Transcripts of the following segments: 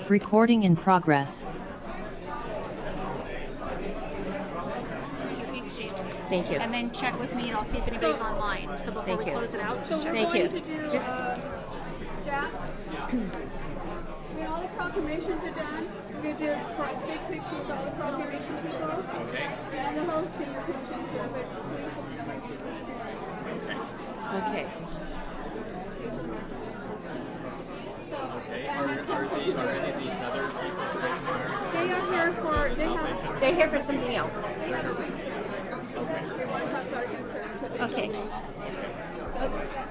Recording in progress. Here's your pink sheets. Thank you. And then check with me and I'll see if anybody's online. So before Thank we you. close it out, So just we're check. Thank going you. to do, Jack, when all the proclamations are done, we're going to do a big picture with all the proclamation people. Okay. And the whole senior commission's here, but please don't like to. Okay. So, Are any of these other people? they are here for, They're here for something else. they want to talk about our concerns, but they Okay. told me.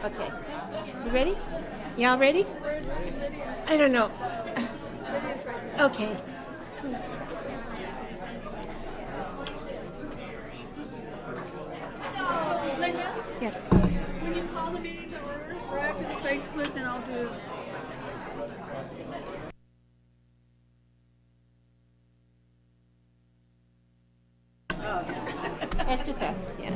Okay. You ready? Y'all ready? Where's Lydia? I don't know. Lydia's right there. Okay. So, Linda, Yes. when you call the meeting to order, or after the flag salute, then I'll do. That's just us. Yeah.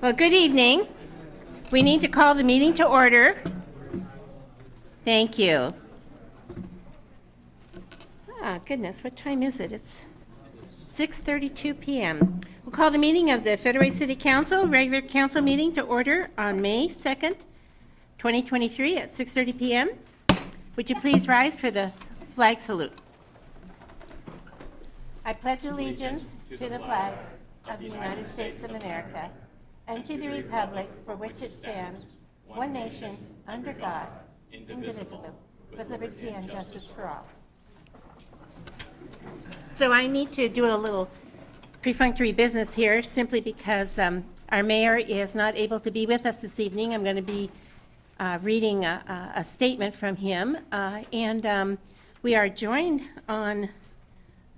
Well, good evening. We need to call the meeting to order. Thank you. Ah, goodness, what time is it? It's 6:32 p.m. We'll call the meeting of the Federal City Council, regular council meeting to order on May 2nd, 2023 at 6:30 p.m. Would you please rise for the flag salute? I pledge allegiance to the flag of the United States of America and to the republic for which it stands, one nation, under God, indivisible, with liberty and justice for all. So I need to do a little perfunctory business here simply because our mayor is not able to be with us this evening. I'm going to be reading a statement from him. And we are joined on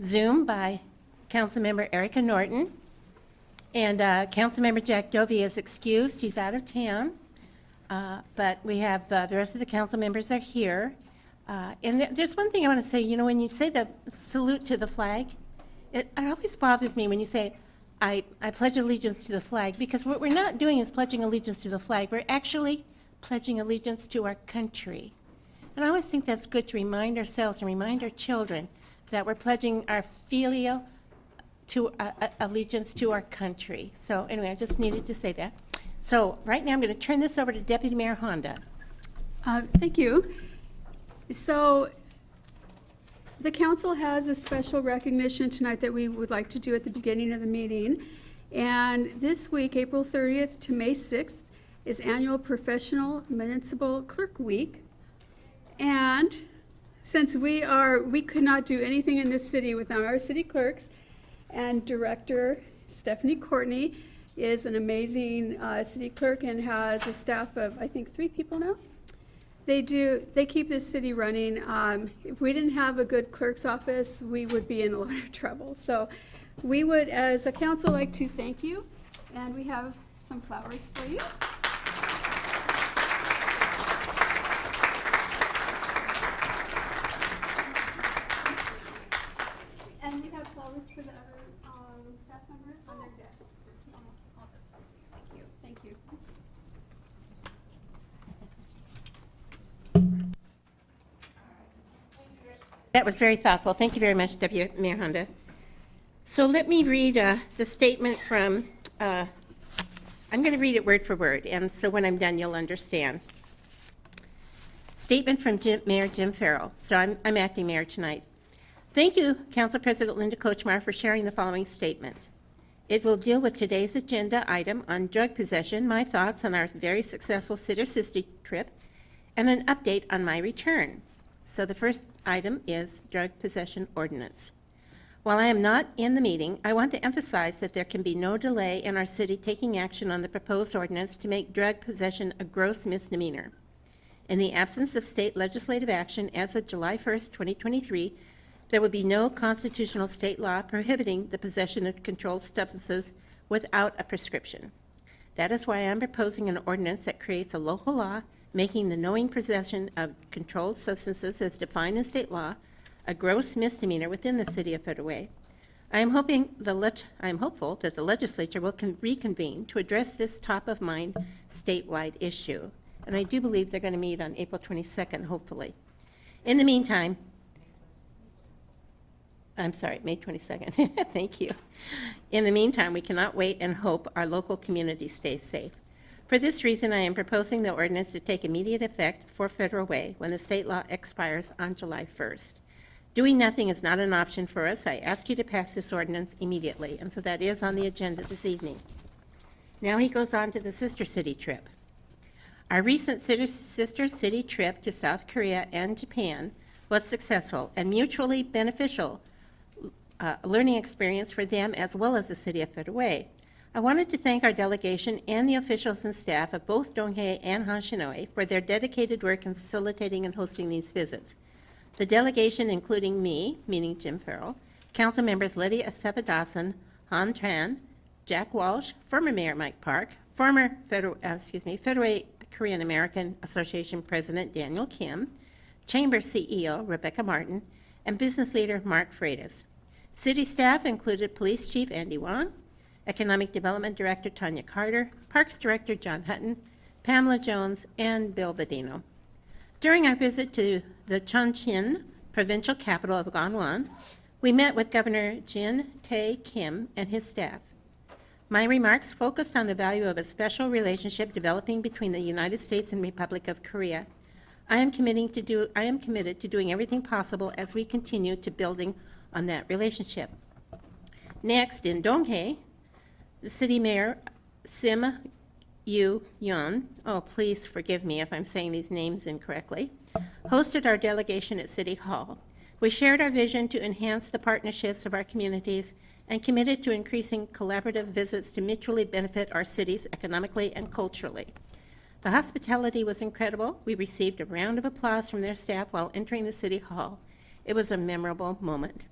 Zoom by Councilmember Erica Norton. And Councilmember Jack Dovey is excused. He's out of town. But we have the rest of the council members are here. And there's one thing I want to say. You know, when you say the salute to the flag, it always bothers me when you say, I pledge allegiance to the flag, because what we're not doing is pledging allegiance to the flag. We're actually pledging allegiance to our country. And I always think that's good to remind ourselves and remind our children that we're pledging our filial to allegiance to our country. So anyway, I just needed to say that. So right now I'm going to turn this over to Deputy Mayor Honda. Thank you. So the council has a special recognition tonight that we would like to do at the beginning of the meeting. And this week, April 30th to May 6th, is annual Professional Municipal Clerk Week. And since we could not do anything in this city without our city clerks, and Director Stephanie Courtney is an amazing city clerk and has a staff of, I think, 3 people now. They keep this city running. If we didn't have a good clerk's office, we would be in a lot of trouble. So we would, as a council, like to thank you, and we have some flowers for you. And we have flowers for the other staff members on their desks. Thank you. Thank you. That was very thoughtful. Thank you very much, Deputy Mayor Honda. So let me read the statement from, I'm going to read it word for word, and so when I'm done, you'll understand. Statement from Mayor Jim Farrell. So I'm acting mayor tonight. Thank you, Council President Linda Kochmar, for sharing the following statement. It will deal with today's agenda item on drug possession, my thoughts on our very successful Sitter City trip, and an update on my return. So the first item is drug possession ordinance. While I am not in the meeting, I want to emphasize that there can be no delay in our city taking action on the proposed ordinance to make drug possession a gross misdemeanor. In the absence of state legislative action as of July 1st, 2023, there will be no constitutional state law prohibiting the possession of controlled substances without a prescription. That is why I'm proposing an ordinance that creates a local law making the knowing possession of controlled substances as defined in state law a gross misdemeanor within the city of Federal Way. I am hopeful that the legislature will reconvene to address this top-of-mind statewide issue. And I do believe they're going to meet on April 22nd, hopefully. In the meantime, I'm sorry, May 22nd. Thank you. In the meantime, we cannot wait and hope our local community stays safe. For this reason, I am proposing the ordinance to take immediate effect for Federal Way when the state law expires on July 1st. Doing nothing is not an option for us. I ask you to pass this ordinance immediately, and so that is on the agenda this evening. Now he goes on to the Sister City trip. Our recent Sister City trip to South Korea and Japan was successful and mutually beneficial learning experience for them as well as the city of Federal Way. I wanted to thank our delegation and the officials and staff of both Donghae and Hanshinoi for their dedicated work in facilitating and hosting these visits. The delegation, including me, meaning Jim Farrell, council members Lydia Sevadasan, Han Tran, Jack Walsh, former Mayor Mike Park, former Federal Way Korean American Association President Daniel Kim, Chamber CEO Rebecca Martin, and business leader Mark Freitas. City staff included Police Chief Andy Wong, Economic Development Director Tanya Carter, Parks Director John Hutton, Pamela Jones, and Bill Badino. During our visit to the Chongqing, provincial capital of Gangwon, we met with Governor Jin Tae Kim and his staff. My remarks focused on the value of a special relationship developing between the United States and Republic of Korea. I am committed to doing everything possible as we continue to building on that relationship. Next, in Donghae, the city mayor, Sim Yu-yeon, oh, please forgive me if I'm saying these names incorrectly, hosted our delegation at City Hall. We shared our vision to enhance the partnerships of our communities and committed to increasing collaborative visits to mutually benefit our cities economically and culturally. The hospitality was incredible. We received a round of applause from their staff while entering the City Hall. It was a memorable moment.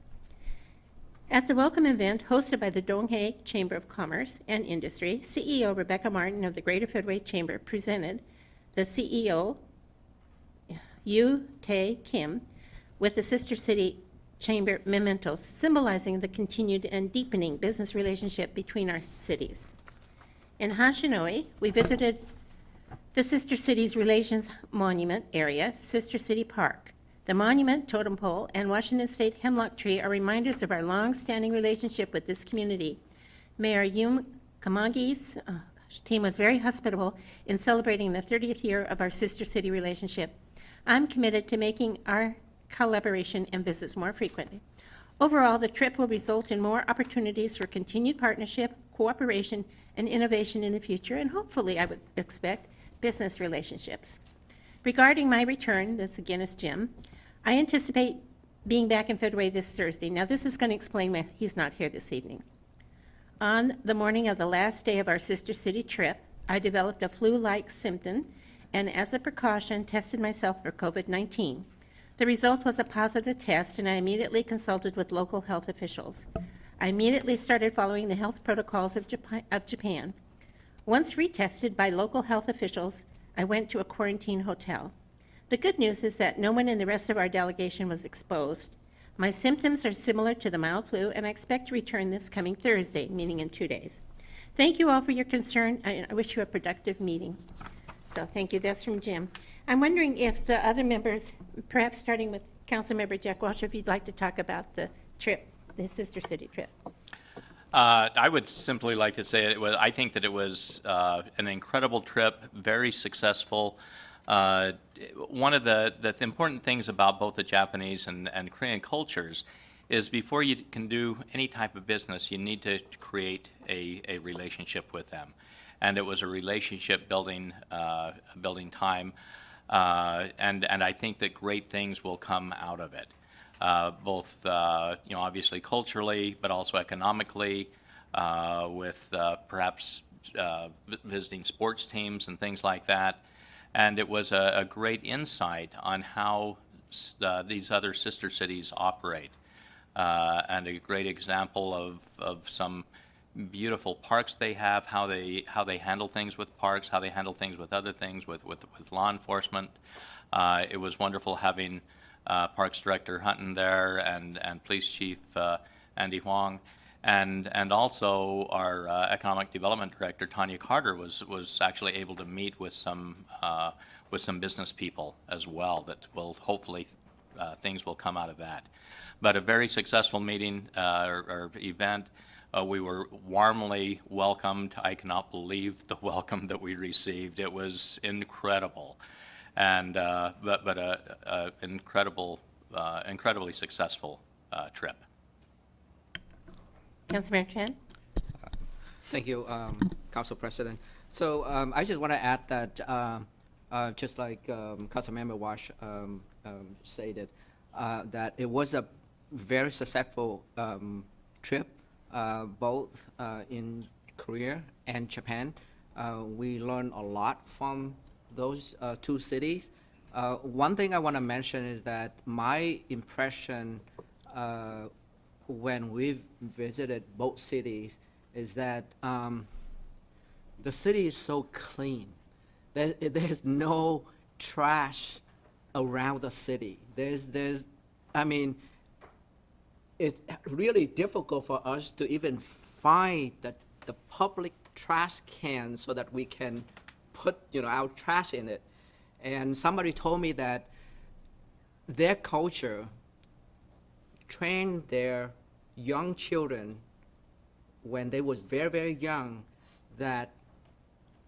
At the welcome event hosted by the Donghae Chamber of Commerce and Industry, CEO Rebecca Martin of the Greater Federal Way Chamber presented the CEO, Yu Tae Kim, with the Sister City Chamber mementos, symbolizing the continued and deepening business relationship between our cities. In Hanshinoi, we visited the Sister Cities Relations Monument area, Sister City Park. The monument, totem pole, and Washington State hemlock tree are reminders of our long-standing relationship with this community. Mayor Yoon Kamagi's team was very hospitable in celebrating the 30th year of our Sister City relationship. I'm committed to making our collaboration and visits more frequently. Overall, the trip will result in more opportunities for continued partnership, cooperation, and innovation in the future, and hopefully, I would expect, business relationships. Regarding my return, this again is Jim, I anticipate being back in Federal Way this Thursday. Now, this is going to explain why he's not here this evening. On the morning of the last day of our Sister City trip, I developed a flu-like symptom and, as a precaution, tested myself for COVID-19. The result was a positive test, and I immediately consulted with local health officials. I immediately started following the health protocols of Japan. Once retested by local health officials, I went to a quarantine hotel. The good news is that no one in the rest of our delegation was exposed. My symptoms are similar to the mild flu, and I expect to return this coming Thursday, meaning in 2 days. Thank you all for your concern. I wish you a productive meeting. So thank you. That's from Jim. I'm wondering if the other members, perhaps starting with Councilmember Jack Walsh, if you'd like to talk about the trip, the Sister City trip. I would simply like to say I think that it was an incredible trip, very successful. One of the important things about both the Japanese and Korean cultures is before you can do any type of business, you need to create a relationship with them. And it was a relationship building time, and I think that great things will come out of it. Both obviously culturally, but also economically, with perhaps visiting sports teams and things like that. And it was a great insight on how these other sister cities operate, and a great example of some beautiful parks they have, how they handle things with parks, how they handle things with other things, with law enforcement. It was wonderful having Parks Director Hutton there and Police Chief Andy Huang. And also our Economic Development Director, Tanya Carter, was actually able to meet with some business people as well that will hopefully things will come out of that. But a very successful meeting or event. We were warmly welcomed. I cannot believe the welcome that we received. It was incredible, and but a incredibly successful trip. Councilmember Tran? Thank you, Council President. So I just want to add that, just like Councilmember Wash stated, that it was a very successful trip, both in Korea and Japan. We learned a lot from those two cities. One thing I want to mention is that my impression when we visited both cities is that the city is so clean. There's no trash around the city. I mean, it's really difficult for us to even find the public trash can so that we can put our trash in it. And somebody told me that their culture trained their young children when they was very, very young that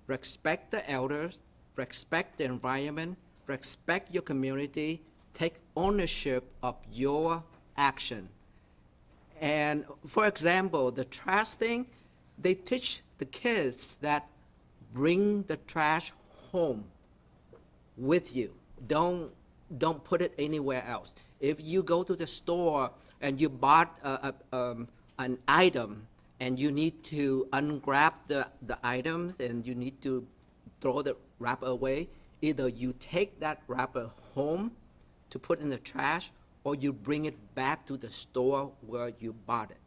respect the elders, respect the environment, respect your community, take ownership of your action. And for example, the trash thing, they teach the kids that bring the trash home with you. Don't put it anywhere else. If you go to the store and you bought an item and you need to unwrap the items and you need to throw the wrapper away, either you take that wrapper home to put in the trash or you bring it back to the store where you bought it.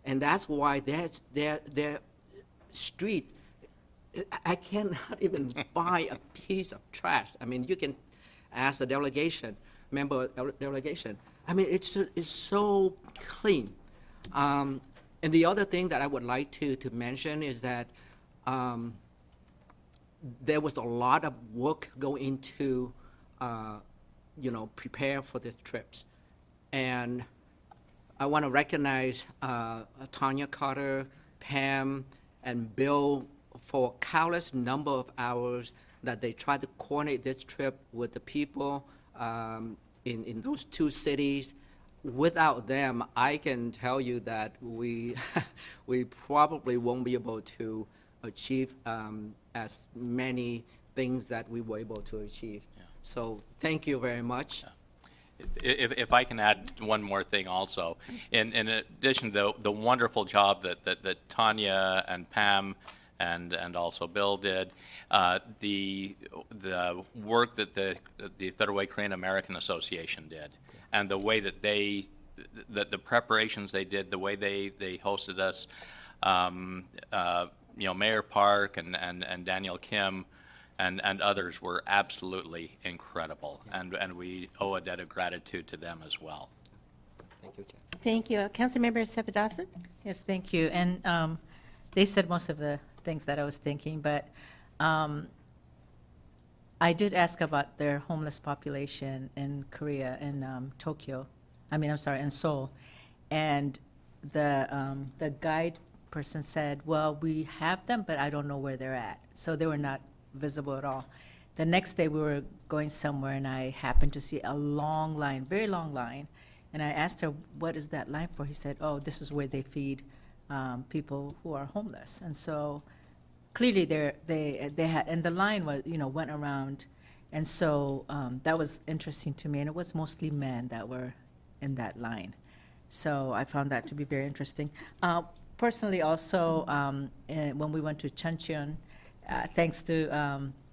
And that's why their street, I cannot even buy a piece of trash. I mean, you can ask the delegation, member delegation. I mean, it's so clean. And the other thing that I would like to mention is that there was a lot of work going into, prepare for these trips. And I want to recognize Tanya Carter, Pam, and Bill for countless number of hours that they tried to coordinate this trip with the people in those two cities. Without them, I can tell you that we probably won't be able to achieve as many things that we were able to achieve. Yeah. So thank you very much. Yeah. If I can add one more thing also, in addition to the wonderful job that Tanya and Pam and also Bill did, the work that the Federal Way Korean American Association did, and the way that the preparations they did, the way they hosted us, Mayor Park and Daniel Kim and others were absolutely incredible, and we owe a debt of gratitude to them as well. Thank you, Chair. Thank you. Councilmember Sevadasan? Yes, thank you. And they said most of the things that I was thinking, but I did ask about their homeless population in Korea, in in Seoul. And the guide person said, well, we have them, but I don't know where they're at. So they were not visible at all. The next day we were going somewhere and I happened to see a long line, very long line. And I asked her, what is that line for? He said, oh, this is where they feed people who are homeless. And so clearly they had, and the line was, went around. And so that was interesting to me. And it was mostly men that were in that line. So I found that to be very interesting. Personally also, when we went to Chuncheon, thanks to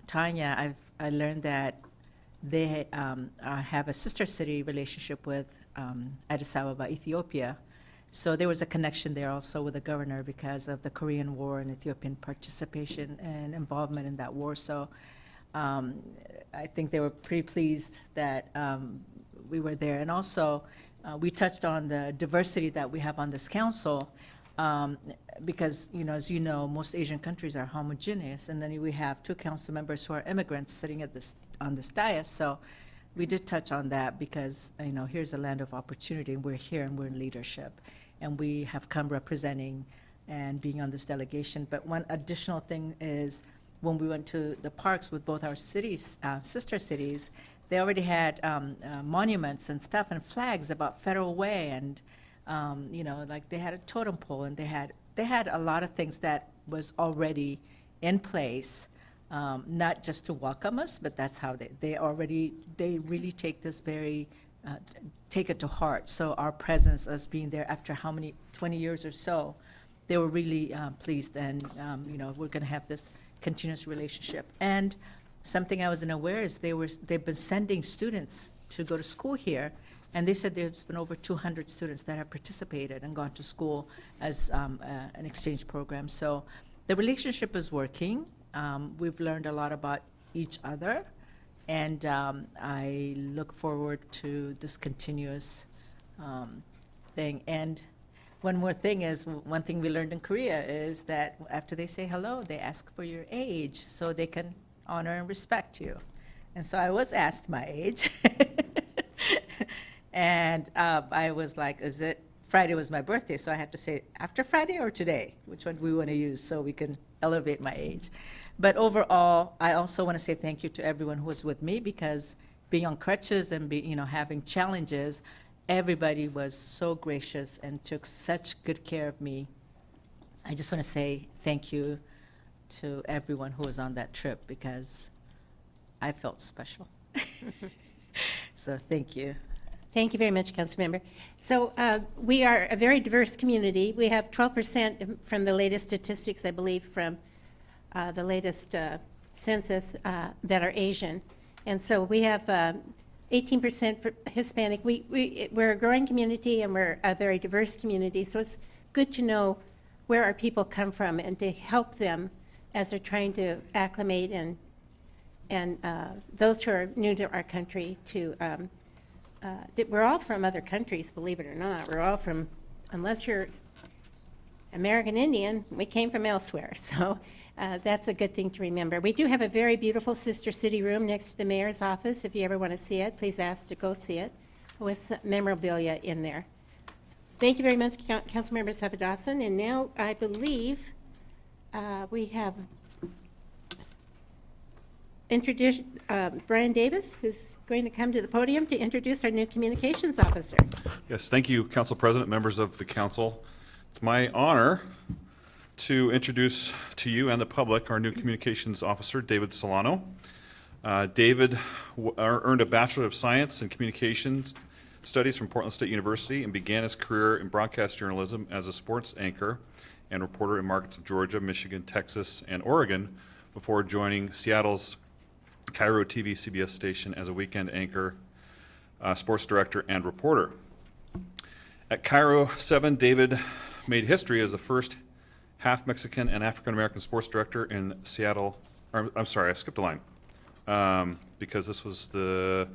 Tanya, I learned that they have a sister city relationship with Addis Ababa, Ethiopia. So there was a connection there also with the governor because of the Korean War and Ethiopian participation and involvement in that war. So I think they were pretty pleased that we were there. And also, we touched on the diversity that we have on this council, because, as you know, most Asian countries are homogeneous, and then we have 2 council members who are immigrants sitting on this dais. So we did touch on that because, here's a land of opportunity, and we're here and we're in leadership, and we have come representing and being on this delegation. But one additional thing is, when we went to the parks with both our cities, sister cities, they already had monuments and stuff and flags about Federal Way, and like they had a totem pole, and they had a lot of things that was already in place, not just to welcome us, but that's how they really take this very take it to heart. So our presence, us being there after how many 20 years or so, they were really pleased, and we're going to have this continuous relationship. And something I wasn't aware is they've been sending students to go to school here, and they said there's been over 200 students that have participated and gone to school as an exchange program. So the relationship is working. We've learned a lot about each other, and I look forward to this continuous thing. And one more thing is, one thing we learned in Korea is that after they say hello, they ask for your age so they can honor and respect you. And so I was asked my age. And I was like, Friday was my birthday, so I had to say after Friday or today, which one do we want to use so we can elevate my age. But overall, I also want to say thank you to everyone who was with me, because being on crutches and having challenges, everybody was so gracious and took such good care of me. I just want to say thank you to everyone who was on that trip, because I felt special. So thank you. Thank you very much, Councilmember. So we are a very diverse community. We have 12% from the latest statistics, I believe, from the latest census that are Asian. And so we have 18% Hispanic. We're a growing community, and we're a very diverse community. So it's good to know where our people come from and to help them as they're trying to acclimate, and those who are new to our country to we're all from other countries, believe it or not. We're all from, unless you're American Indian, we came from elsewhere. So that's a good thing to remember. We do have a very beautiful sister city room next to the mayor's office. If you ever want to see it, please ask to go see it, with memorabilia in there. Thank you very much, Councilmember Sapadassan. And now I believe we have introduced Brian Davis, who's going to come to the podium to introduce our new communications officer. Yes, thank you, Council President, members of the council. It's my honor to introduce to you and the public our new communications officer, David Solano. David earned a Bachelor of Science in Communications Studies from Portland State University and began his career in broadcast journalism as a sports anchor and reporter in markets of Georgia, Michigan, Texas, and Oregon before joining Seattle's KIRO TV CBS station as a weekend anchor, sports director, and reporter. At KIRO 7, David made history as the first half Mexican and African American sports director in Seattle. I'm sorry, I skipped a line because this was the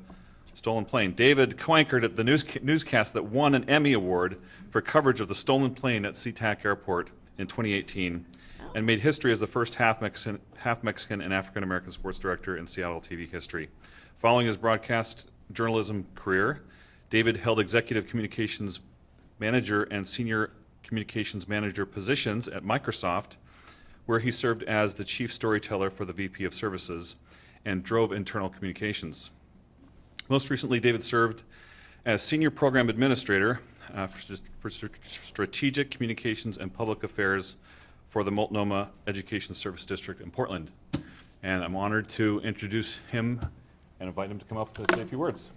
stolen plane. David co-anchored at the newscast that won an Emmy Award for coverage of the stolen plane at SeaTac Airport in 2018, and made history as the first half Mexican and African American sports director in Seattle TV history. Following his broadcast journalism career, David held executive communications manager and senior communications manager positions at Microsoft, where he served as the chief storyteller for the VP of Services and drove internal communications. Most recently, David served as senior program administrator for strategic communications and public affairs for the Multnomah Education Service District in Portland. And I'm honored to introduce him and invite him to come up to say a few words.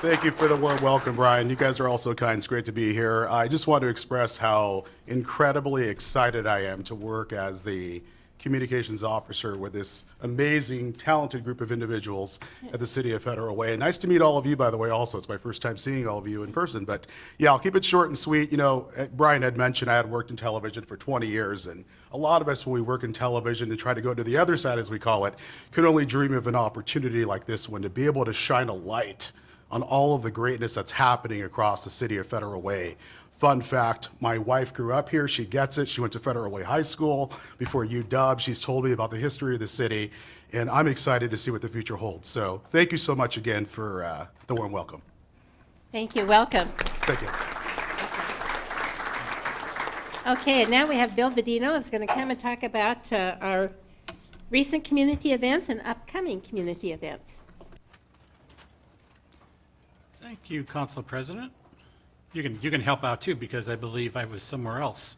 Thank you for the warm welcome, Brian. You guys are all so kind. It's great to be here. I just want to express how incredibly excited I am to work as the communications officer with this amazing, talented group of individuals at the City of Federal Way. And nice to meet all of you, by the way, also. It's my first time seeing all of you in person. But yeah, I'll keep it short and sweet. You know, Brian had mentioned I had worked in television for 20 years, and a lot of us, when we work in television and try to go to the other side, as we call it, could only dream of an opportunity like this one to be able to shine a light on all of the greatness that's happening across the City of Federal Way. Fun fact, my wife grew up here. She gets it. She went to Federal Way High School before UW. She's told me about the history of the city, and I'm excited to see what the future holds. So thank you so much again for the warm welcome. Thank you, welcome. Thank you. Okay, and now we have Bill Bedino is going to come and talk about our recent community events and upcoming community events. Thank you, Council President. You can help out too, because I believe I was somewhere else.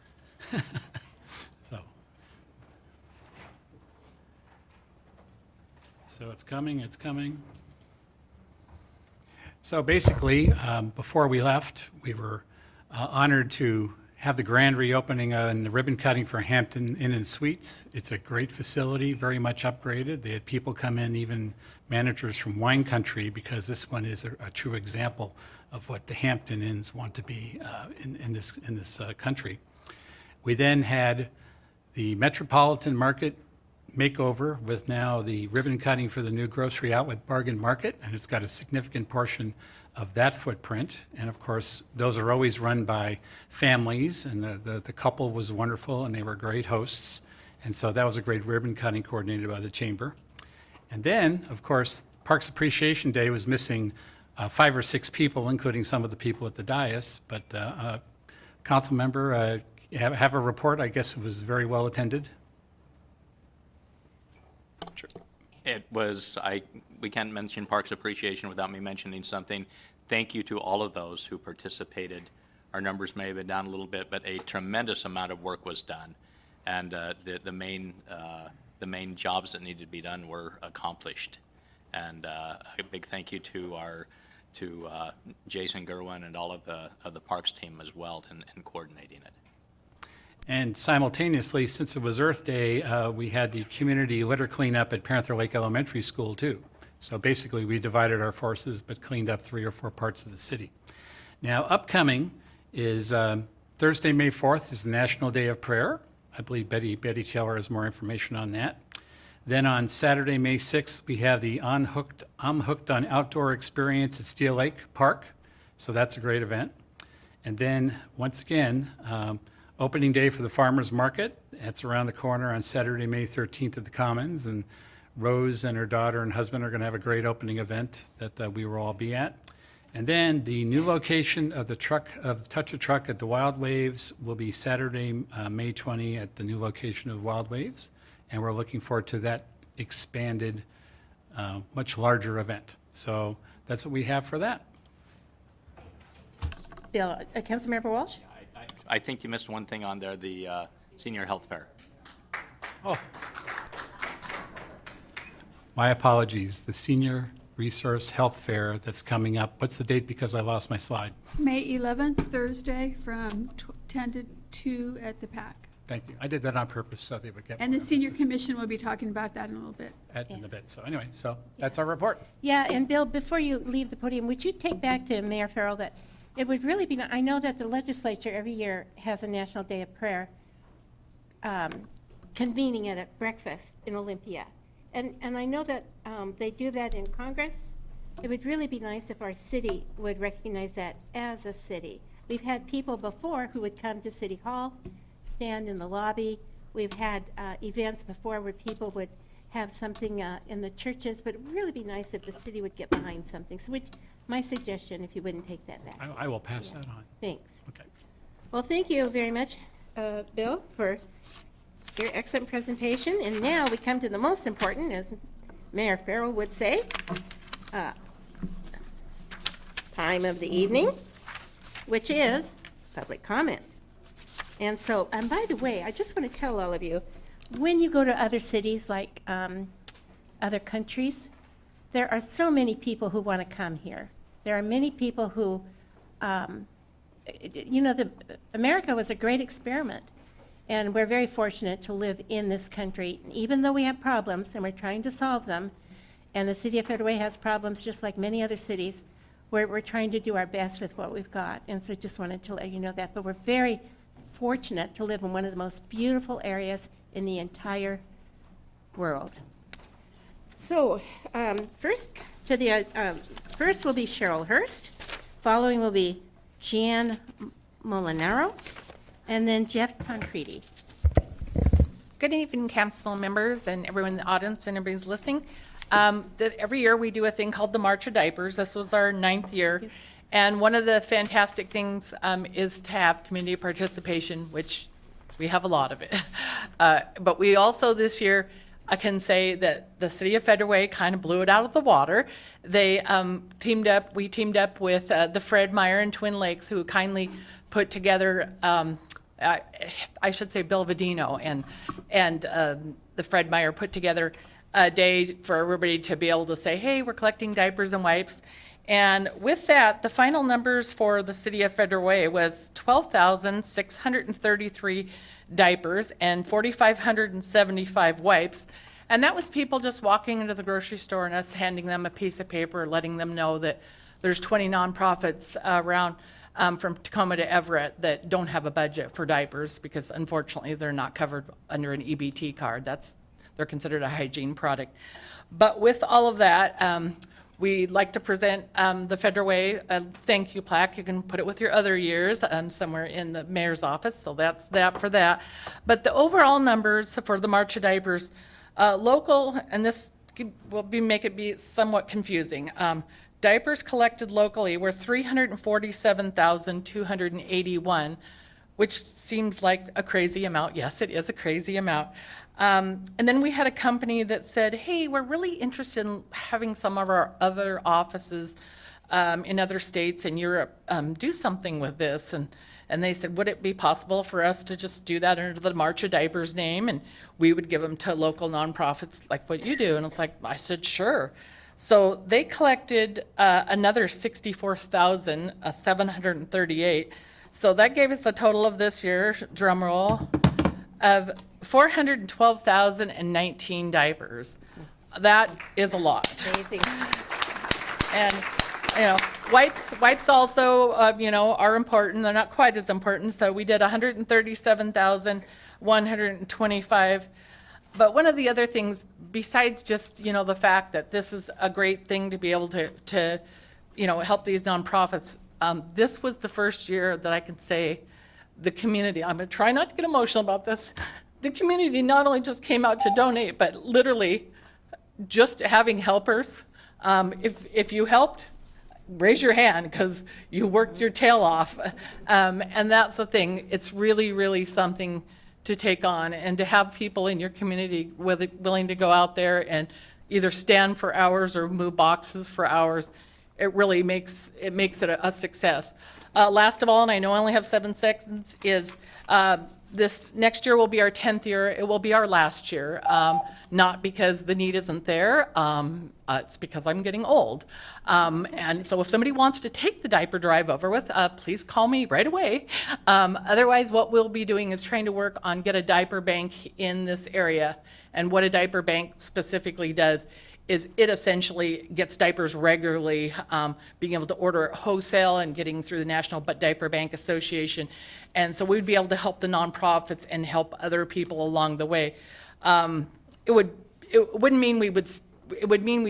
So it's coming, it's coming. So basically, before we left, we were honored to have the grand reopening and the ribbon cutting for Hampton Inn and Suites. It's a great facility, very much upgraded. They had people come in, even managers from wine country, because this one is a true example of what the Hampton Inns want to be in this country. We then had the Metropolitan Market makeover with now the ribbon cutting for the new grocery outlet Bargain Market, and it's got a significant portion of that footprint. And of course, those are always run by families, and the couple was wonderful, and they were great hosts. And so that was a great ribbon cutting coordinated by the chamber. And then, of course, Parks Appreciation Day was missing 5 or 6 people, including some of the people at the dais. But council member, have a report. I guess it was very well attended. It was, we can't mention Parks Appreciation without me mentioning something. Thank you to all of those who participated. Our numbers may have been down a little bit, but a tremendous amount of work was done. And the main jobs that needed to be done were accomplished. And a big thank you to Jason Gerwin and all of the Parks team as well in coordinating it. And simultaneously, since it was Earth Day, we had the community litter cleanup at Panther Lake Elementary School too. So basically, we divided our forces, but cleaned up 3 or 4 parts of the city. Now, upcoming is Thursday, May 4th is the National Day of Prayer. I believe Betty Taylor has more information on that. Then on Saturday, May 6th, we have the I'm Hooked on Outdoor Experience at Steel Lake Park. So that's a great event. And then, once again, opening day for the Farmers Market. That's around the corner on Saturday, May 13th at the Commons. And Rose and her daughter and husband are going to have a great opening event that we will all be at. And then the new location of the Touch a Truck at the Wild Waves will be Saturday, May 20 at the new location of Wild Waves. And we're looking forward to that expanded, much larger event. So that's what we have for that. Bill, Councilmember Walsh? I think you missed one thing on there, the senior health fair. Oh. My apologies. The Senior Resource Health Fair that's coming up. What's the date, because I lost my slide? May 11th, Thursday, from 10 to 2 at the PAC. Thank you. I did that on purpose so they would get And more the Senior emphasis Commission will be talking about that in a little bit. in a bit. So anyway, so that's our report. Yeah, and Bill, before you leave the podium, would you take back to Mayor Farrell that it would really be, I know that the legislature every year has a National Day of Prayer convening it at breakfast in Olympia. And I know that they do that in Congress. It would really be nice if our city would recognize that as a city. We've had people before who would come to City Hall, stand in the lobby. We've had events before where people would have something in the churches, but it would really be nice if the city would get behind something. So my suggestion, if you wouldn't take that back. I will pass that on. Thanks. Okay. Well, thank you very much, Bill, for your excellent presentation. And now we come to the most important, as Mayor Farrell would say, time of the evening, which is public comment. And so, and by the way, I just want to tell all of you, when you go to other cities like other countries, there are so many people who want to come here. There are many people who, America was a great experiment. And we're very fortunate to live in this country, even though we have problems and we're trying to solve them. And the city of Federal Way has problems just like many other cities. We're trying to do our best with what we've got. And so just wanted to let you know that. But we're very fortunate to live in one of the most beautiful areas in the entire world. So first will be Cheryl Hurst. Following will be Jan Molinaro. And then Jeff Concreti. Good evening, council members and everyone in the audience and everybody's listening. Every year we do a thing called the March of Diapers. This was our 9th year. And one of the fantastic things is to have community participation, which we have a lot of it. But we also this year, I can say that the city of Federal Way kind of blew it out of the water. They we teamed up with the Fred Meyer and Twin Lakes, who kindly put together, I should say Bill Vadino and the Fred Meyer put together a day for everybody to be able to say, hey, we're collecting diapers and wipes. And with that, the final numbers for the city of Federal Way was 12,633 diapers and 4,575 wipes. And that was people just walking into the grocery store and us handing them a piece of paper, letting them know that there's 20 nonprofits around from Tacoma to Everett that don't have a budget for diapers because unfortunately they're not covered under an EBT card. They're considered a hygiene product. But with all of that, we'd like to present the Federal Way a thank you plaque. You can put it with your other years somewhere in the mayor's office, so that's that for that. But the overall numbers for the March of Diapers, local, and this will make it be somewhat confusing. Diapers collected locally were 347,281, which seems like a crazy amount. Yes, it is a crazy amount. And then we had a company that said, hey, we're really interested in having some of our other offices in other states in Europe do something with this. And they said, would it be possible for us to just do that under the March of Diapers name? And we would give them to local nonprofits like what you do. And it's like, I said, sure. So they collected another 64,738. So that gave us a total of this year, drum roll, of 412,019 diapers. That is a lot. Amazing. And, wipes also, are important. They're not quite as important. So we did 137,125. But one of the other things, besides just, the fact that this is a great thing to be able to help these nonprofits, this was the first year that I can say the community, I'm going to try not to get emotional about this, the community not only just came out to donate, but literally just having helpers. If you helped, raise your hand because you worked your tail off. And that's the thing. It's really, really something to take on, and to have people in your community willing to go out there and either stand for hours or move boxes for hours. It really makes it a success. Last of all, and I know I only have 7 seconds, is this next year will be our 10th year. It will be our last year, not because the need isn't there. It's because I'm getting old. And so if somebody wants to take the diaper drive over with, please call me right away. Otherwise, what we'll be doing is trying to work on get a diaper bank in this area. And what a diaper bank specifically does is it essentially gets diapers regularly, being able to order at wholesale and getting through the National Diaper Bank Association. And so we'd be able to help the nonprofits and help other people along the way. It would mean we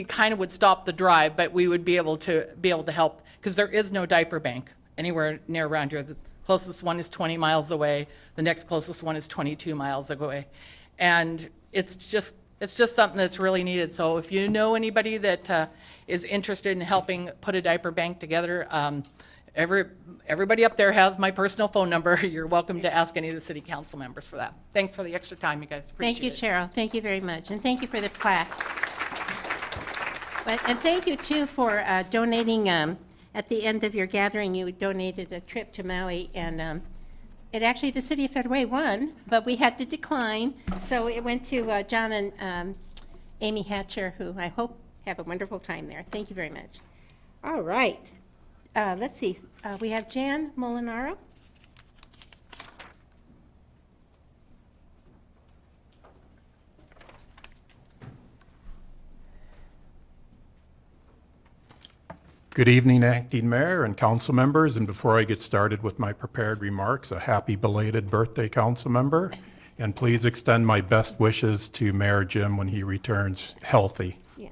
kind of would stop the drive, but we would be able to help, because there is no diaper bank anywhere near around here. The closest one is 20 miles away. The next closest one is 22 miles away. And it's just something that's really needed. So if you know anybody that is interested in helping put a diaper bank together, everybody up there has my personal phone number. You're welcome to ask any of the city council members for that. Thanks for the extra time, you guys. Appreciate Thank you, it. Cheryl. Thank you very much. And thank you for the plaque. And thank you, too, for donating. At the end of your gathering, you donated a trip to Maui. And it actually, the city of Federal Way won, but we had to decline. So it went to John and Amy Hatcher, who I hope have a wonderful time there. Thank you very much. All right. Let's see. We have Jan Molinaro. Good evening, Acting Mayor and council members, and before I get started with my prepared remarks, a happy belated birthday, council member, and please extend my best wishes to Mayor Jim when he returns healthy. Yeah.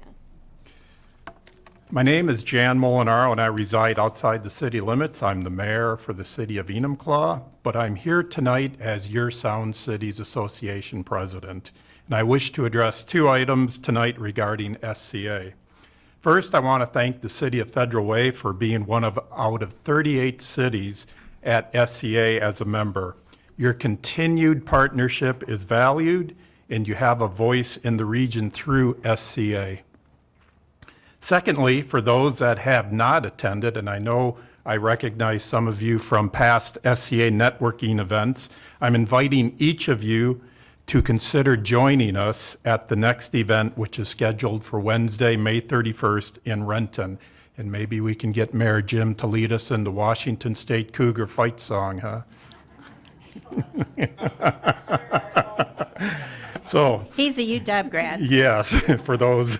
My name is Jan Molinaro, and I reside outside the city limits. I'm the mayor for the city of Enumclaw, but I'm here tonight as your Sound Cities Association president, and I wish to address 2 items tonight regarding SCA. First, I want to thank the City of Federal Way for being one out of 38 cities at SCA as a member. Your continued partnership is valued, and you have a voice in the region through SCA. Secondly, for those that have not attended, and I know I recognize some of you from past SCA networking events, I'm inviting each of you to consider joining us at the next event, which is scheduled for Wednesday, May 31st in Renton. And maybe we can get Mayor Jim to lead us in the Washington State Cougar fight song, huh? So, He's a UW grad. yes, for those,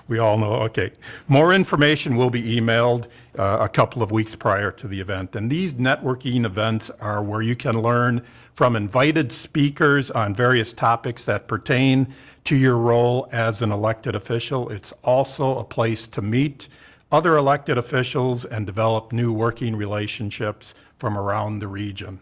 we all know, okay. More information will be emailed a couple of weeks prior to the event. And these networking events are where you can learn from invited speakers on various topics that pertain to your role as an elected official. It's also a place to meet other elected officials and develop new working relationships from around the region.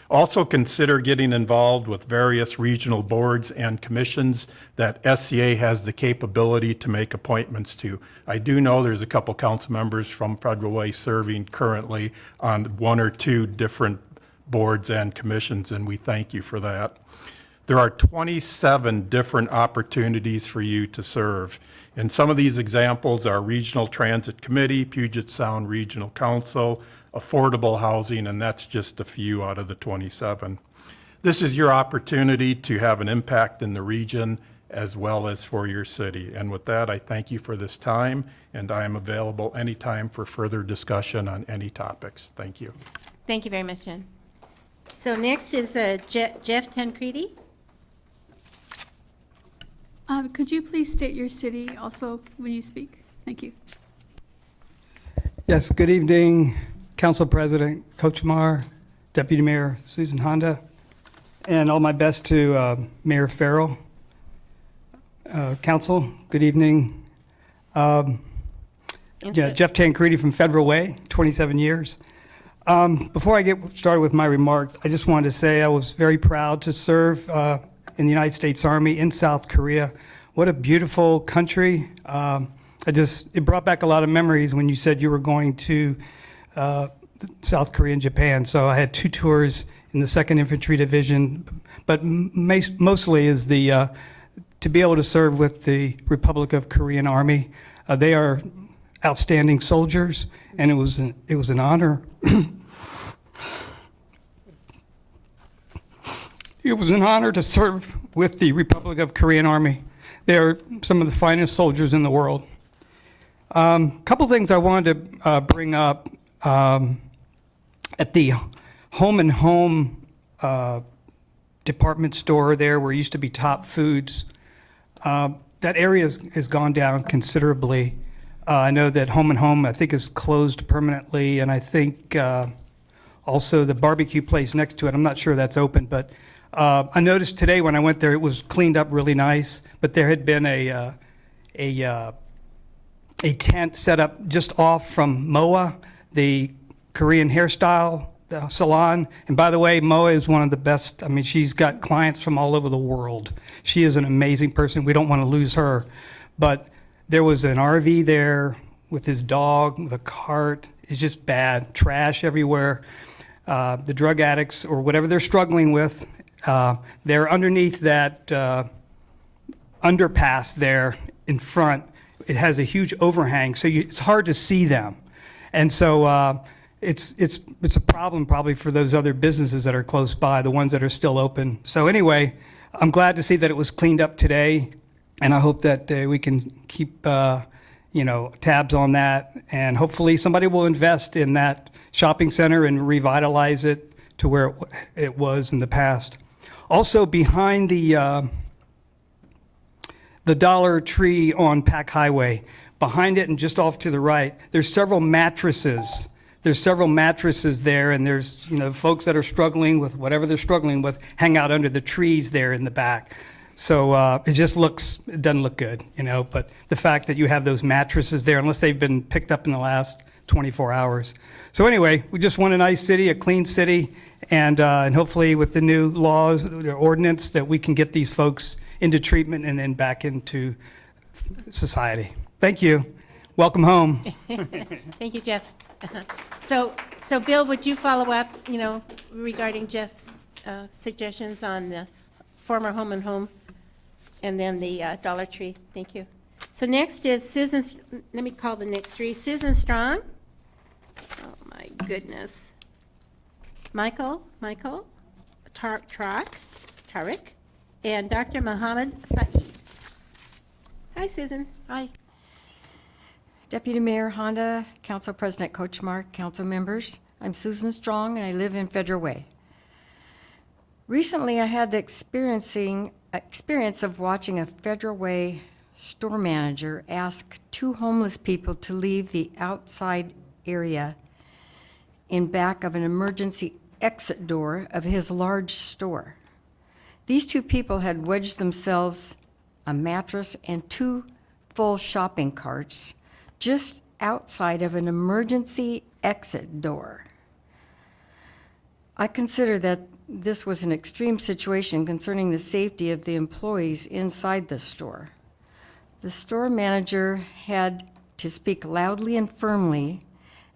Also consider getting involved with various regional boards and commissions that SCA has the capability to make appointments to. I do know there's a couple council members from Federal Way serving currently on 1 or 2 different boards and commissions, and we thank you for that. There are 27 different opportunities for you to serve. And some of these examples are Regional Transit Committee, Puget Sound Regional Council, affordable housing, and that's just a few out of the 27. This is your opportunity to have an impact in the region as well as for your city. And with that, I thank you for this time, and I am available anytime for further discussion on any topics. Thank you. Thank you very much, Jen. So next is Jeff Tancredi. Could you please state your city also when you speak? Thank you. Yes, good evening, Council President Coach Mar, Deputy Mayor Susan Honda, and all my best to Mayor Farrell. Council, good evening. Jeff Tancredi from Federal Way, 27 years. Before I get started with my remarks, I just wanted to say I was very proud to serve in the United States Army in South Korea. What a beautiful country. It brought back a lot of memories when you said you were going to South Korea and Japan. So I had 2 tours in the 2nd Infantry Division, but mostly is to be able to serve with the Republic of Korean Army. They are outstanding soldiers, and it was an honor. It was an honor to serve with the Republic of Korean Army. They are some of the finest soldiers in the world. Couple things I wanted to bring up. At the Home and Home department store there where it used to be Top Foods, that area has gone down considerably. I know that Home and Home, I think, is closed permanently, and I think also the barbecue place next to it, I'm not sure that's open, but I noticed today when I went there, it was cleaned up really nice, but there had been a tent set up just off from MOA, the Korean hairstyle salon. And by the way, MOA is one of the best. I mean, she's got clients from all over the world. She is an amazing person. We don't want to lose her. But there was an RV there with his dog, the cart. It's just bad. Trash everywhere. The drug addicts or whatever they're struggling with, they're underneath that underpass there in front. It has a huge overhang, so it's hard to see them. And so it's a problem probably for those other businesses that are close by, the ones that are still open. So anyway, I'm glad to see that it was cleaned up today, and I hope that we can keep tabs on that, and hopefully somebody will invest in that shopping center and revitalize it to where it was in the past. Also, behind the Dollar Tree on Pack Highway, behind it and just off to the right, there's several mattresses. There's several mattresses there, and there's, folks that are struggling with whatever they're struggling with hang out under the trees there in the back. So it doesn't look good, but the fact that you have those mattresses there, unless they've been picked up in the last 24 hours. So anyway, we just want a nice city, a clean city, and hopefully with the new laws, the ordinance, that we can get these folks into treatment and then back into society. Thank you. Welcome home. Thank you, Jeff. So Bill, would you follow up, regarding Jeff's suggestions on the former Home and Home and then the Dollar Tree? Thank you. So next is Susan, let me call the next three. Susan Strong. Oh, my goodness. Michael Tariq, and Dr. Mohammed Saeed. Hi, Susan. Hi. Deputy Mayor Honda, Council President Kochmark, council members, I'm Susan Strong and I live in Federal Way. Recently, I had the experience of watching a Federal Way store manager ask two homeless people to leave the outside area in back of an emergency exit door of his large store. These two people had wedged themselves a mattress and two full shopping carts just outside of an emergency exit door. I consider that this was an extreme situation concerning the safety of the employees inside the store. The store manager had to speak loudly and firmly,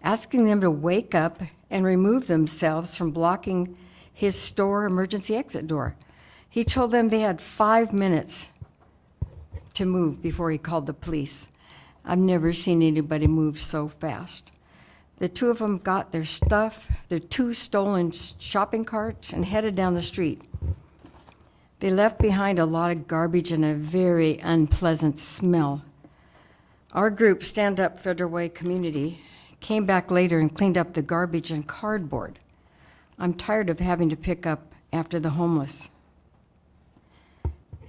asking them to wake up and remove themselves from blocking his store emergency exit door. He told them they had 5 minutes to move before he called the police. I've never seen anybody move so fast. The two of them got their stuff, their two stolen shopping carts, and headed down the street. They left behind a lot of garbage and a very unpleasant smell. Our group, Stand Up Federal Way Community, came back later and cleaned up the garbage and cardboard. I'm tired of having to pick up after the homeless.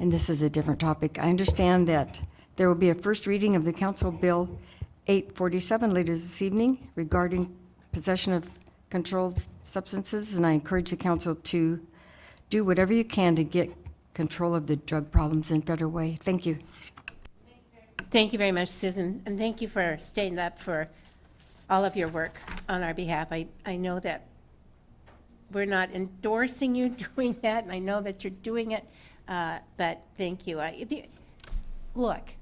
And this is a different topic. I understand that there will be a first reading of the Council Bill 847 later this evening regarding possession of controlled substances, and I encourage the council to do whatever you can to get control of the drug problems in Federal Way. Thank you. Thank you very much, Susan, and thank you for staying up for all of your work on our behalf. I know that we're not endorsing you doing that, and I know that you're doing it, but thank you. Look,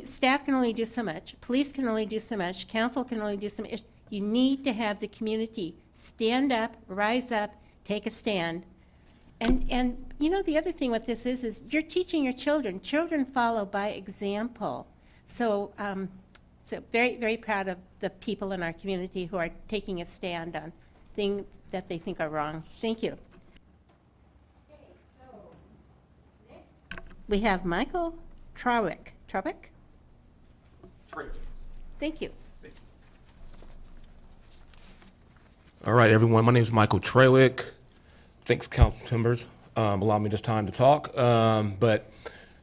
staff can only do so much, police can only do so much, council can only do so much. You need to have the community stand up, rise up, take a stand. And the other thing with this is you're teaching your children. Children follow by example. So very, very proud of the people in our community who are taking a stand on things that they think are wrong. Thank you. We have Michael Trawick. Thank you. All right, everyone. My name is Michael Trawick. Thanks, council members, allowing me this time to talk.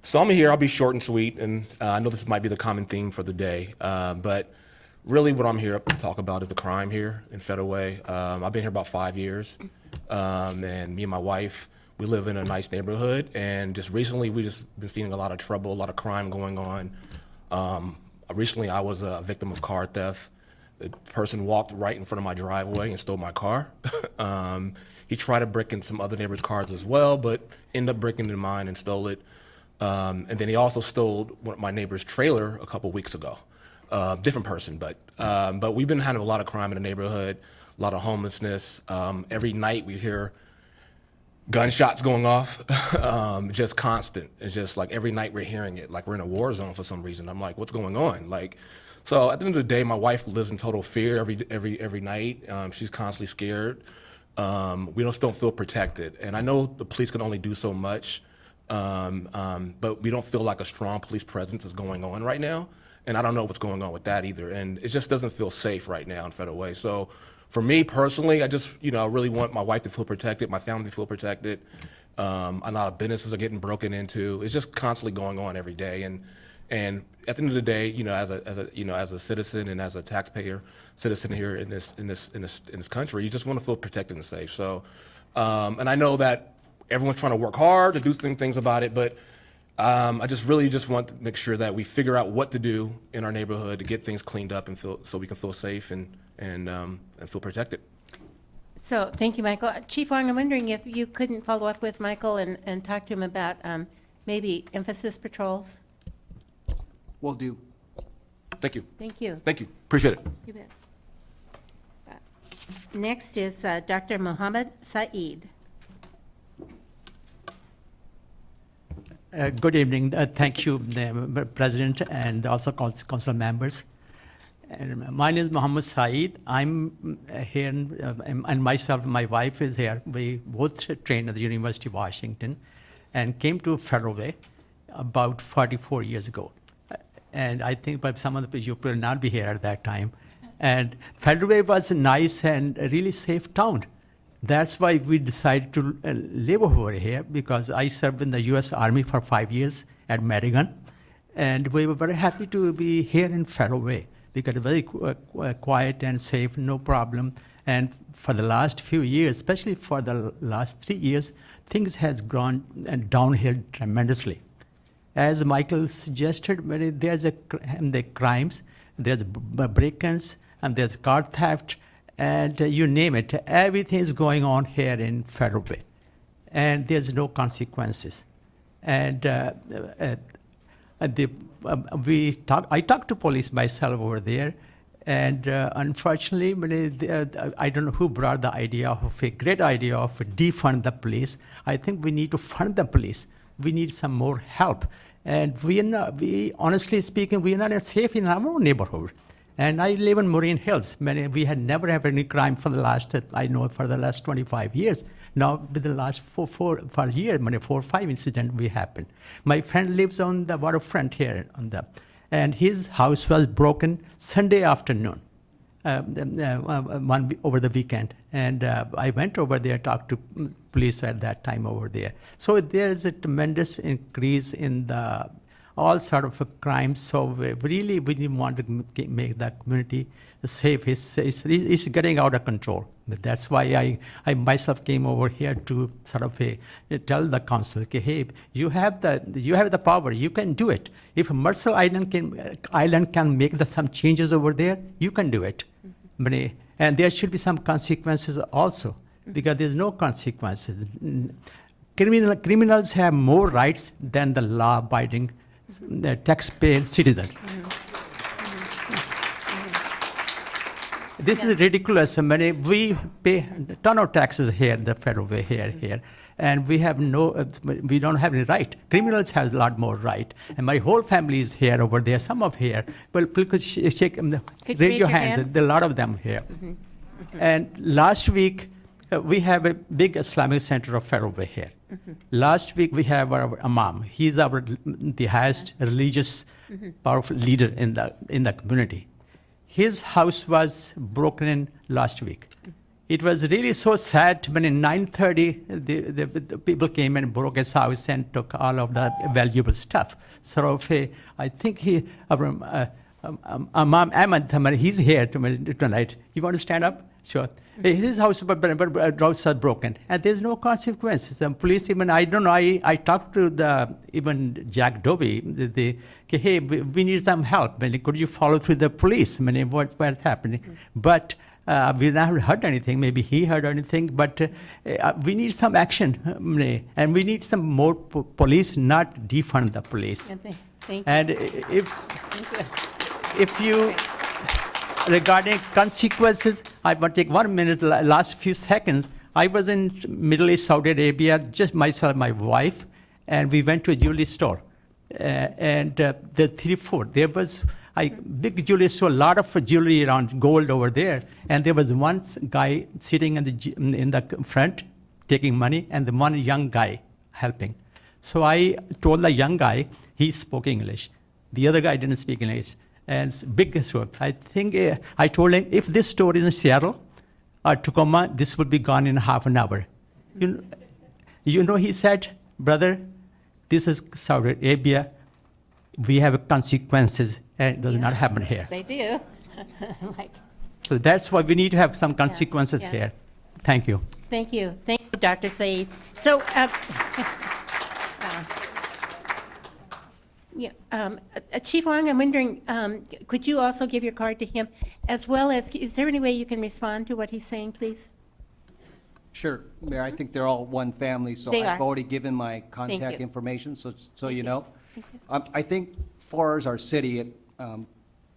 So I'm here. I'll be short and sweet, and I know this might be the common theme for the day. But really, what I'm here to talk about is the crime here in Federal Way. I've been here about 5 years, and me and my wife, we live in a nice neighborhood, and just recently we just been seeing a lot of trouble, a lot of crime going on. Recently, I was a victim of car theft. The person walked right in front of my driveway and stole my car. He tried to break in some other neighbors' cars as well, but ended up breaking into mine and stole it. And then he also stole one of my neighbor's trailer a couple weeks ago. Different person, but we've been having a lot of crime in the neighborhood, a lot of homelessness. Every night we hear gunshots going off, just constant. It's just like every night we're hearing it, like we're in a war zone for some reason. I'm like, what's going on? So at the end of the day, my wife lives in total fear every night. She's constantly scared. We still don't feel protected. And I know the police can only do so much, but we don't feel like a strong police presence is going on right now. And I don't know what's going on with that either. And it just doesn't feel safe right now in Federal Way. So for me personally, I just, really want my wife to feel protected, my family to feel protected. A lot of businesses are getting broken into. It's just constantly going on every day. And And at the end of the day, as a citizen and as a taxpayer citizen here in this country, you just want to feel protected and safe. So, and I know that everyone's trying to work hard to do things about it, but I just really want to make sure that we figure out what to do in our neighborhood to get things cleaned up and so we can feel safe and feel protected. So, thank you, Michael. Chief Wong, I'm wondering if you couldn't follow up with Michael and talk to him about maybe emphasis patrols? Will do. Thank you. Thank you. Thank you. Appreciate it. You bet. Next is Dr. Mohammed Saeed. Good evening. Thank you, President, and also council members. And my name is Mohammed Saeed. I'm here, and myself, my wife is here. We both trained at the University of Washington and came to Federal Way about 44 years ago. And I think but some of the people will not be here at that time. And Federal Way was a nice and a really safe town. That's why we decided to live over here, because I served in the U.S. Army for 5 years at Madigan. And we were very happy to be here in Federal Way, because it's very quiet and safe, no problem. And for the last few years, especially for the last 3 years, things has gone downhill tremendously. As Michael suggested, there's the crimes, there's break-ins, and there's car theft, and you name it. Everything is going on here in Federal Way, and there's no consequences. And I talked to police myself over there, and unfortunately, I don't know who brought the idea of a great idea of defund the police. I think we need to fund the police. We need some more help. And honestly speaking, we are not safe in our own neighborhood. And I live in Marine Hills. We had never had any crime for the last 25 years. Now, with the last 4 years, 4 or 5 incidents we happened. My friend lives on the waterfront here, and his house was broken Sunday afternoon, over the weekend. And I went over there, talked to police at that time over there. So there's a tremendous increase in all sort of crimes. So we want to make the community safe. It's getting out of control. But that's why I myself came over here to sort of tell the council, okay, hey, you have the power, you can do it. If Mercer Island can make some changes over there, you can do it. And there should be some consequences also, because there's no consequences. Criminals have more rights than the law-abiding taxpaying citizen. This is ridiculous. We pay a ton of taxes here, the Federal Way here, and we don't have any right. Criminals have a lot more right. And my whole family is here over there, some of here. Well, please raise your hands. There are a lot of them here. And last week, we have a big Islamic center of Federal Way here. Last week, we have our Imam. He's the highest religious, powerful leader in the community. His house was broken in last week. It was really so sad when in 9:30, the people came and broke his house and took all of the valuable stuff. So I think Imam Ahmad, he's here tonight. You want to stand up? Sure. His house was broken, and there's no consequences. The police, I don't know, I talked to even Jack Dovey, hey, we need some help. Could you follow through the police? What's happening? But we haven't heard anything. Maybe he heard anything, but we need some action, and we need some more police, not defund the police. Thank you. And if you, regarding consequences, I want to take 1 minute, last few seconds. I was in Middle East, Saudi Arabia, just myself, my wife, and we went to a jewelry store. And the 3-4, there was a big jewelry store, a lot of jewelry around, gold over there. And there was one guy sitting in the front taking money, and the one young guy helping. So I told the young guy, he spoke English. The other guy didn't speak English. And big store. I think I told him, if this store is in Seattle or Tacoma, this will be gone in half an hour. He said, brother, this is Saudi Arabia. we have consequences, and it does not happen here. They do. Like, So that's why we need to have some consequences yeah. here. Thank you. thank you, Dr. Said. So, yeah, Chief Wong, I'm wondering, could you also give your card to him, as well as, is there any way you can respond to what he's saying, please? Sure, Mayor, I think they're all one family, so They I've are. already given my contact you. information, so you know. I think far as our city,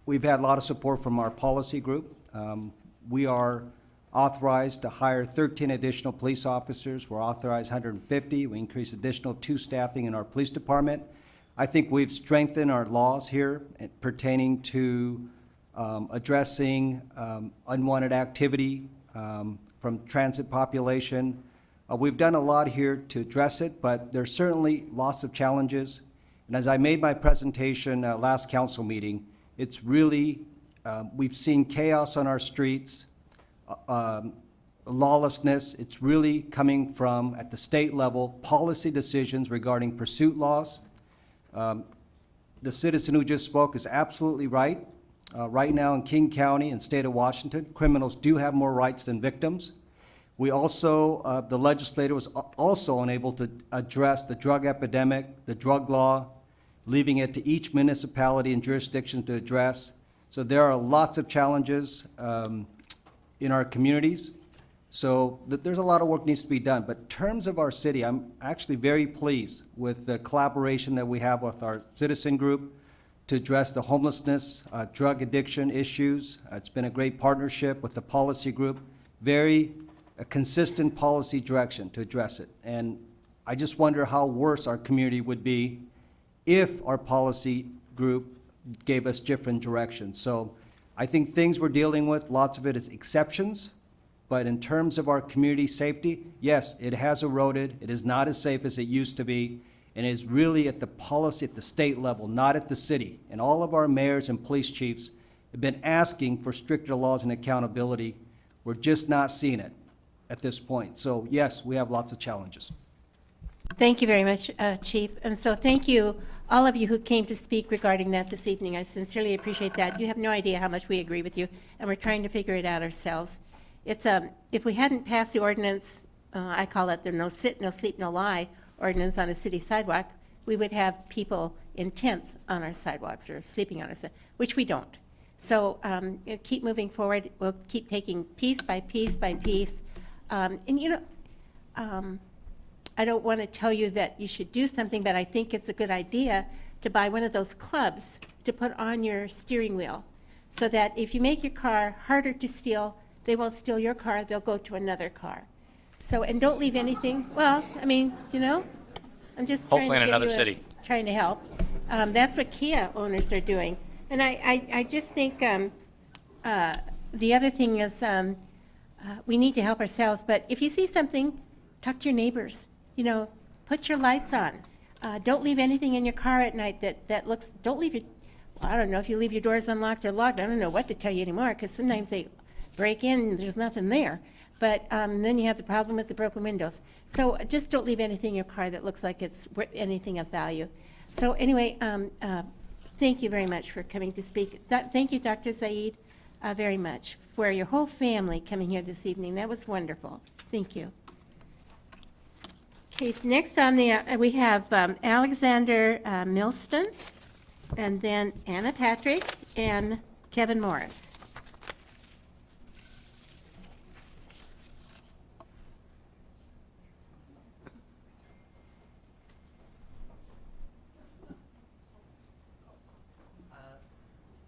we've had a lot of support from our policy group. We are authorized to hire 13 additional police officers. We're authorized 150. We increased additional 2 staffing in our police department. I think we've strengthened our laws here pertaining to addressing unwanted activity from transit population. We've done a lot here to address it, but there's certainly lots of challenges. And as I made my presentation last council meeting, it's really, we've seen chaos on our streets, lawlessness. It's really coming from, at the state level, policy decisions regarding pursuit laws. The citizen who just spoke is absolutely right. Right now in King County and state of Washington, criminals do have more rights than victims. We also, the legislator was also unable to address the drug epidemic, the drug law, leaving it to each municipality and jurisdiction to address. So there are lots of challenges in our communities. So there's a lot of work needs to be done. But in terms of our city, I'm actually very pleased with the collaboration that we have with our citizen group to address the homelessness, drug addiction issues. It's been a great partnership with the policy group, very consistent policy direction to address it. And I just wonder how worse our community would be if our policy group gave us different directions. So I think things we're dealing with, lots of it is exceptions, but in terms of our community safety, yes, it has eroded. It is not as safe as it used to be, and it is really at the policy at the state level, not at the city. And all of our mayors and police chiefs have been asking for stricter laws and accountability. We're just not seeing it at this point. So yes, we have lots of challenges. Thank you very much, Chief. And so thank you, all of you who came to speak regarding that this evening. I sincerely appreciate that. You have no idea how much we agree with you, and we're trying to figure it out ourselves. It's, if we hadn't passed the ordinance, I call it the no sit, no sleep, no lie ordinance on a city sidewalk, we would have people in tents on our sidewalks or sleeping on our sidewalks, which we don't. So keep moving forward. We'll keep taking piece by piece by piece. And you know, I don't want to tell you that you should do something, but I think it's a good idea to buy one of those clubs to put on your steering wheel so that if you make your car harder to steal, they won't steal your car, they'll go to another car. So, and don't leave anything, well, I mean, you know, I'm just trying Hopefully to in give another you city. trying to help. That's what Kia owners are doing. And I just think the other thing is we need to help ourselves, but if you see something, talk to your neighbors. You know, put your lights on. Don't leave anything in your car at night that looks, don't leave your, well, I don't know if you leave your doors unlocked or locked. I don't know what to tell you anymore, because sometimes they break in and there's nothing there. But then you have the problem with the broken windows. So just don't leave anything in your car that looks like it's anything of value. So anyway, thank you very much for coming to speak. Thank you, Dr. Said, very much, for your whole family coming here this evening. That was wonderful. Thank you. Okay, next on the, we have Alexander Milston, and then Anna Patrick and Kevin Morris.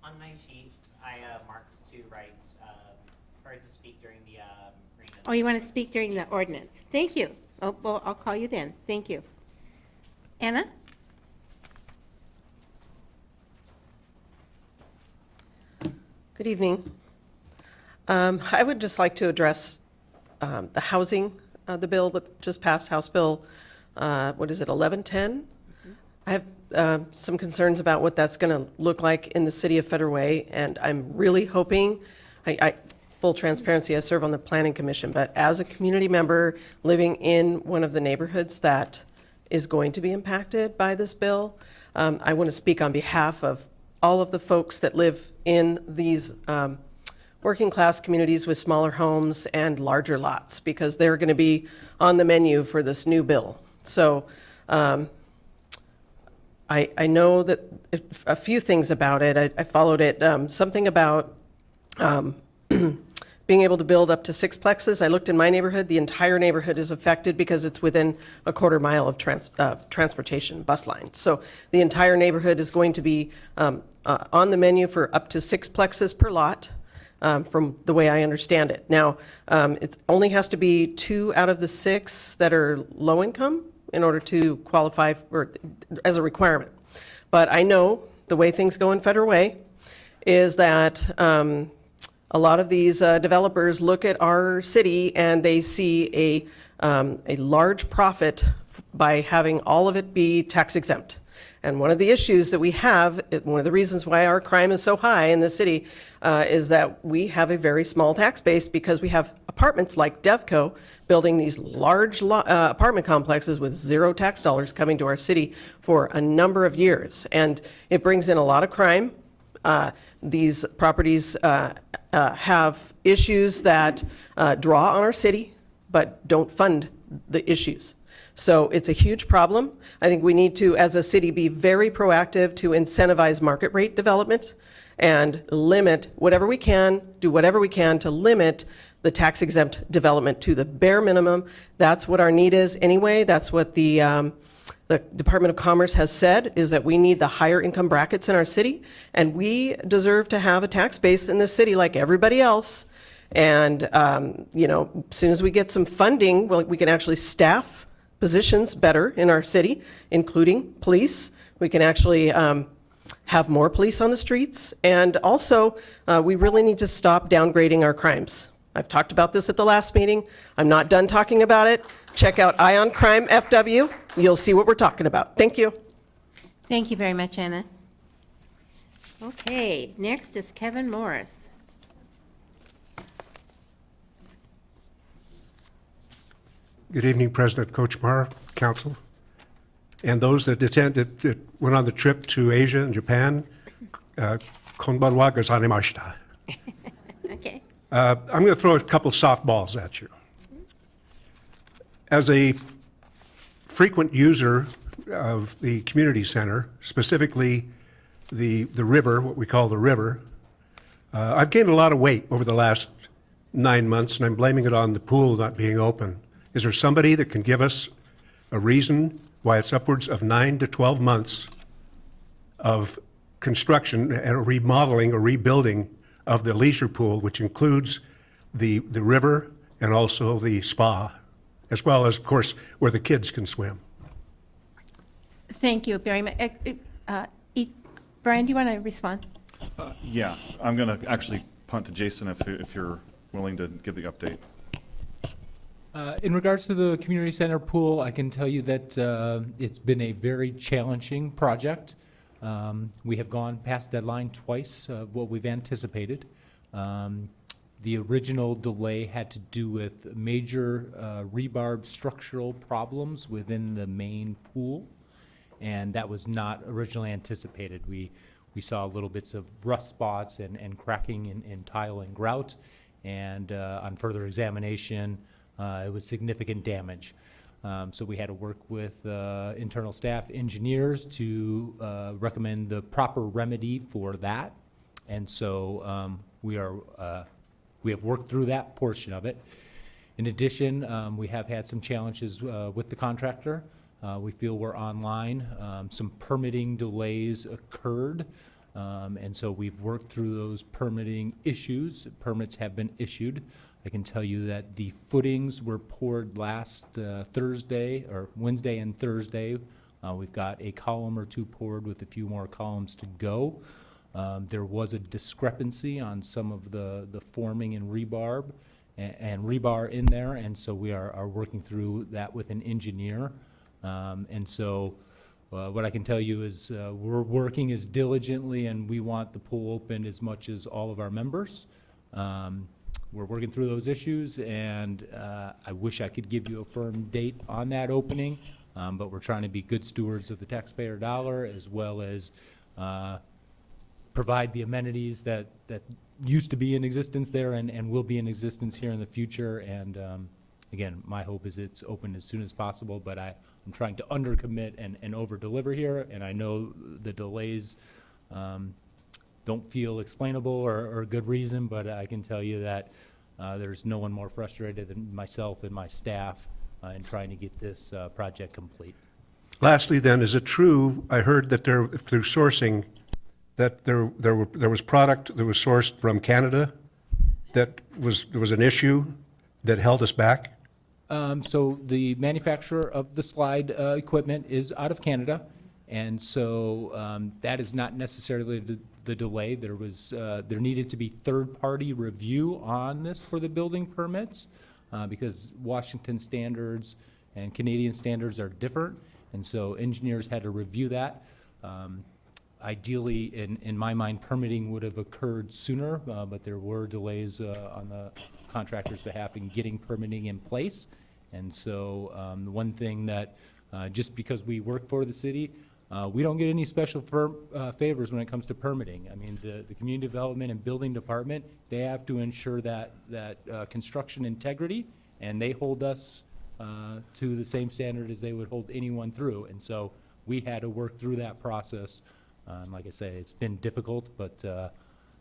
On my sheet, I marked to write, or to speak during the green. Oh, you want to speak during the ordinance? Thank you. Oh, well, I'll call you then. Thank you. Anna? Good evening. I would just like to address the housing, the bill that just passed, House Bill, what is it, 1110? I have some concerns about what that's going to look like in the city of Federal Way, and I'm really hoping, full transparency, I serve on the Planning Commission, but as a community member living in one of the neighborhoods that is going to be impacted by this bill. I want to speak on behalf of all of the folks that live in these working class communities with smaller homes and larger lots, because they're going to be on the menu for this new bill. So I know that a few things about it. I followed it, something about being able to build up to 6 plexes. I looked in my neighborhood. The entire neighborhood is affected because it's within a quarter mile of transportation bus line. So the entire neighborhood is going to be on the menu for up to 6 plexes per lot, from the way I understand it. Now, it only has to be 2 out of the 6 that are low income in order to qualify for, as a requirement. But I know the way things go in Federal Way is that a lot of these developers look at our city and they see a large profit by having all of it be tax exempt. And one of the issues that we have, one of the reasons why our crime is so high in the city, is that we have a very small tax base because we have apartments like Devco building these large apartment complexes with 0 tax dollars coming to our city for a number of years. And it brings in a lot of crime. These properties have issues that draw on our city, but don't fund the issues. So it's a huge problem. I think we need to, as a city, be very proactive to incentivize market rate development and limit whatever we can, do whatever we can to limit the tax exempt development to the bare minimum. That's what our need is anyway. That's what the Department of Commerce has said, is that we need the higher income brackets in our city, and we deserve to have a tax base in this city like everybody else. And, you know, as soon as we get some funding, we can actually staff positions better in our city, including police. We can actually have more police on the streets. And also, we really need to stop downgrading our crimes. I've talked about this at the last meeting. I'm not done talking about it. Check out Eye on Crime FW. You'll see what we're talking about. Thank you. Thank you very much, Anna. Okay, next is Kevin Morris. Good evening, President Kochmar, Council, and those that went on the trip to Asia and Japan. Konbanwa gozaimashita. Okay. I'm going to throw a couple softballs at you. As a frequent user of the community center, specifically the river, what we call the river, I've gained a lot of weight over the last 9 months, and I'm blaming it on the pool not being open. Is there somebody that can give us a reason why it's upwards of 9 to 12 months of construction and a remodeling or rebuilding of the leisure pool, which includes the river and also the spa, as well as, of course, where the kids can swim? Thank you very much. Brian, do you want to respond? Yeah, I'm going to actually punt to Jason if you're willing to give the update. In regards to the community center pool, I can tell you that it's been a very challenging project. We have gone past deadline twice of what we've anticipated. The original delay had to do with major rebarb structural problems within the main pool, and that was not originally anticipated. We saw little bits of rust spots and cracking in tile and grout, and on further examination, it was significant damage. So we had to work with internal staff engineers to recommend the proper remedy for that. And so we have worked through that portion of it. In addition, we have had some challenges with the contractor. We feel we're online. Some permitting delays occurred. And so we've worked through those permitting issues. Permits have been issued. I can tell you that the footings were poured last Thursday, or Wednesday and Thursday. We've got a column or two poured with a few more columns to go. There was a discrepancy on some of the forming and rebarb and rebar in there, and so we are working through that with an engineer. And so what I can tell you is we're working as diligently, and we want the pool open as much as all of our members. We're working through those issues, and I wish I could give you a firm date on that opening, but we're trying to be good stewards of the taxpayer dollar, as well as provide the amenities that used to be in existence there and will be in existence here in the future. And again, my hope is it's open as soon as possible, but I'm trying to undercommit and over-deliver here, and I know the delays don't feel explainable or a good reason, but I can tell you that there's no one more frustrated than myself and my staff in trying to get this project complete. Lastly, then, is it true, I heard that through sourcing, that there was product that was sourced from Canada that there was an issue that held us back? So the manufacturer of the slide equipment is out of Canada, and so that is not necessarily the delay. There needed to be third-party review on this for the building permits because Washington standards and Canadian standards are different, and so engineers had to review that. Ideally, in my mind, permitting would have occurred sooner, but there were delays on the contractor's behalf in getting permitting in place. And so the one thing that, just because we work for the city, we don't get any special favors when it comes to permitting. I mean, the community development and building department, they have to ensure that construction integrity, and they hold us to the same standard as they would hold anyone through. And so we had to work through that process. Like I say, it's been difficult, but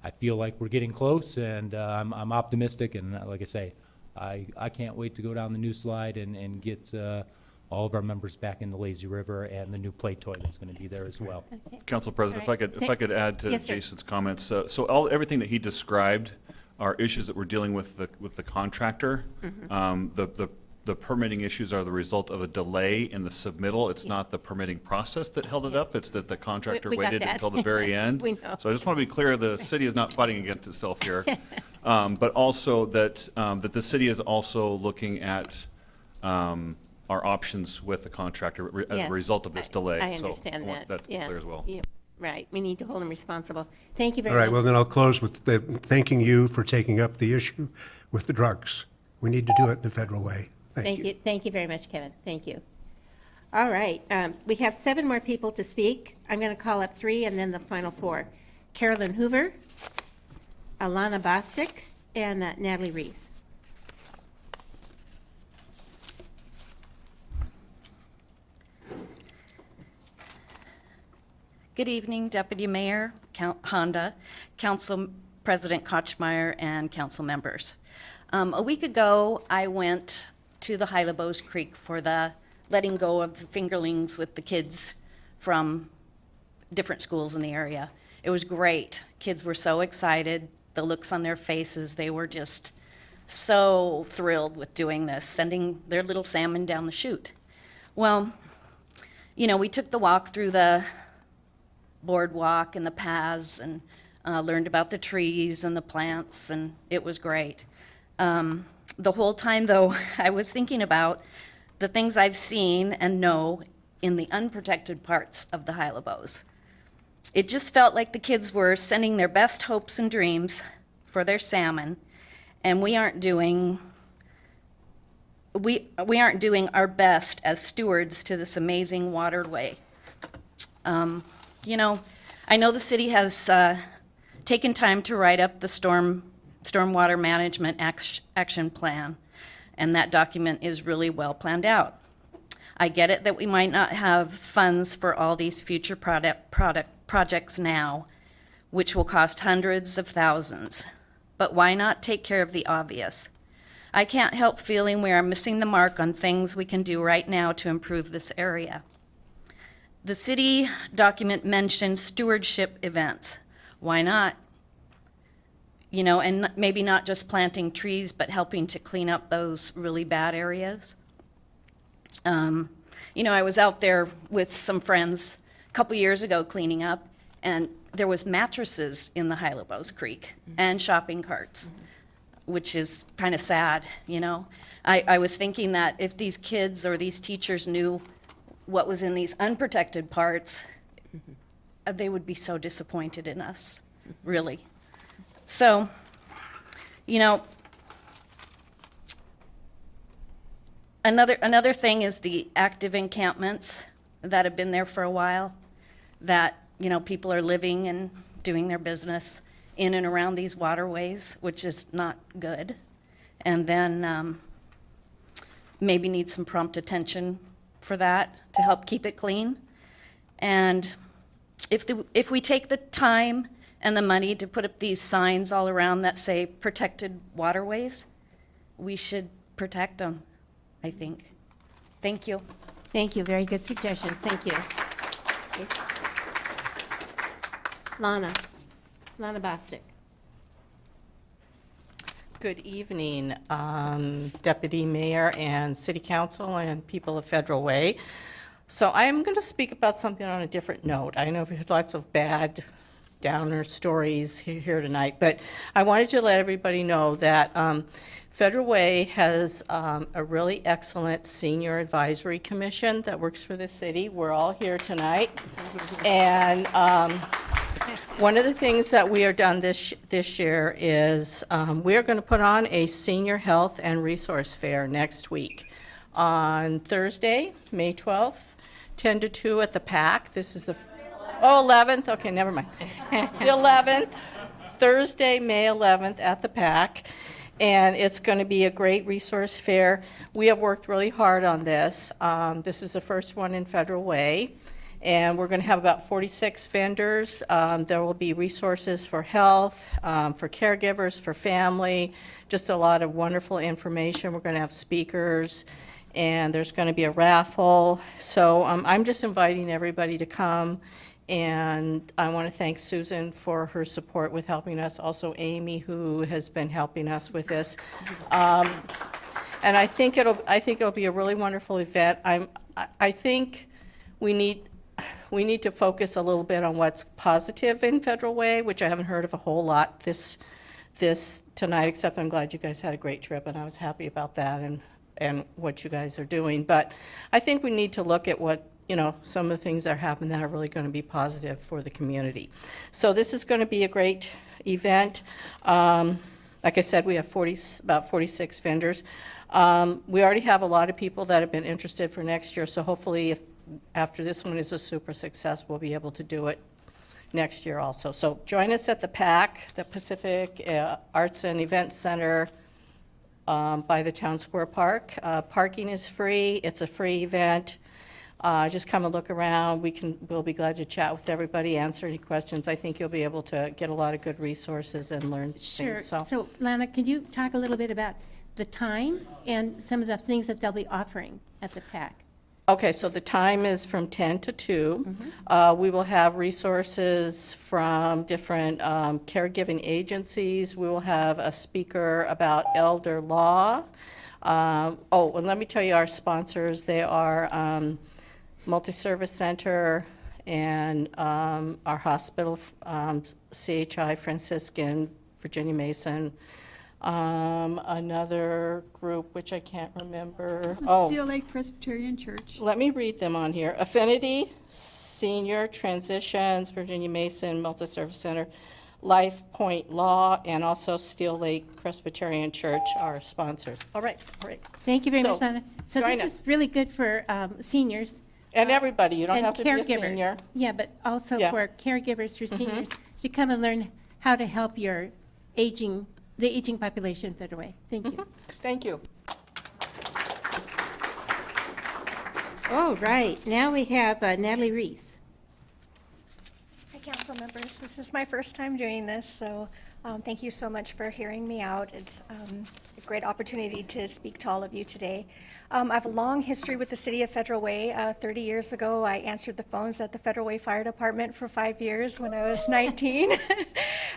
I feel like we're getting close, and I'm optimistic. And like I say, I can't wait to go down the new slide and get all of our members back in the lazy river and the new play toy that's going to be there as well. Okay. Council President, All right. if I could add to Yes, sir. Jason's comments. So everything that he described are issues that we're dealing with the contractor. The permitting issues are the result of a delay in the submittal. It's not the permitting process that held it up. It's that the contractor We got waited that. until the very end. We know. So I just want to be clear, the city is not fighting against itself here. But also that the city is also looking at our options with the contractor as Yes, a result of this delay. I So understand want that. Yeah. clear as well. Yeah. Right. We need to hold them responsible. Thank you very All much. right, well, then I'll close with thanking you for taking up the issue with the drugs. We need to do it in a federal way. Thank you. Thank you very much, Kevin. Thank you. All right, we have 7 more people to speak. I'm going to call up 3 and then the final 4. Carolyn Hoover, Alana Bostic, and Natalie Reese. Good evening, Deputy Mayor Honda, Council President Kochmeyer, and council members. A week ago, I went to the Hylebos Creek for the letting go of the fingerlings with the kids from different schools in the area. It was great. Kids were so excited. The looks on their faces, they were just so thrilled with doing this, sending their little salmon down the chute. Well, you know, we took the walk through the boardwalk and the paths and learned about the trees and the plants, and it was great. The whole time, though, I was thinking about the things I've seen and know in the unprotected parts of the Hylebos. It just felt like the kids were sending their best hopes and dreams for their salmon, and we aren't doing our best as stewards to this amazing waterway. You know, I know the city has taken time to write up the stormwater management action plan, and that document is really well planned out. I get it that we might not have funds for all these future projects now, which will cost hundreds of thousands, but why not take care of the obvious? I can't help feeling we are missing the mark on things we can do right now to improve this area. The city document mentioned stewardship events. Why not? You know, and maybe not just planting trees, but helping to clean up those really bad areas. You know, I was out there with some friends a couple years ago cleaning up, and there was mattresses in the Hylebos Creek and shopping carts, which is kind of sad, you know. I was thinking that if these kids or these teachers knew what was in these unprotected parts, they would be so disappointed in us, really. So, you know, Another thing is the active encampments that have been there for a while, that, you know, people are living and doing their business in and around these waterways, which is not good. And then maybe need some prompt attention for that to help keep it clean. And if we take the time and the money to put up these signs all around that say protected waterways, we should protect them, I think. Thank you. Thank you, very good suggestions, thank you. Lana Bostic. Good evening, Deputy Mayor and City Council and people of Federal Way. So I am going to speak about something on a different note. I know we've had lots of bad downer stories here tonight, but I wanted to let everybody know that Federal Way has a really excellent senior advisory commission that works for the city. We're all here tonight. And one of the things that we are done this year is we are going to put on a senior health and resource fair next week on Thursday, May 12th, 10 to 2 at the PAC. This is the 11th. Okay, never mind. The 11th, Thursday, May 11th at the PAC. And it's going to be a great resource fair. We have worked really hard on this. This is the first one in Federal Way. And we're going to have about 46 vendors. There will be resources for health, for caregivers, for family, just a lot of wonderful information. We're going to have speakers, and there's going to be a raffle. So I'm just inviting everybody to come. And I want to thank Susan for her support with helping us, also Amy, who has been helping us with this. And I think it'll be a really wonderful event. I think we need to focus a little bit on what's positive in Federal Way, which I haven't heard of a whole lot this tonight, except I'm glad you guys had a great trip, and I was happy about that and what you guys are doing. But I think we need to look at what, you know, some of the things that are happening that are really going to be positive for the community. So this is going to be a great event. Like I said, we have about 46 vendors. We already have a lot of people that have been interested for next year, so hopefully after this one is a super success, we'll be able to do it next year also. So join us at the PAC, the Pacific Arts and Events Center by the Town Square Park. Parking is free. It's a free event. Just come and look around. We'll be glad to chat with everybody, answer any questions. I think you'll be able to get a lot of good resources and learn Sure. things. So Lana, can you talk a little bit about the time and some of the things that they'll be offering at the PAC? Okay, so the time is from 10 to 2. We will have resources from different caregiving agencies. We will have a speaker about elder law. And let me tell you our sponsors. They are Multi-Service Center and our hospital, CHI Franciscan, Virginia Mason. Another group, which I can't remember. Steel Lake Presbyterian Church. Let me read them on here. Affinity, Senior, Transitions, Virginia Mason, Multi-Service Center, Life Point Law, and also Steel Lake Presbyterian Church are sponsors. All right. Thank you very So, much, Lana. So join this us. is really good for seniors. And everybody, you don't and have to be a caregivers. senior. Yeah, but also Yeah. for caregivers, for seniors, to come and learn how to help the aging population in Federal Way. Thank you. Thank you. All right, now we have Natalie Reese. Hi, council members. This is my first time doing this, so thank you so much for hearing me out. It's a great opportunity to speak to all of you today. I have a long history with the City of Federal Way. 30 years ago, I answered the phones at the Federal Way Fire Department for 5 years when I was 19.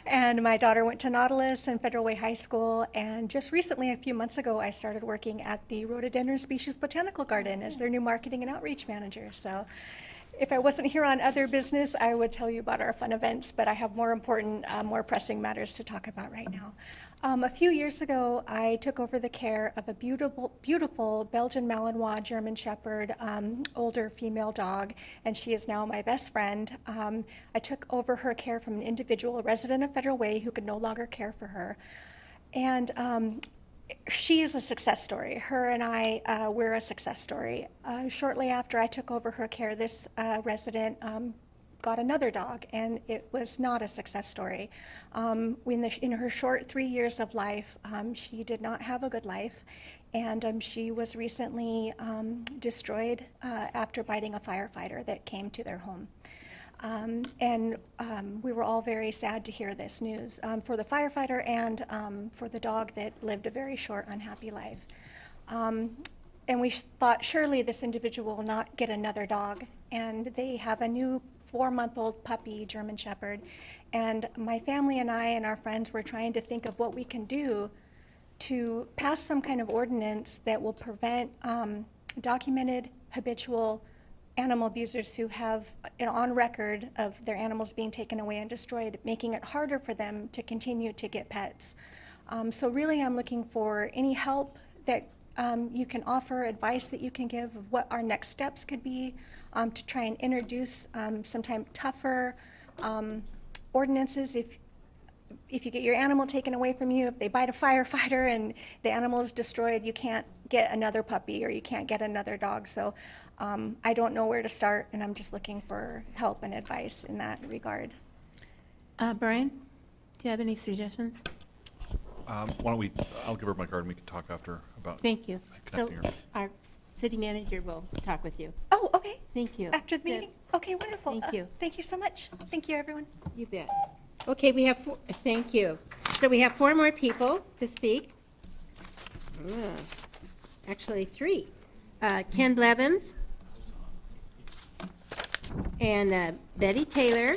And my daughter went to Nautilus and Federal Way High School. And just recently, a few months ago, I started working at the Rhododendron Species Botanical Garden as their new marketing and outreach manager. So if I wasn't here on other business, I would tell you about our fun events, but I have more important, more pressing matters to talk about right now. A few years ago, I took over the care of a beautiful Belgian Malinois German Shepherd, older female dog, and she is now my best friend. I took over her care from an individual, a resident of Federal Way, who could no longer care for her. And she is a success story. Her and I, we're a success story. Shortly after I took over her care, this resident got another dog, and it was not a success story. In her short 3 years of life, she did not have a good life, and she was recently destroyed after biting a firefighter that came to their home. We were all very sad to hear this news for the firefighter and for the dog that lived a very short, unhappy life. And we thought surely this individual will not get another dog. And they have a new 4-month-old puppy, German Shepherd. And my family and I and our friends were trying to think of what we can do to pass some kind of ordinance that will prevent documented habitual animal abusers who have on record of their animals being taken away and destroyed, making it harder for them to continue to get pets. So really I'm looking for any help that you can offer, advice that you can give of what our next steps could be to try and introduce sometime tougher ordinances. If you get your animal taken away from you, if they bite a firefighter and the animal is destroyed, you can't get another puppy or you can't get another dog. So I don't know where to start, and I'm just looking for help and advice in that regard. Brian, do you have any suggestions? Why don't we, I'll give her my card and we can talk after about. Thank you. So connecting her. our city manager will talk with you. Oh, okay. Thank you. After the meeting? Okay, wonderful. Thank you. Thank you so much. Thank you, everyone. You bet. Okay, we have thank you. So we have 4 more people to speak. Actually, 3. Ken Blevins and Betty Taylor,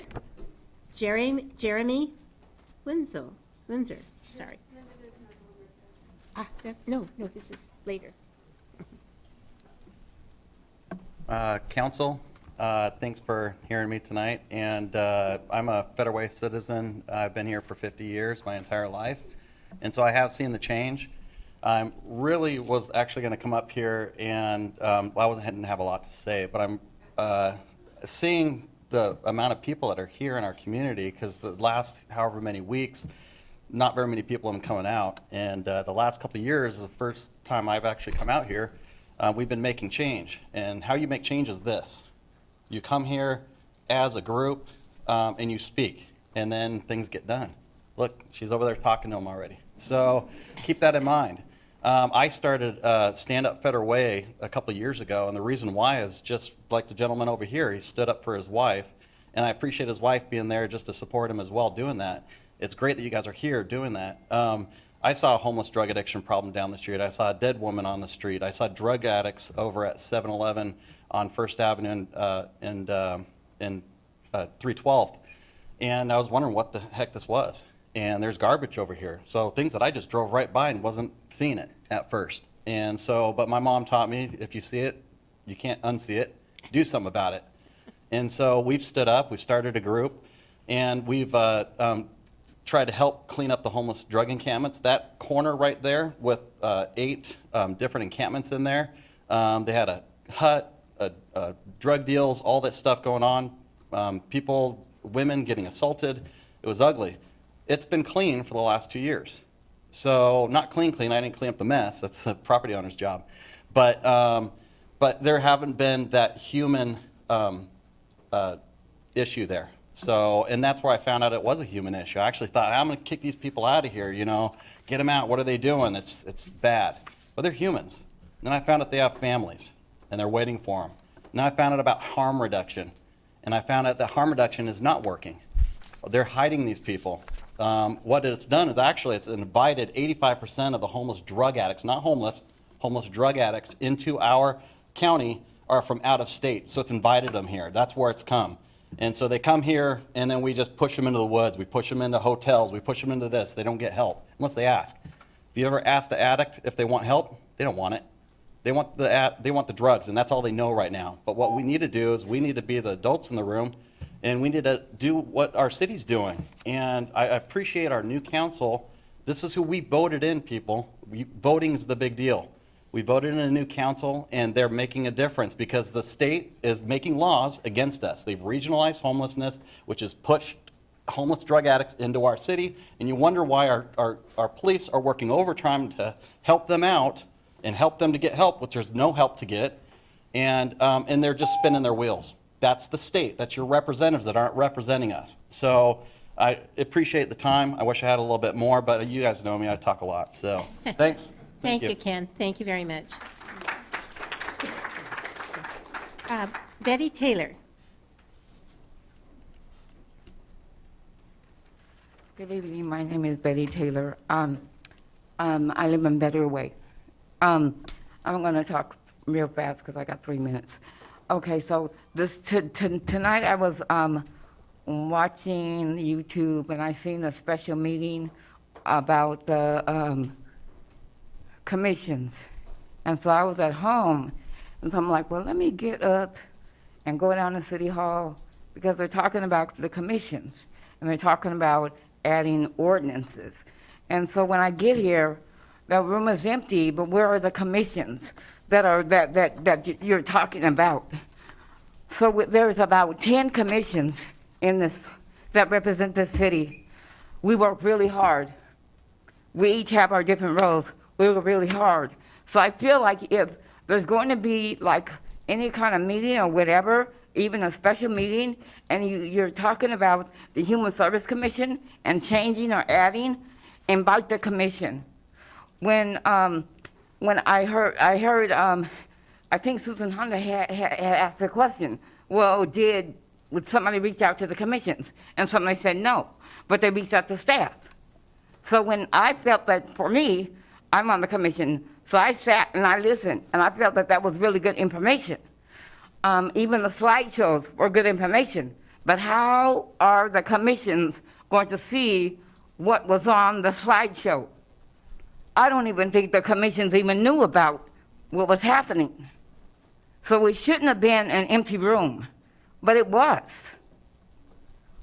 Jeremy Windsor, sorry. No, this is later. Council, thanks for hearing me tonight. And I'm a Federal Way citizen. I've been here for 50 years, my entire life. And so I have seen the change. I really was actually going to come up here and, well, I didn't have a lot to say, but I'm seeing the amount of people that are here in our community, because the last however many weeks, not very many people have been coming out. And the last couple of years is the first time I've actually come out here. We've been making change. And how you make change is this. You come here as a group and you speak, and then things get done. Look, she's over there talking to them already. So keep that in mind. I started Stand Up Federal Way a couple of years ago, and the reason why is just like the gentleman over here. He stood up for his wife, and I appreciate his wife being there just to support him as well doing that. It's great that you guys are here doing that. I saw a homeless drug addiction problem down the street. I saw a dead woman on the street. I saw drug addicts over at 7-Eleven on First Avenue and 312th. And I was wondering what the heck this was. And there's garbage over here. So things that I just drove right by and wasn't seeing it at first. And so, but my mom taught me, if you see it, you can't unsee it, do something about it. And so we've stood up, we've started a group, and we've tried to help clean up the homeless drug encampments. That corner right there with 8 different encampments in there, they had a hut, drug deals, all that stuff going on, people, women getting assaulted. It was ugly. It's been clean for the last 2 years. So not clean, I didn't clean up the mess. That's the property owner's job. But there haven't been that human issue there. So, and that's where I found out it was a human issue. I actually thought, I'm going to kick these people out of here, you know, get them out. What are they doing? It's bad. But they're humans. And then I found out they have families, and they're waiting for them. And then I found out about harm reduction. And I found out that harm reduction is not working. They're hiding these people. What it's done is actually it's invited 85% of the homeless drug addicts, not homeless, homeless drug addicts into our county are from out of state. So it's invited them here. That's where it's come. And so they come here, and then we just push them into the woods. We push them into hotels. We push them into this. They don't get help unless they ask. If you ever asked an addict if they want help, they don't want it. They want the drugs, and that's all they know right now. But what we need to do is we need to be the adults in the room, and we need to do what our city's doing. And I appreciate our new council. This is who we voted in, people. Voting is the big deal. We voted in a new council, and they're making a difference because the state is making laws against us. They've regionalized homelessness, which has pushed homeless drug addicts into our city, and you wonder why our police are working overtime to help them out and help them to get help, which there's no help to get, and they're just spinning their wheels. That's the state. That's your representatives that aren't representing us. So I appreciate the time. I wish I had a little bit more, but you guys know me, I talk a lot, so thanks. Thank you, Ken. Thank you very much. Betty Taylor. Good evening. My name is Betty Taylor. I live in Better Way. I'm going to talk real fast because I got 3 minutes. Okay, so tonight I was watching YouTube and I seen a special meeting about the commissions. And so I was at home, and so I'm like, well, let me get up and go down to City Hall because they're talking about the commissions and they're talking about adding ordinances. And so when I get here, the room is empty, but where are the commissions that you're talking about? So there's about 10 commissions in this that represent the city. We work really hard. We each have our different roles. We work really hard. So I feel like if there's going to be like any kind of meeting or whatever, even a special meeting, and you're talking about the Human Service Commission and changing or adding, invite the commission. When I heard, I think Susan Honda had asked a question. Well, would somebody reach out to the commissions? And somebody said no, but they reached out to staff. So when I felt that, for me, I'm on the commission, so I sat and I listened, and I felt that that was really good information. Even the slideshows were good information, but how are the commissions going to see what was on the slideshow? I don't even think the commissions even knew about what was happening. So it shouldn't have been an empty room, but it was.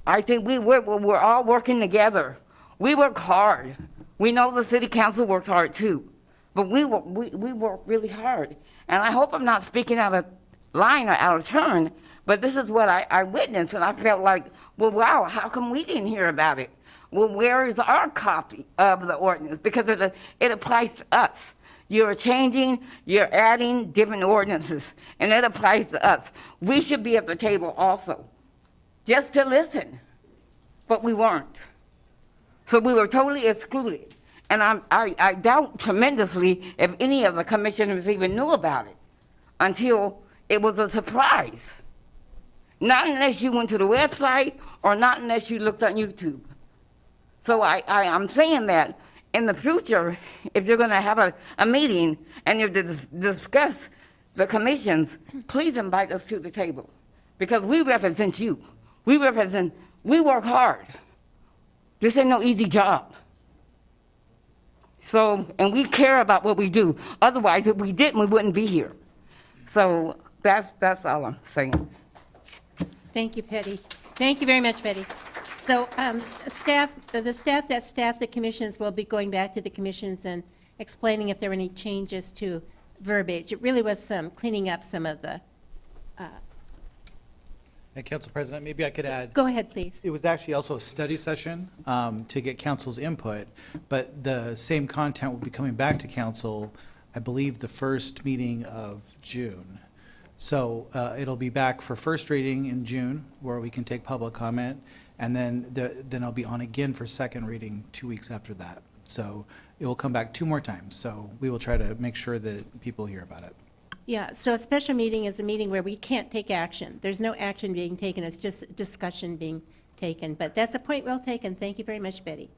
I think we're all working together. We work hard. We know the city council works hard too, but we work really hard. And I hope I'm not speaking out of line or out of turn, but this is what I witnessed, and I felt like, well, wow, how come we didn't hear about it? Well, where is our copy of the ordinance? Because it applies to us. You're changing, you're adding different ordinances, and it applies to us. We should be at the table also, just to listen, but we weren't. So we were totally excluded. And I doubt tremendously if any of the commissioners even knew about it until it was a surprise. Not unless you went to the website or not unless you looked on YouTube. So I'm saying that in the future, if you're going to have a meeting and you're to discuss the commissions, please invite us to the table because we represent you. We work hard. This ain't no easy job. So, and we care about what we do. Otherwise, if we didn't, we wouldn't be here. So that's all I'm saying. Thank you, Patty. Thank you very much, Betty. So the staff that staff the commissions will be going back to the commissions and explaining if there were any changes to verbiage. It really was cleaning up some of the. And Council President, maybe I could add. Go ahead, please. It was actually also a study session to get council's input, but the same content will be coming back to council, I believe, the first meeting of June. So it'll be back for first reading in June, where we can take public comment, and then it'll be on again for second reading 2 weeks after that. So it will come back 2 more times. So we will try to make sure that people hear about it. Yeah, so a special meeting is a meeting where we can't take action. There's no action being taken, it's just discussion being taken. But that's a point well taken. Thank you very much, Betty.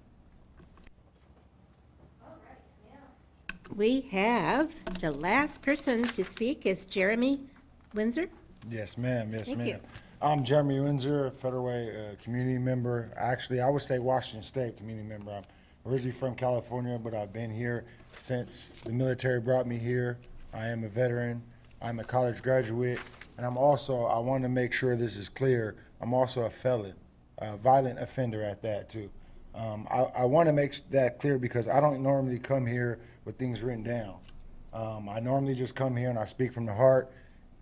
We have the last person to speak is Jeremy Windsor. Yes, ma'am. Yes, Thank ma'am. you. I'm Jeremy Windsor, a Federal Way community member. Actually, I would say Washington State community member. I'm originally from California, but I've been here since the military brought me here. I am a veteran. I'm a college graduate. And I'm also, I want to make sure this is clear, I'm also a felon, a violent offender at that too. I want to make that clear because I don't normally come here with things written down. I normally just come here and I speak from the heart.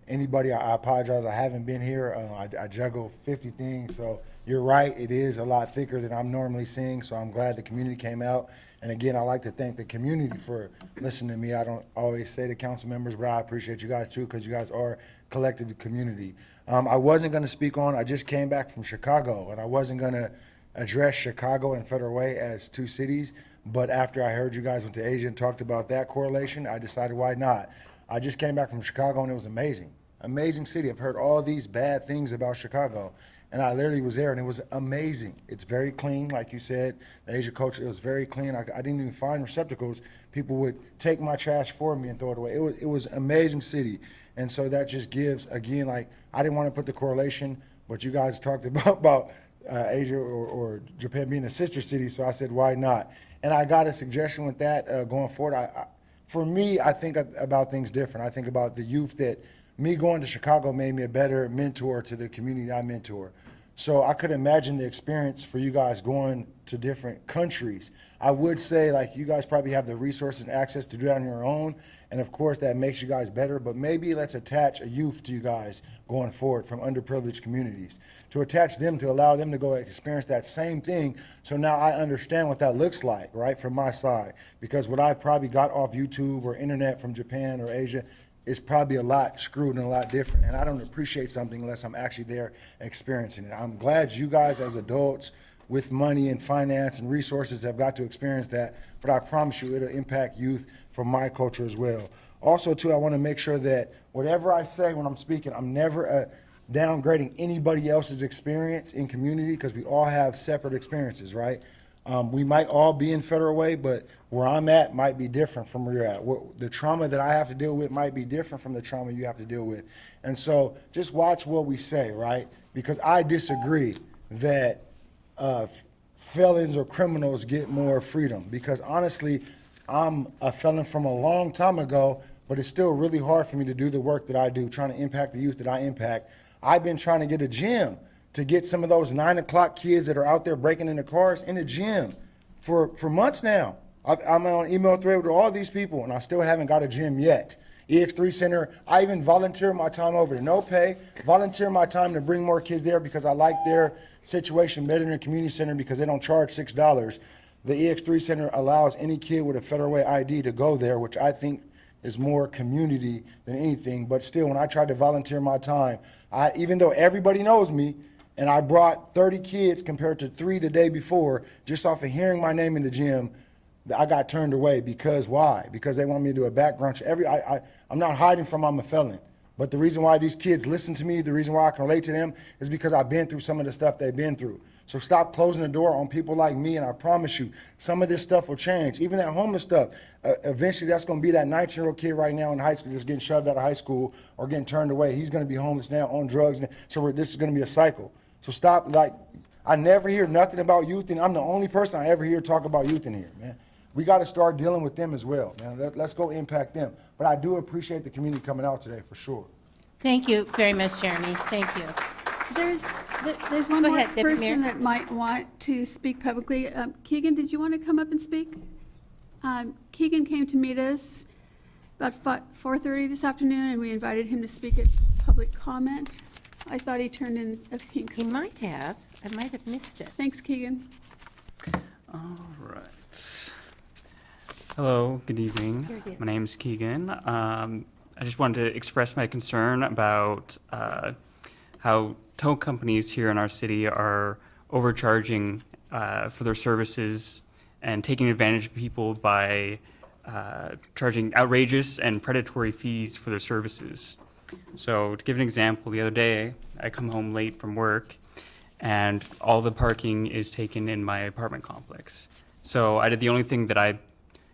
Anybody, I apologize, I haven't been here. I juggle 50 things, so you're right, it is a lot thicker than I'm normally seeing, so I'm glad the community came out. And again, I'd like to thank the community for listening to me. I don't always say to council members, but I appreciate you guys too, because you guys are collective community. I wasn't gonna speak on, I just came back from Chicago, and I wasn't gonna address Chicago and Federal Way as two cities, but after I heard you guys went to Asia and talked about that correlation, I decided why not. I just came back from Chicago and it was amazing. Amazing city. I've heard all these bad things about Chicago, and I literally was there and it was amazing. It's very clean, like you said, the Asia culture, it was very clean. I didn't even find receptacles. People would take my trash for me and throw it away. It was amazing city. And so that just gives, again, like, I didn't want to put the correlation, but you guys talked about Asia or Japan being a sister city, so I said, why not? And I got a suggestion with that going forward. For me, I think about things different. I think about the youth that me going to Chicago made me a better mentor to the community I mentor. So I could imagine the experience for you guys going to different countries. I would say, like, you guys probably have the resources and access to do that on your own, and of course that makes you guys better, but maybe let's attach a youth to you guys going forward from underprivileged communities, to attach them, to allow them to go experience that same thing. So now I understand what that looks like, right, from my side, because what I probably got off YouTube or internet from Japan or Asia is probably a lot screwed and a lot different, and I don't appreciate something unless I'm actually there experiencing it. I'm glad you guys as adults with money and finance and resources have got to experience that, but I promise you it'll impact youth from my culture as well. Also, too, I want to make sure that whatever I say when I'm speaking, I'm never downgrading anybody else's experience in community, because we all have separate experiences, right? We might all be in Federal Way, but where I'm at might be different from where you're at. The trauma that I have to deal with might be different from the trauma you have to deal with. And so just watch what we say, right? Because I disagree that felons or criminals get more freedom, because honestly, I'm a felon from a long time ago, but it's still really hard for me to do the work that I do, trying to impact the youth that I impact. I've been trying to get a gym to get some of those 9 o'clock kids that are out there breaking into cars in the gym for months now. I'm on an email thread with all these people, and I still haven't got a gym yet. EX3 Center, I even volunteer my time over to no pay, volunteer my time to bring more kids there because I like their situation better than a community center because they don't charge $6. The EX3 Center allows any kid with a Federal Way ID to go there, which I think is more community than anything. But still, when I tried to volunteer my time, even though everybody knows me, and I brought 30 kids compared to 3 the day before, just off of hearing my name in the gym, I got turned away. Because why? Because they want me to do a background check. I'm not hiding from I'm a felon. But the reason why these kids listen to me, the reason why I can relate to them, is because I've been through some of the stuff they've been through. So stop closing the door on people like me, and I promise you, some of this stuff will change. Even that homeless stuff, eventually that's going to be that 19-year-old kid right now in high school that's getting shoved out of high school or getting turned away. He's going to be homeless now, on drugs. So this is going to be a cycle. So stop, I never hear nothing about youth, and I'm the only person I ever hear talk about youth in here, man. We got to start dealing with them as well, man. Let's go impact them. But I do appreciate the community coming out today, for sure. Thank you very much, Jeremy. Thank you. There's one Go more ahead, Deputy person Mayor. that might want to speak publicly. Keegan, did you want to come up and speak? Keegan came to meet us about 4:30 this afternoon, and we invited him to speak at public comment. I thought he turned in a pink. He might have. I might have missed it. Thanks, Keegan. All right. Hello, good evening. Here it is. My name is Keegan. I just wanted to express my concern about how tow companies here in our city are overcharging for their services and taking advantage of people by charging outrageous and predatory fees for their services. So to give an example, the other day I come home late from work and all the parking is taken in my apartment complex. So I did the only thing that I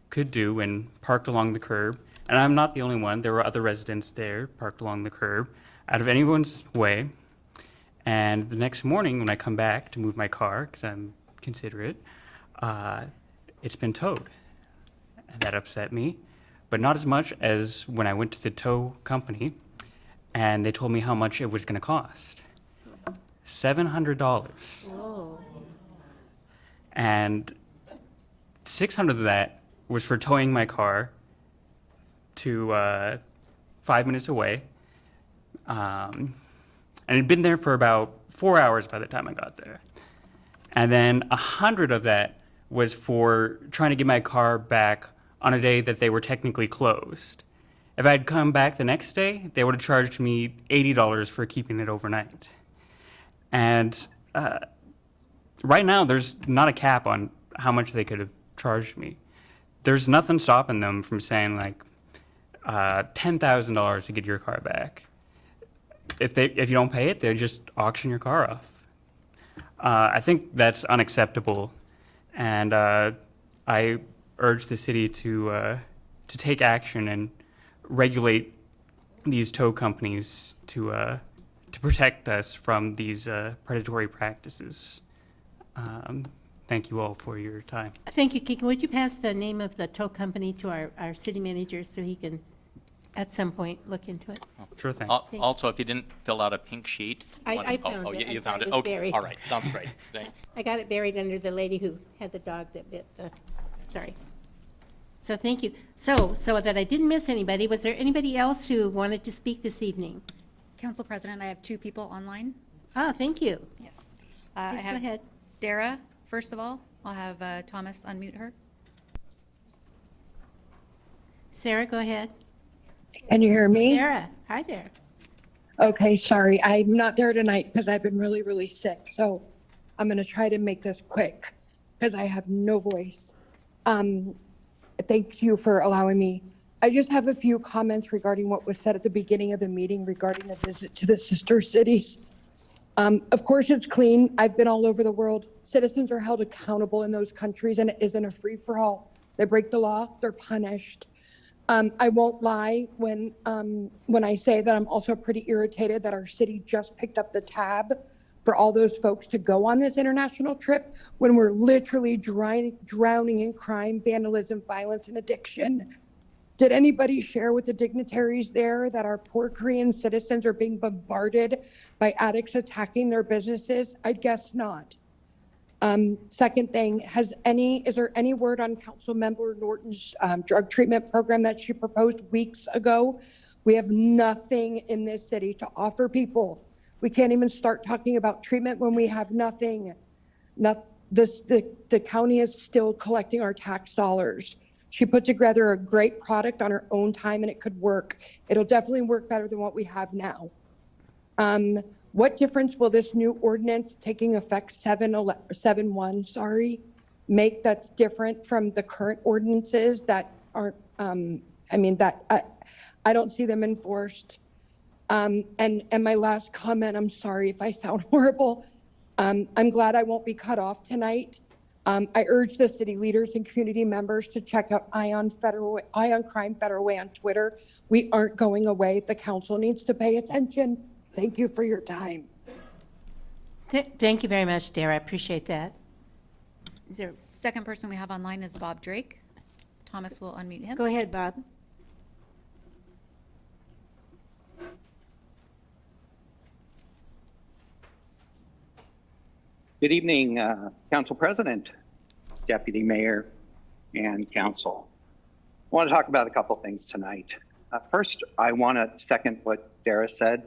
could do and parked along the curb. And I'm not the only one. There were other residents there parked along the curb out of anyone's way. And the next morning when I come back to move my car, because I'm considerate, it's been towed. And that upset me, but not as much as when I went to the tow company and they told me how much it was going to cost. $700. Whoa. And $600 of that was for towing my car to 5 minutes away, And it'd been there for about 4 hours by the time I got there. And then 100 of that was for trying to get my car back on a day that they were technically closed. If I'd come back the next day, they would have charged me $80 for keeping it overnight. And right now, there's not a cap on how much they could have charged me. There's nothing stopping them from saying like $10,000 to get your car back. If you don't pay it, they just auction your car off. I think that's unacceptable, and I urge the city to take action and regulate these tow companies to protect us from these predatory practices. Thank you all for your time. Thank you, Keegan. Would you pass the name of the tow company to our city manager so he can, at some point, look into it? Sure thing. Also, if you didn't fill out a pink sheet. I found Oh, it. you I'm found sorry, it? it was Okay, buried. all right, sounds great. Thank you. I got it buried under the lady who had the dog that bit the, sorry. So thank you. So that I didn't miss anybody, was there anybody else who wanted to speak this evening? Council President, I have 2 people online. Oh, thank you. Yes. Please go ahead. Dara, first of all. I'll have Thomas unmute her. Sarah, go ahead. Can you hear me? Sarah, hi there. Okay, sorry. I'm not there tonight because I've been really, really sick. So I'm going to try to make this quick because I have no voice. Thank you for allowing me. I just have a few comments regarding what was said at the beginning of the meeting regarding the visit to the sister cities. Of course, it's clean. I've been all over the world. Citizens are held accountable in those countries, and it isn't a free-for-all. They break the law, they're punished. I won't lie when I say that I'm also pretty irritated that our city just picked up the tab for all those folks to go on this international trip when we're literally drowning in crime, vandalism, violence, and addiction. Did anybody share with the dignitaries there that our poor Korean citizens are being bombarded by addicts attacking their businesses? I guess not. Second thing, is there any word on Councilmember Norton's drug treatment program that she proposed weeks ago? We have nothing in this city to offer people. We can't even start talking about treatment when we have nothing. The county is still collecting our tax dollars. She put together a great product on her own time and it could work. It'll definitely work better than what we have now. What difference will this new ordinance taking effect 7/1, make that's different from the current ordinances that aren't, I don't see them enforced. And my last comment, I'm sorry if I sound horrible. I'm glad I won't be cut off tonight. I urge the city leaders and community members to check out Ion Crime Federal Way on Twitter. We aren't going away. The council needs to pay attention. Thank you for your time. Thank you very much, Dara. I appreciate that. Is there, Second person we have online is Bob Drake. Thomas will unmute him. go ahead, Bob. Good evening, Council President, Deputy Mayor, and Council. I want to talk about a couple things tonight. First, I want to second what Dara said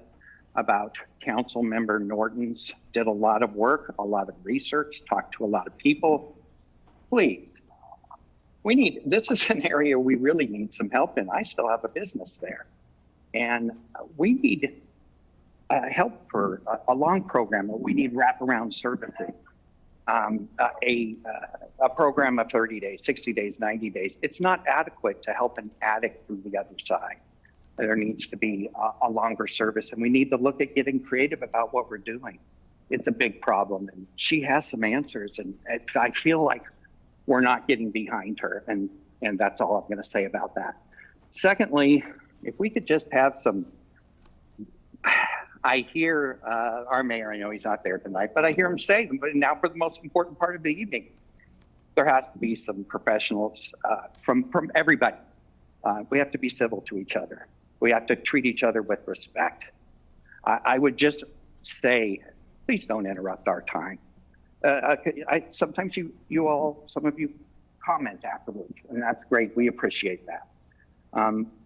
about Council Member Norton's did a lot of work, a lot of research, talked to a lot of people. Please, this is an area we really need some help in. I still have a business there. And we need help for a long program. We need wraparound services. A program of 30 days, 60 days, 90 days. It's not adequate to help an addict through the other side. There needs to be a longer service, and we need to look at getting creative about what we're doing. It's a big problem, and she has some answers, and I feel like we're not getting behind her, and that's all I'm going to say about that. Secondly, if we could just have some, I hear our mayor, I know he's not there tonight, but I hear him saying, but now for the most important part of the evening, there has to be some professionals from everybody. We have to be civil to each other. We have to treat each other with respect. I would just say, please don't interrupt our time. Sometimes some of you comment afterwards, and that's great. We appreciate that.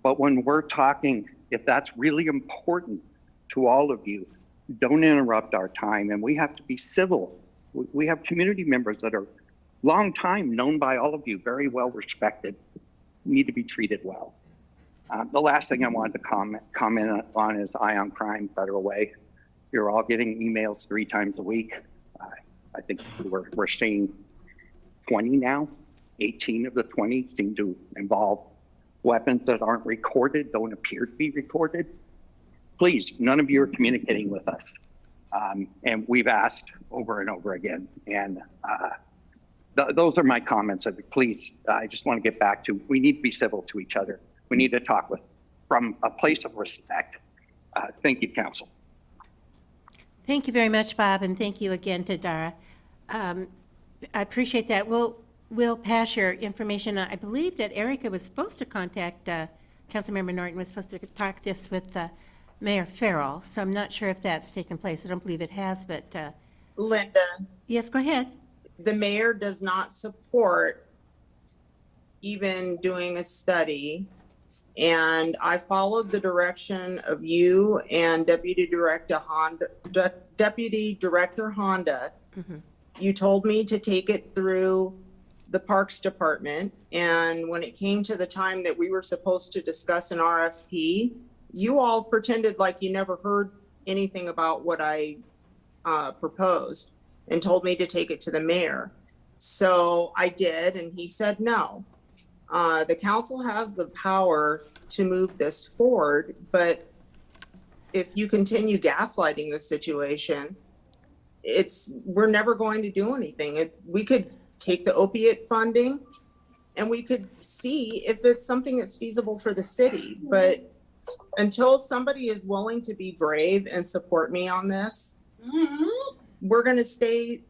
But when we're talking, if that's really important to all of you, don't interrupt our time, and we have to be civil. We have community members that are long time known by all of you, very well respected, need to be treated well. The last thing I wanted to comment on is Ion Crime Federal Way. You're all getting emails 3 times a week. I think we're seeing 20 now. 18 of the 20 seem to involve weapons that aren't recorded, don't appear to be recorded. Please, none of you are communicating with us. And we've asked over and over again. And those are my comments. Please, I just want to get back to, we need to be civil to each other. We need to talk from a place of respect. Thank you, Council. Thank you very much, Bob, and thank you again to Dara. I appreciate that. We'll pass your information. I believe that Erica was supposed to contact, Councilmember Norton was supposed to talk this with Mayor Farrell, so I'm not sure if that's taken place. I don't believe it has, but. Linda. Yes, go ahead. The mayor does not support even doing a study. And I followed the direction of you and Deputy Director Honda. Mm-hmm. You told me to take it through the Parks Department. And when it came to the time that we were supposed to discuss an RFP, you all pretended like you never heard anything about what I proposed and told me to take it to the mayor. So I did, and he said no. The council has the power to move this forward, but if you continue gaslighting the situation, we're never going to do anything. We could take the opiate funding and we could see if it's something that's feasible for the city. But until somebody is willing to be brave and support me on this, we're going to stay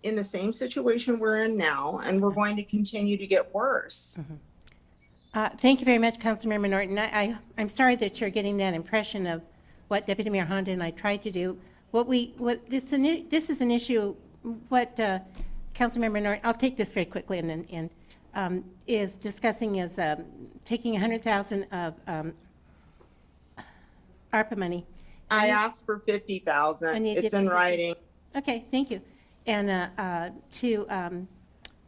in the same situation we're in now, and we're going to continue to get worse. Thank you very much, Councilmember Norton. I'm sorry that you're getting that impression of what Deputy Mayor Honda and I tried to do. This is an issue, what Councilmember Norton, I'll take this very quickly and then is discussing is taking $100,000 of ARPA money. I asked for $50,000. It's in writing. Okay, thank you. And to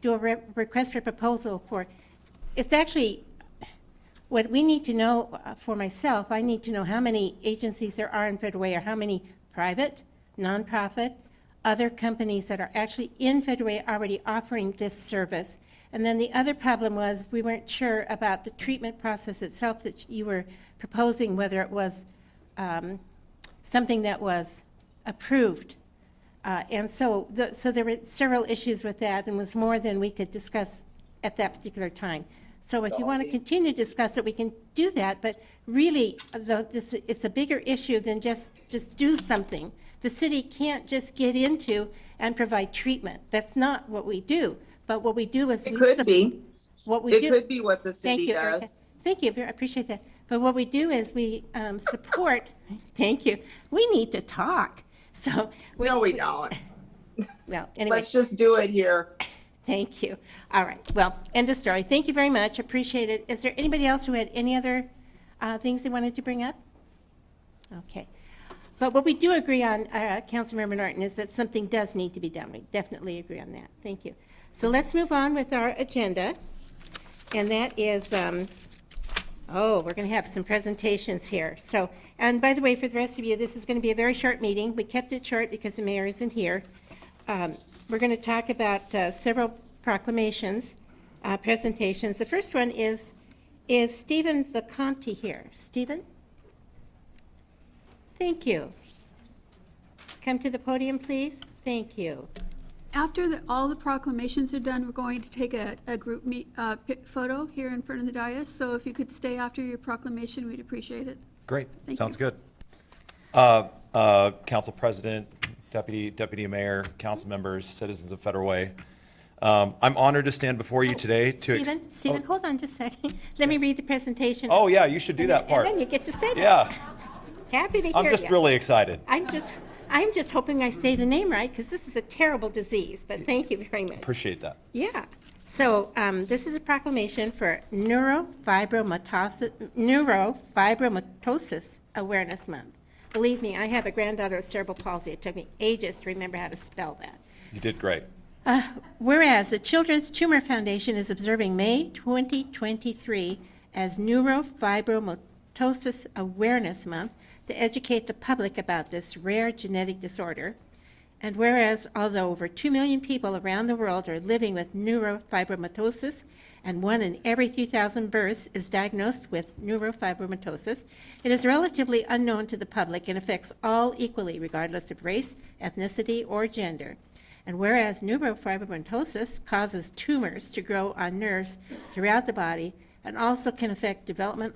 do a request for proposal for, it's actually, what we need to know for myself, I need to know how many agencies there are in Federal Way, or how many private, nonprofit, other companies that are actually in Federal Way already offering this service. And then the other problem was we weren't sure about the treatment process itself that you were proposing, whether it was something that was approved. And so there were several issues with that, and was more than we could discuss at that particular time. So if you want to continue to discuss it, we can do that, but really, it's a bigger issue than just do something. The city can't just get into and provide treatment. That's not what we do. But what we do is it could be what the city does. Erica. Thank you, I appreciate that. But what we do is we support. Thank you. We need to talk. So no, we don't. Well, anyway, let's just do it here. Thank you. All right. Well, end of story. Thank you very much. Appreciate it. Is there anybody else who had any other things they wanted to bring up? Okay. But what we do agree on, Councilmember Norton, is that something does need to be done. We definitely agree on that. Thank you. So let's move on with our agenda. And that is, we're going to have some presentations here. So, and by the way, for the rest of you, this is going to be a very short meeting. We kept it short because the mayor isn't here. We're going to talk about several proclamations, presentations. The first one is Stephen Vacanti here? Stephen? Thank you. Come to the podium, please. Thank you. After all the proclamations are done, we're going to take a group photo here in front of the dais. So if you could stay after your proclamation, we'd appreciate it. Great. Thank Sounds you. good. Council President, Deputy Mayor, council members, citizens of Federal Way. I'm honored to stand before you today to... Stephen, hold on just a second. Let me read the presentation. Oh, yeah, you should do that part. And then you get to say that. Yeah. Happy to hear I'm just ya. really excited. I'm just hoping I say the name right, because this is a terrible disease, but thank you very much. Appreciate that. Yeah. So this is a proclamation for Neurofibromatosis Awareness Month. Believe me, I have a granddaughter with cerebral palsy. It took me ages to remember how to spell that. You did great. Whereas the Children's Tumor Foundation is observing May 2023 as Neurofibromatosis Awareness Month to educate the public about this rare genetic disorder. And whereas although over 2 million people around the world are living with neurofibromatosis, and 1 in every 3,000 births is diagnosed with neurofibromatosis, it is relatively unknown to the public and affects all equally, regardless of race, ethnicity, or gender. And whereas neurofibromatosis causes tumors to grow on nerves throughout the body and also can affect development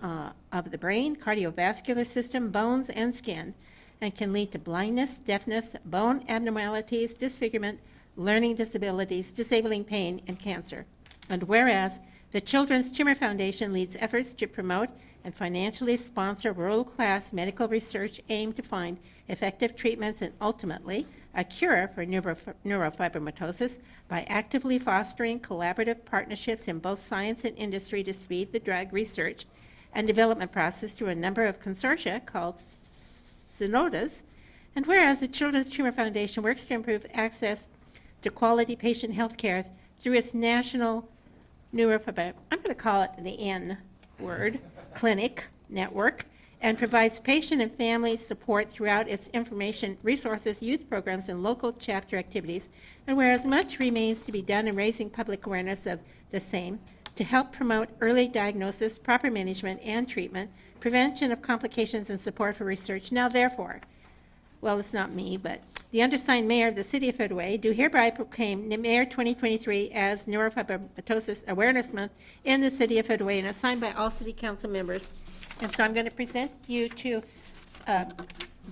of the brain, cardiovascular system, bones, and skin, and can lead to blindness, deafness, bone abnormalities, disfigurement, learning disabilities, disabling pain, and cancer. And whereas the Children's Tumor Foundation leads efforts to promote and financially sponsor world-class medical research aimed to find effective treatments and ultimately a cure for neurofibromatosis by actively fostering collaborative partnerships in both science and industry to speed the drug research and development process through a number of consortia called synodas. And whereas the Children's Tumor Foundation works to improve access to quality patient health care through its national I'm going to call it the N word, clinic network, and provides patient and family support throughout its information, resources, youth programs, and local chapter activities. And whereas much remains to be done in raising public awareness of the same, to help promote early diagnosis, proper management and treatment, prevention of complications, and support for research. Now, therefore, well, it's not me, but the undersigned mayor of the city of Federal Way do hereby proclaim Mayor 2023 as Neurofibromatosis Awareness Month in the city of Federal Way, and assigned by all city council members. And so I'm going to present you to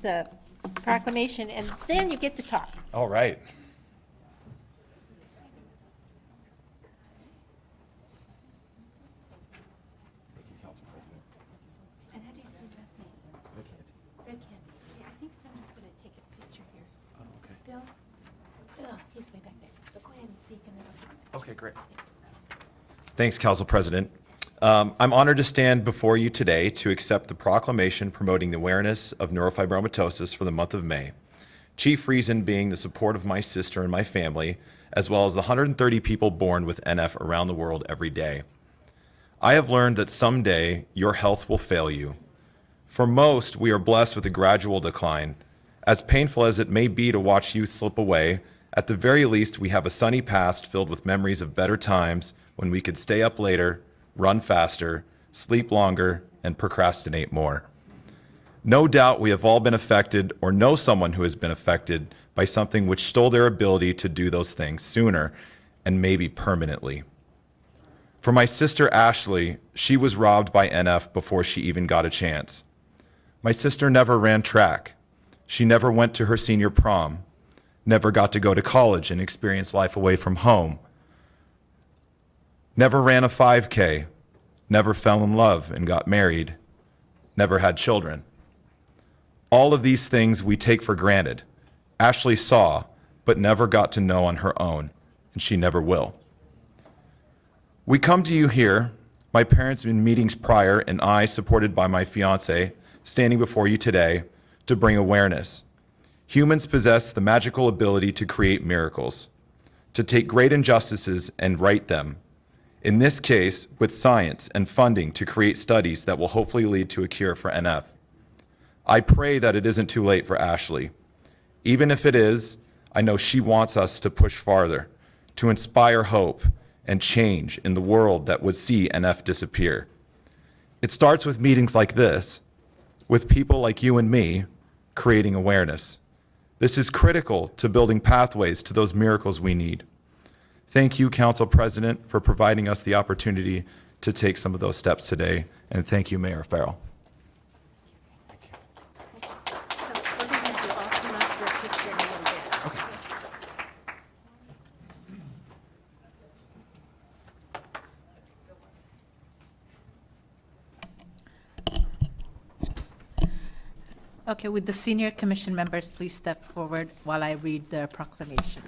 the proclamation, and then you get to talk. All right. And how do you say his last name? Red Candy. Okay, I think someone's going to take a picture here. Is Bill? Bill, he's way back there. But go ahead and speak and then I'll talk. Okay, great. Thanks, Council President. I'm honored to stand before you today to accept the proclamation promoting the awareness of neurofibromatosis for the month of May. Chief reason being the support of my sister and my family, as well as the 130 people born with NF around the world every day. I have learned that someday your health will fail you. For most, we are blessed with a gradual decline. As painful as it may be to watch youth slip away, at the very least, we have a sunny past filled with memories of better times when we could stay up later, run faster, sleep longer, and procrastinate more. No doubt we have all been affected or know someone who has been affected by something which stole their ability to do those things sooner and maybe permanently. For my sister Ashley, she was robbed by NF before she even got a chance. My sister never ran track. She never went to her senior prom, never got to go to college and experience life away from home, never ran a 5K, never fell in love and got married, never had children. All of these things we take for granted. Ashley saw, but never got to know on her own, and she never will. We come to you here, my parents in meetings prior, and I, supported by my fiance, standing before you today to bring awareness. Humans possess the magical ability to create miracles, to take great injustices and right them. In this case, with science and funding to create studies that will hopefully lead to a cure for NF. I pray that it isn't too late for Ashley. Even if it is, I know she wants us to push farther, to inspire hope and change in the world that would see NF disappear. It starts with meetings like this, with people like you and me creating awareness. This is critical to building pathways to those miracles we need. Thank you, Council President, for providing us the opportunity to take some of those steps today, and thank you, Mayor Farrell. Okay, would the senior commission members please step forward while I read the proclamation?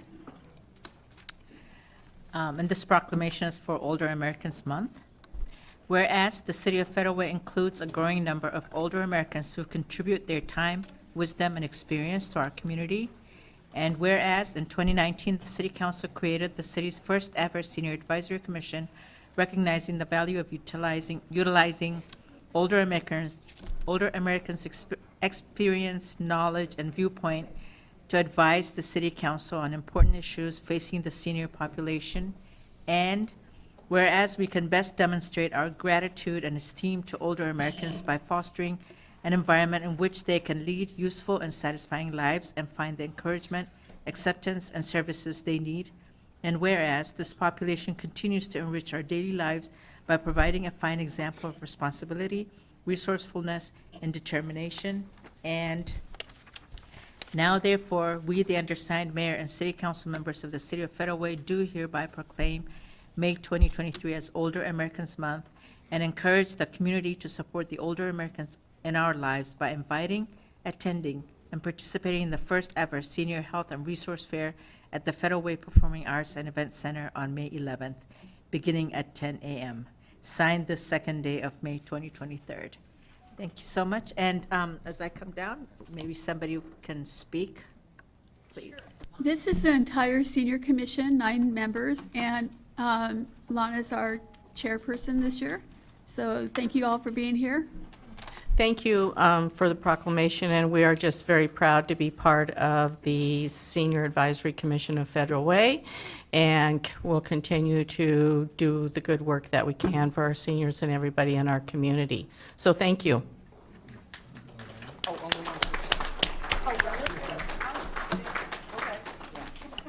And this proclamation is for Older Americans Month. Whereas the City of Federal Way includes a growing number of older Americans who contribute their time, wisdom, and experience to our community. And whereas in 2019, the City Council created the city's first ever Senior Advisory Commission, recognizing the value of utilizing older Americans' experience, knowledge, and viewpoint to advise the City Council on important issues facing the senior population. And whereas we can best demonstrate our gratitude and esteem to older Americans by fostering an environment in which they can lead useful and satisfying lives and find the encouragement, acceptance, and services they need. And whereas this population continues to enrich our daily lives by providing a fine example of responsibility, resourcefulness, and determination. And now therefore, we, the undersigned mayor and city council members of the city of Federal Way, do hereby proclaim May 2023 as Older Americans Month and encourage the community to support the older Americans in our lives by inviting, attending, and participating in the first ever Senior Health and Resource Fair at the Federal Way Performing Arts and Event Center on May 11th, beginning at 10 a.m. Signed the second day of May 2023. Thank you so much. And as I come down, maybe somebody can speak, please. This is the entire senior commission, 9 members, and Lana's our chairperson this year. So thank you all for being here. Thank you for the proclamation, and we are just very proud to be part of the Senior Advisory Commission of Federal Way, and we'll continue to do the good work that we can for our seniors and everybody in our community. So thank you.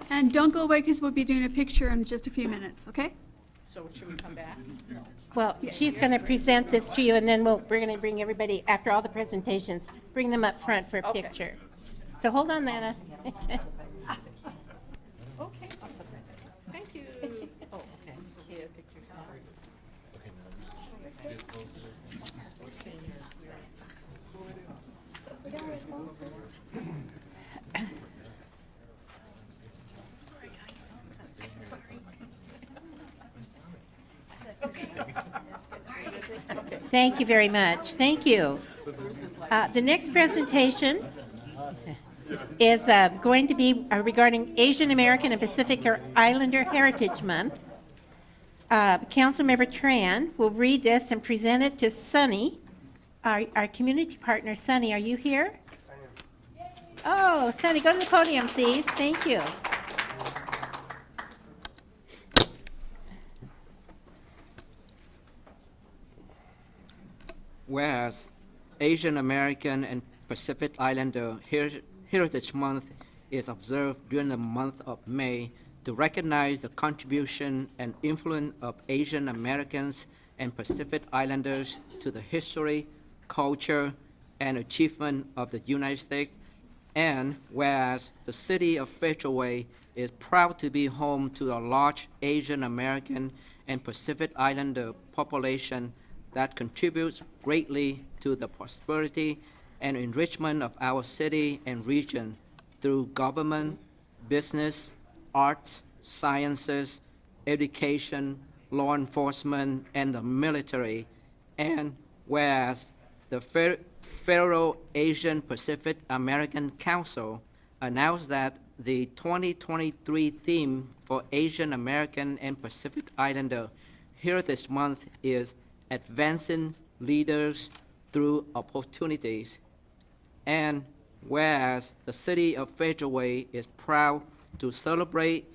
And don't go away because we'll be doing a picture in just a few minutes, okay? So should we come back? Well, she's going to present this to you, and then we're going to bring everybody, after all the presentations, bring them up front for a Okay. picture. So hold on, Lana. Okay. Thank you. Oh, okay. Yeah, pictures now. Thank you very much. Thank you. The next presentation is going to be regarding Asian American and Pacific Islander Heritage Month. Councilmember Tran will read this and present it to Sunny, our community partner. Sunny, are you here? Oh, Sunny, go to the podium, please. Thank you. Whereas Asian American and Pacific Islander Heritage Month is observed during the month of May to recognize the contribution and influence of Asian Americans and Pacific Islanders to the history, culture, and achievement of the United States. And whereas the city of Federal Way is proud to be home to a large Asian American and Pacific Islander population that contributes greatly to the prosperity and enrichment of our city and region through government, business, arts, sciences, education, law enforcement, and the military. And whereas the Federal Asian Pacific American Council announced that the 2023 theme for Asian American and Pacific Islander Heritage Month is Advancing Leaders Through Opportunities. And whereas the city of Federal Way is proud to celebrate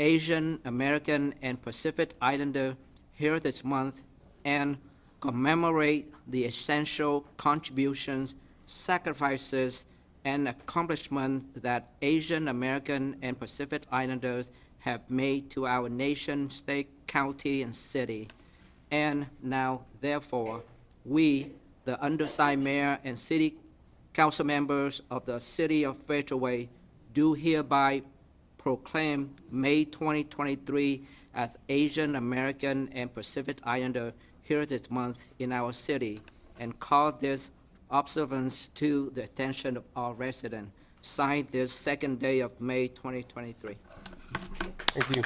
Asian American and Pacific Islander Heritage Month and commemorate the essential contributions, sacrifices, and accomplishments that Asian American and Pacific Islanders have made to our nation, state, county, and city. And now, therefore, we, the undersigned mayor and city council members of the city of Federal Way, do hereby proclaim May 2023 as Asian American and Pacific Islander Heritage Month in our city and call this observance to the attention of all residents. Signed this second day of May 2023. Thank you.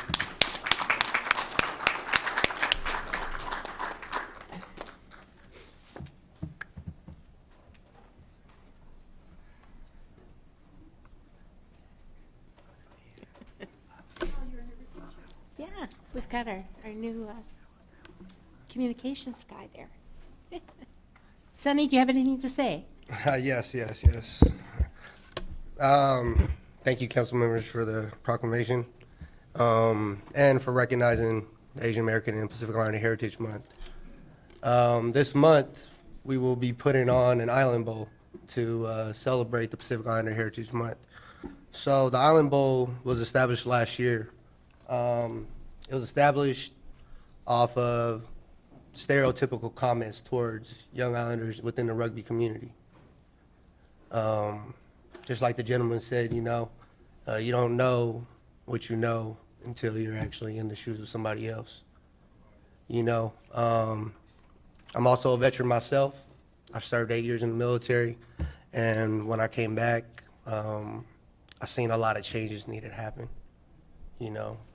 got our new communications guy there. Sonny, do you have anything to say? Yes. Thank you, council members, for the proclamation and for recognizing the Asian American and Pacific Islander Heritage Month. This month, we will be putting on an Island Bowl to celebrate the Pacific Islander Heritage Month. So the Island Bowl was established last year. It was established off of stereotypical comments towards young Islanders within the rugby community. Just like the gentleman said, you don't know what you know until you're actually in the shoes of somebody else. I'm also a veteran myself. I served 8 years in the military, and when I came back, I seen a lot of changes needed to happen.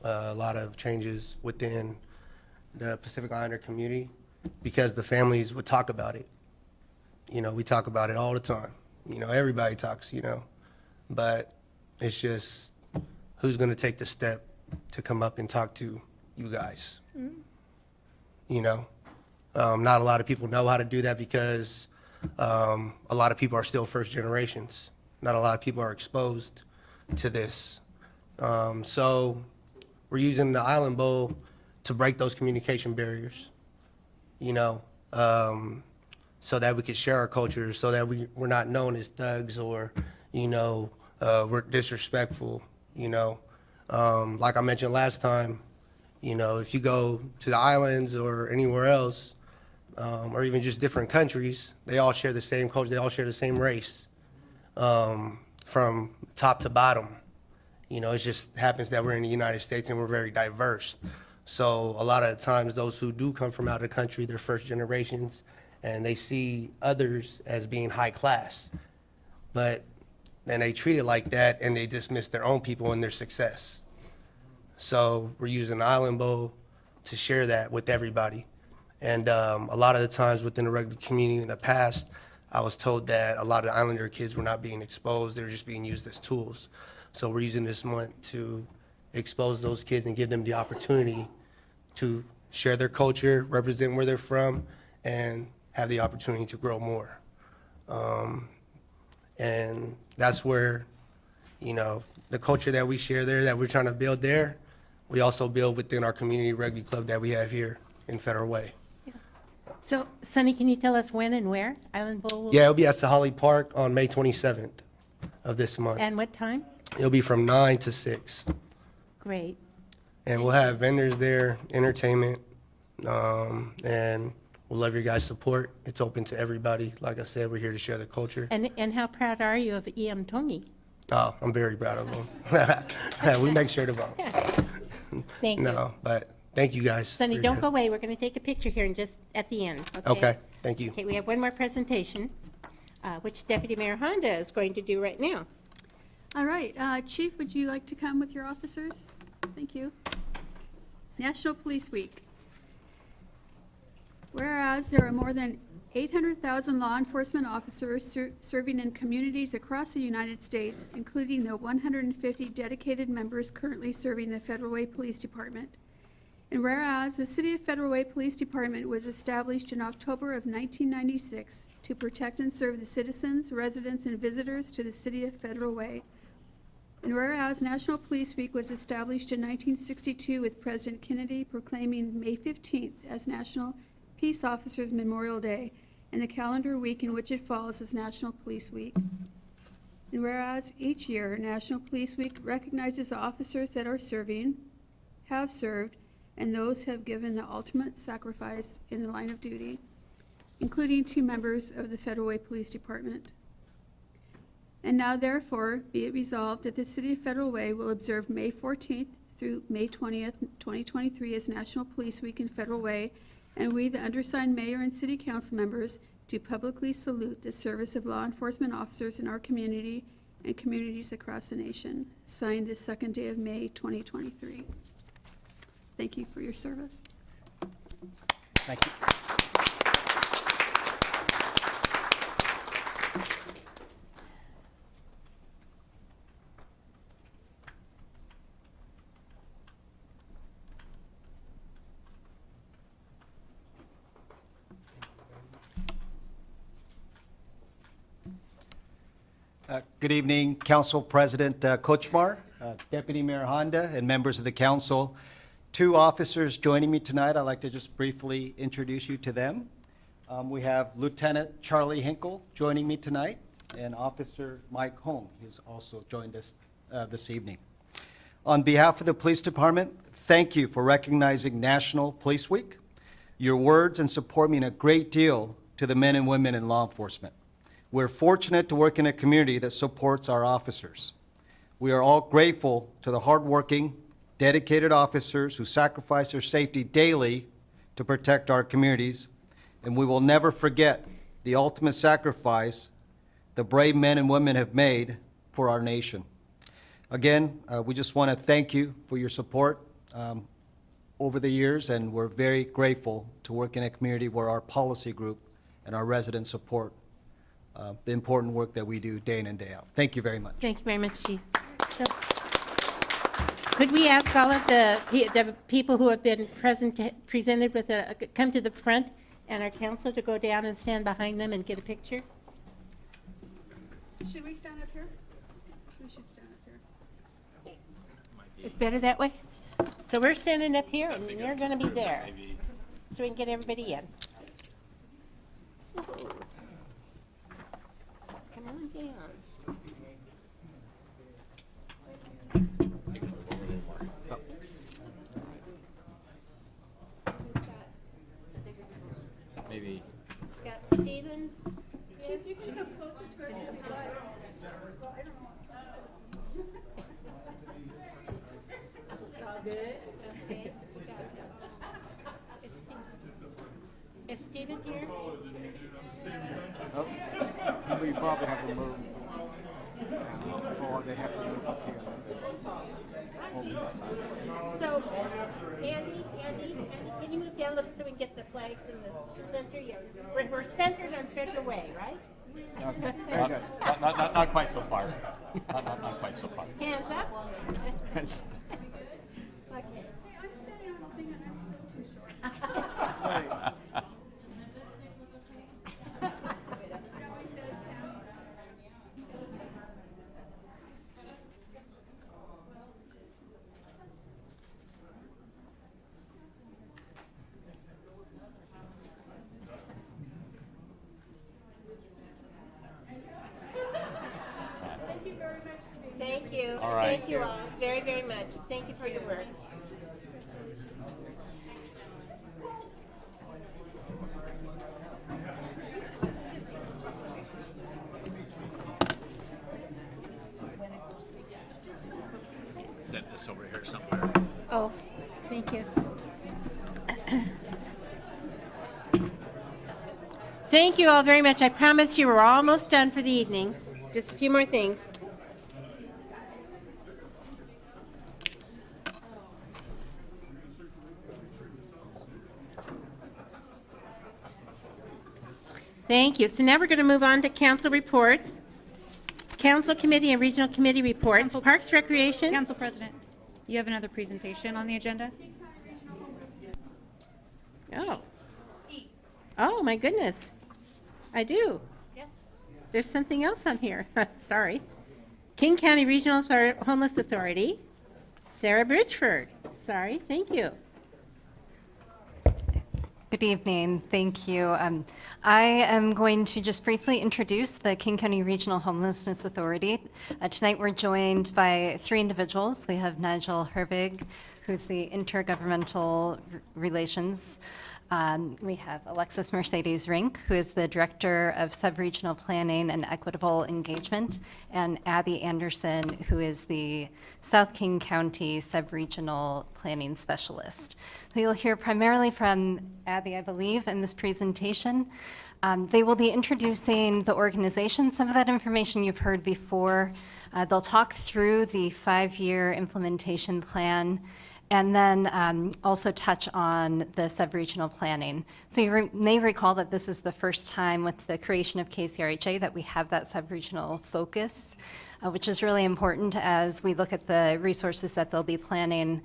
A lot of changes within the Pacific Islander community because the families would talk about it. We talk about it all the time. Everybody talks, but it's just who's going to take the step to come up and talk to you guys. Not a lot of people know how to do that because a lot of people are still first generations. Not a lot of people are exposed to this. So we're using the Island Bowl to break those communication barriers, so that we could share our culture, so that we're not known as thugs or, we're disrespectful, Like I mentioned last time, if you go to the islands or anywhere else, or even just different countries, they all share the same culture, they all share the same race, from top to bottom. It just happens that we're in the United States and we're very diverse. So a lot of the times those who do come from out of the country, they're first generations, and they see others as being high class. But then they treat it like that and they dismiss their own people and their success. So we're using the Island Bowl to share that with everybody. And a lot of the times within the rugby community in the past, I was told that a lot of Islander kids were not being exposed, they were just being used as tools. So we're using this month to expose those kids and give them the opportunity to share their culture, represent where they're from, and have the opportunity to grow more. And that's where, the culture that we share there, that we're trying to build there, we also build within our community rugby club that we have here in Federal Way. So, Sonny, can you tell us when and where Island Bowl will? Yeah, it'll be at Sahali Park on May 27th of this month. And what time? It'll be from 9 to 6. Great. And we'll have vendors there, entertainment, and we'll love your guys' support. It's open to everybody. Like I said, we're here to share the culture. And how proud are you of E.M. Tongi? Oh, I'm very proud of them. We make sure to vote. Thank you. No, but thank you guys. Sonny, for don't your- go away. We're going to take a picture here and just at the end, okay? Okay, thank you. Okay, we have one more presentation, which Deputy Mayor Honda is going to do right now. All right, Chief, would you like to come with your officers? Thank you. National Police Week. Whereas there are more than 800,000 law enforcement officers serving in communities across the United States, including the 150 dedicated members currently serving the Federal Way Police Department. And whereas the City of Federal Way Police Department was established in October of 1996 to protect and serve the citizens, residents, and visitors to the City of Federal Way. And whereas National Police Week was established in 1962 with President Kennedy proclaiming May 15th as National Peace Officers Memorial Day, and the calendar week in which it falls is National Police Week. And whereas each year, National Police Week recognizes officers that are serving, have served, and those who have given the ultimate sacrifice in the line of duty, including 2 members of the Federal Way Police Department. And now therefore, be it resolved that the City of Federal Way will observe May 14th through May 20th, 2023 as National Police Week in Federal Way, and we, the undersigned mayor and city council members, do publicly salute the service of law enforcement officers in our community and communities across the nation. Signed this 2nd day of May, 2023. Thank you for your service. Thank you. Good evening, Council President Kochmar, Deputy Mayor Honda, and members of the council. Two officers joining me tonight. I'd like to just briefly introduce you to them. We have Lieutenant Charlie Hinkle joining me tonight, and Officer Mike Hong, who's also joined us this evening. On behalf of the Police Department, thank you for recognizing National Police Week. Your words and support mean a great deal to the men and women in law enforcement. We're fortunate to work in a community that supports our officers. We are all grateful to the hardworking, dedicated officers who sacrifice their safety daily to protect our communities, and we will never forget the ultimate sacrifice the brave men and women have made for our nation. Again, we just want to thank you for your support over the years, and we're very grateful to work in a community where our policy group and our residents support the important work that we do day in and day out. Thank you very much. Thank you very much, Chief. So, could we ask all of the people who have been presented with come to the front, and our council to go down and stand behind them and get a picture? Should we stand up here? We should stand up here. It's better that way? So we're standing up here, and you're going to be there, so we can get everybody in. Come on down. Maybe. Got Stephen. Chief, you can come closer to us if you'd like. Well, I don't know. It's all good? Okay. Is Stephen here? We probably have to move, or they have to move up here. So, Andy, can you move down a little so we can get the flags in the center? Yeah. We're centered on Federal Way, right? Okay. Not quite so far. Not quite so far. Hands up. I'm standing on the thing and I'm still too short. Thank you. All right. Thank you all very, very much. Thank you for your work. Set this over here somewhere. Oh, thank you. Thank you all very much. I promise you we're almost done for the evening. Just a few more things. Thank you. So now we're going to move on to council reports. Council committee and regional committee reports. Parks Recreation. Council President, you have another presentation on the agenda? Oh. Oh, my goodness. I do. Yes. There's something else on here. Sorry. King County Regional Homeless Authority. Sarah Bridgeford. Sorry. Thank you. Good evening. Thank you. I am going to just briefly introduce the King County Regional Homelessness Authority. Tonight we're joined by three individuals. We have Nigel Hervig, who's the Intergovernmental Relations. We have Alexis Mercedes Rink, who is the Director of Sub-Regional Planning and Equitable Engagement, and Abby Anderson, who is the South King County Sub-Regional Planning Specialist. So you'll hear primarily from Abby, I believe, in this presentation. They will be introducing the organization. Some of that information you've heard before. They'll talk through the 5-year implementation plan, and then also touch on the sub-regional planning. So you may recall that this is the first time with the creation of KCRHA that we have that sub-regional focus, which is really important as we look at the resources that they'll be planning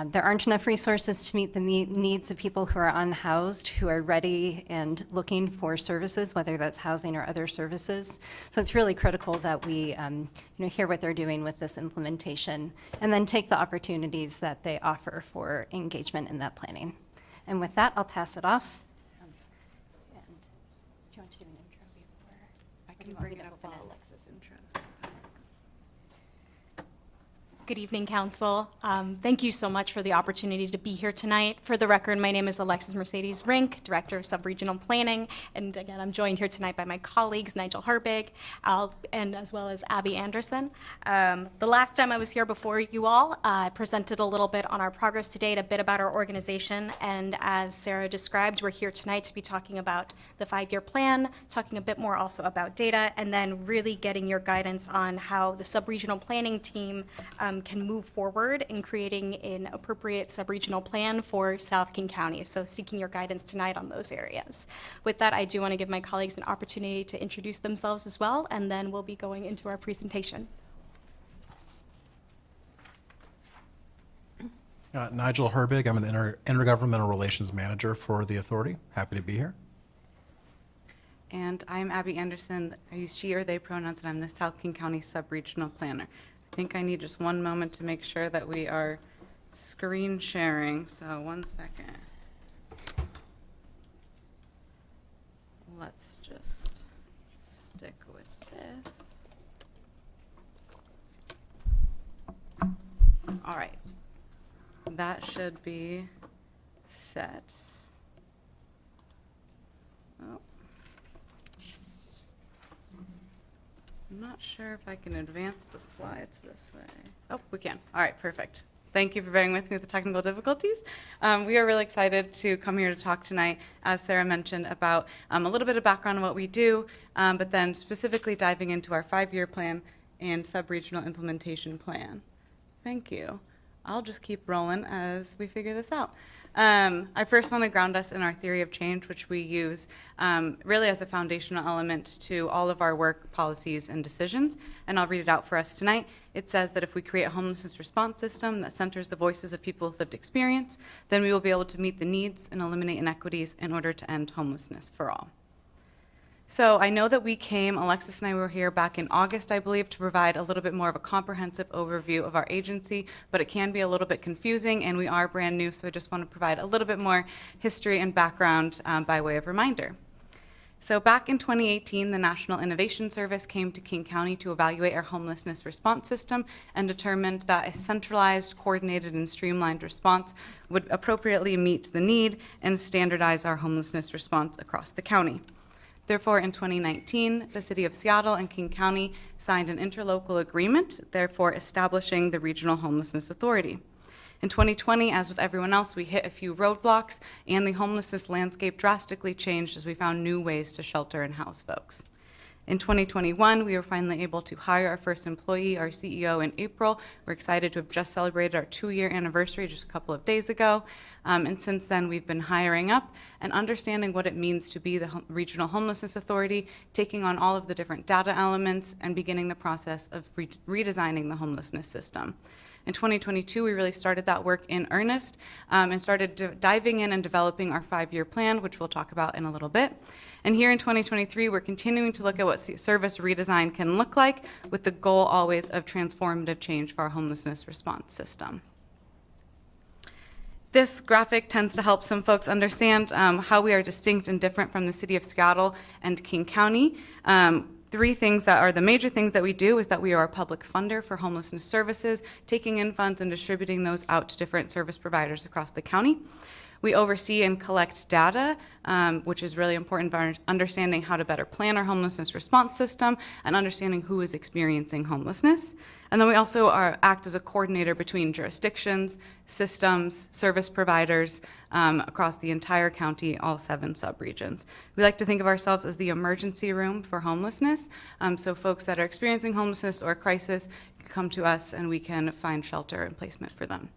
There aren't enough resources to meet the needs of people who are unhoused, who are ready and looking for services, whether that's housing or other services. So it's really critical that we hear what they're doing with this implementation and then take the opportunities that they offer for engagement in that planning. And with that, I'll pass it off. Do you want to do an intro before? I can bring it up while Alexis intros. Good evening, Council. Thank you so much for the opportunity to be here tonight. For the record, my name is Alexis Mercedes Rink, Director of Subregional Planning, and again, I'm joined here tonight by my colleagues, Nigel Herbig, and as well as Abby Anderson. The last time I was here before you all, I presented a little bit on our progress to date, a bit about our organization, and as Sarah described, we're here tonight to be talking about the 5-year plan, talking a bit more also about data, and then really getting your guidance on how the subregional planning team can move forward in creating an appropriate subregional plan for South King County. So seeking your guidance tonight on those areas. With that, I do want to give my colleagues an opportunity to introduce themselves as well, and then we'll be going into our presentation. Nigel Herbig, I'm the Intergovernmental Relations Manager for the Authority. Happy to be here. And I'm Abby Anderson. I use she or they pronouns, and I'm the South King County Subregional Planner. I think I need just one moment to make sure that we are screen sharing, so 1 second. Let's just stick with this. All right, that should be set. Oh. I'm not sure if I can advance the slides this way. Oh, we can. All right, perfect. Thank you for bearing with me with the technical difficulties. We are really excited to come here to talk tonight, as Sarah mentioned, about a little bit of background on what we do, but then specifically diving into our 5-year plan and sub-regional implementation plan. Thank you. I'll just keep rolling as we figure this out. I first want to ground us in our theory of change, which we use really as a foundational element to all of our work, policies, and decisions. And I'll read it out for us tonight. It says that if we create a homelessness response system that centers the voices of people with lived experience, then we will be able to meet the needs and eliminate inequities in order to end homelessness for all. So I know that Alexis and I were here back in August, I believe, to provide a little bit more of a comprehensive overview of our agency, but it can be a little bit confusing, and we are brand new, so I just want to provide a little bit more history and background by way of reminder. So back in 2018, the National Innovation Service came to King County to evaluate our homelessness response system and determined that a centralized, coordinated, and streamlined response would appropriately meet the need and standardize our homelessness response across the county. Therefore, in 2019, the City of Seattle and King County signed an interlocal agreement, therefore establishing the Regional Homelessness Authority. In 2020, as with everyone else, we hit a few roadblocks, and the homelessness landscape drastically changed as we found new ways to shelter and house folks. In 2021, we were finally able to hire our first employee, our CEO, in April. We're excited to have just celebrated our 2-year anniversary just a couple of days ago. And since then, we've been hiring up and understanding what it means to be the Regional Homelessness Authority, taking on all of the different data elements, and beginning the process of redesigning the homelessness system. In 2022, we really started that work in earnest and started diving in and developing our 5-year plan, which we'll talk about in a little bit. And here in 2023, we're continuing to look at what service redesign can look like, with the goal always of transformative change for our homelessness response system. This graphic tends to help some folks understand how we are distinct and different from the City of Seattle and King County. 3 things that are the major things that we do is that we are a public funder for homelessness services, taking in funds and distributing those out to different service providers across the county. We oversee and collect data, which is really important for understanding how to better plan our homelessness response system and understanding who is experiencing homelessness. And then we also act as a coordinator between jurisdictions, systems, service providers across the entire county, all 7 subregions. We like to think of ourselves as the emergency room for homelessness. So folks that are experiencing homelessness or a crisis can come to us and we can find shelter and placement for them.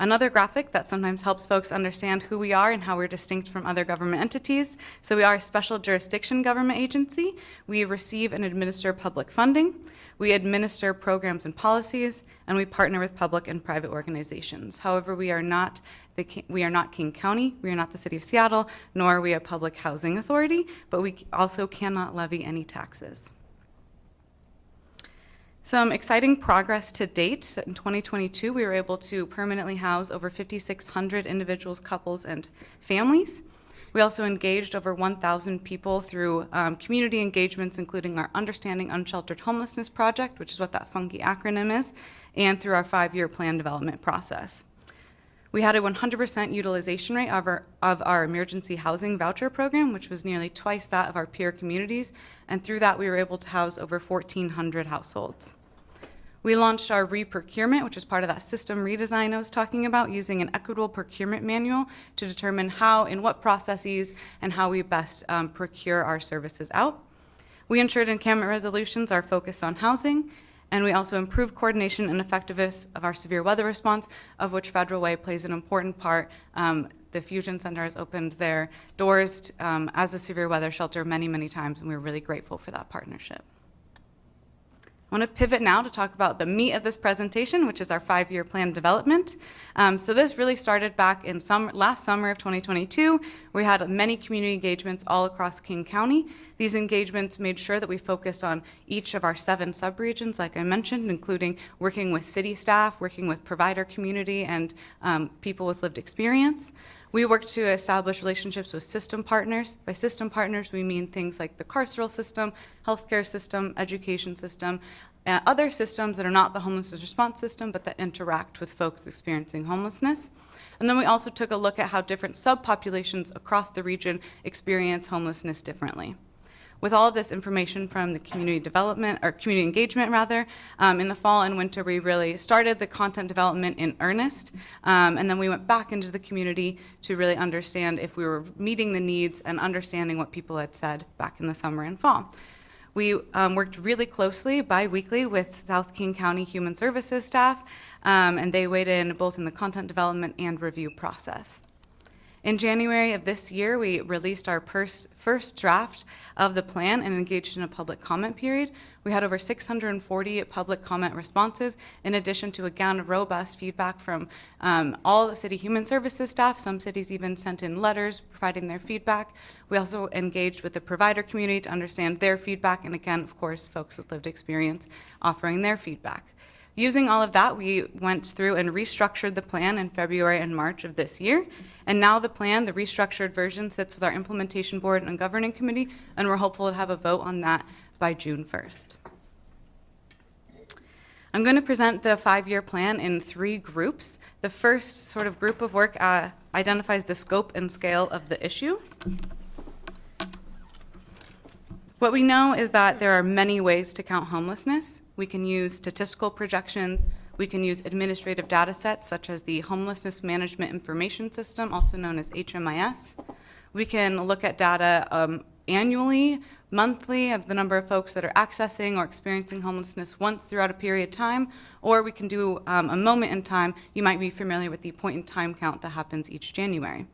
Another graphic that sometimes helps folks understand who we are and how we're distinct from other government entities. So we are a special jurisdiction government agency. We receive and administer public funding. We administer programs and policies, and we partner with public and private organizations. However, we are not King County, we are not the City of Seattle, nor are we a public housing authority, but we also cannot levy any taxes. Some exciting progress to date. In 2022, we were able to permanently house over 5,600 individuals, couples, and families. We also engaged over 1,000 people through community engagements, including our Understanding Unsheltered Homelessness Project, which is what that funky acronym is, and through our 5-year plan development process. We had a 100% utilization rate of our emergency housing voucher program, which was nearly twice that of our peer communities, and through that we were able to house over 1,400 households. We launched our re-procurement, which is part of that system redesign I was talking about, using an equitable procurement manual to determine how, in what processes, and how we best procure our services out. We ensured encampment resolutions are focused on housing, and we also improved coordination and effectiveness of our severe weather response, of which Federal Way plays an important part. The Fusion Center has opened their doors as a severe weather shelter many, many times, and we're really grateful for that partnership. I want to pivot now to talk about the meat of this presentation, which is our 5-year plan development. So this really started back in last summer of 2022. We had many community engagements all across King County. These engagements made sure that we focused on each of our 7 subregions, like I mentioned, including working with city staff, working with provider community, and people with lived experience. We worked to establish relationships with system partners. By system partners, we mean things like the carceral system, healthcare system, education system, other systems that are not the homelessness response system, but that interact with folks experiencing homelessness. And then we also took a look at how different subpopulations across the region experience homelessness differently. With all of this information from the community development, or community engagement rather, in the fall and winter, we really started the content development in earnest. And then we went back into the community to really understand if we were meeting the needs and understanding what people had said back in the summer and fall. We worked really closely bi-weekly with South King County Human Services staff, and they weighed in both in the content development and review process. In January of this year, we released our first draft of the plan and engaged in a public comment period. We had over 640 public comment responses, in addition to, again, robust feedback from all the city human services staff. Some cities even sent in letters providing their feedback. We also engaged with the provider community to understand their feedback, and again, of course, folks with lived experience offering their feedback. Using all of that, we went through and restructured the plan in February and March of this year. And now the plan, the restructured version, sits with our implementation board and governing committee, and we're hopeful to have a vote on that by June 1st. I'm going to present the 5-year plan in 3 groups. The first sort of group of work identifies the scope and scale of the issue. What we know is that there are many ways to count homelessness. We can use statistical projections. We can use administrative data sets such as the Homelessness Management Information System, also known as HMIS. We can look at data annually, monthly, of the number of folks that are accessing or experiencing homelessness once throughout a period of time, or we can do a moment in time. You might be familiar with the point in time count that happens each January.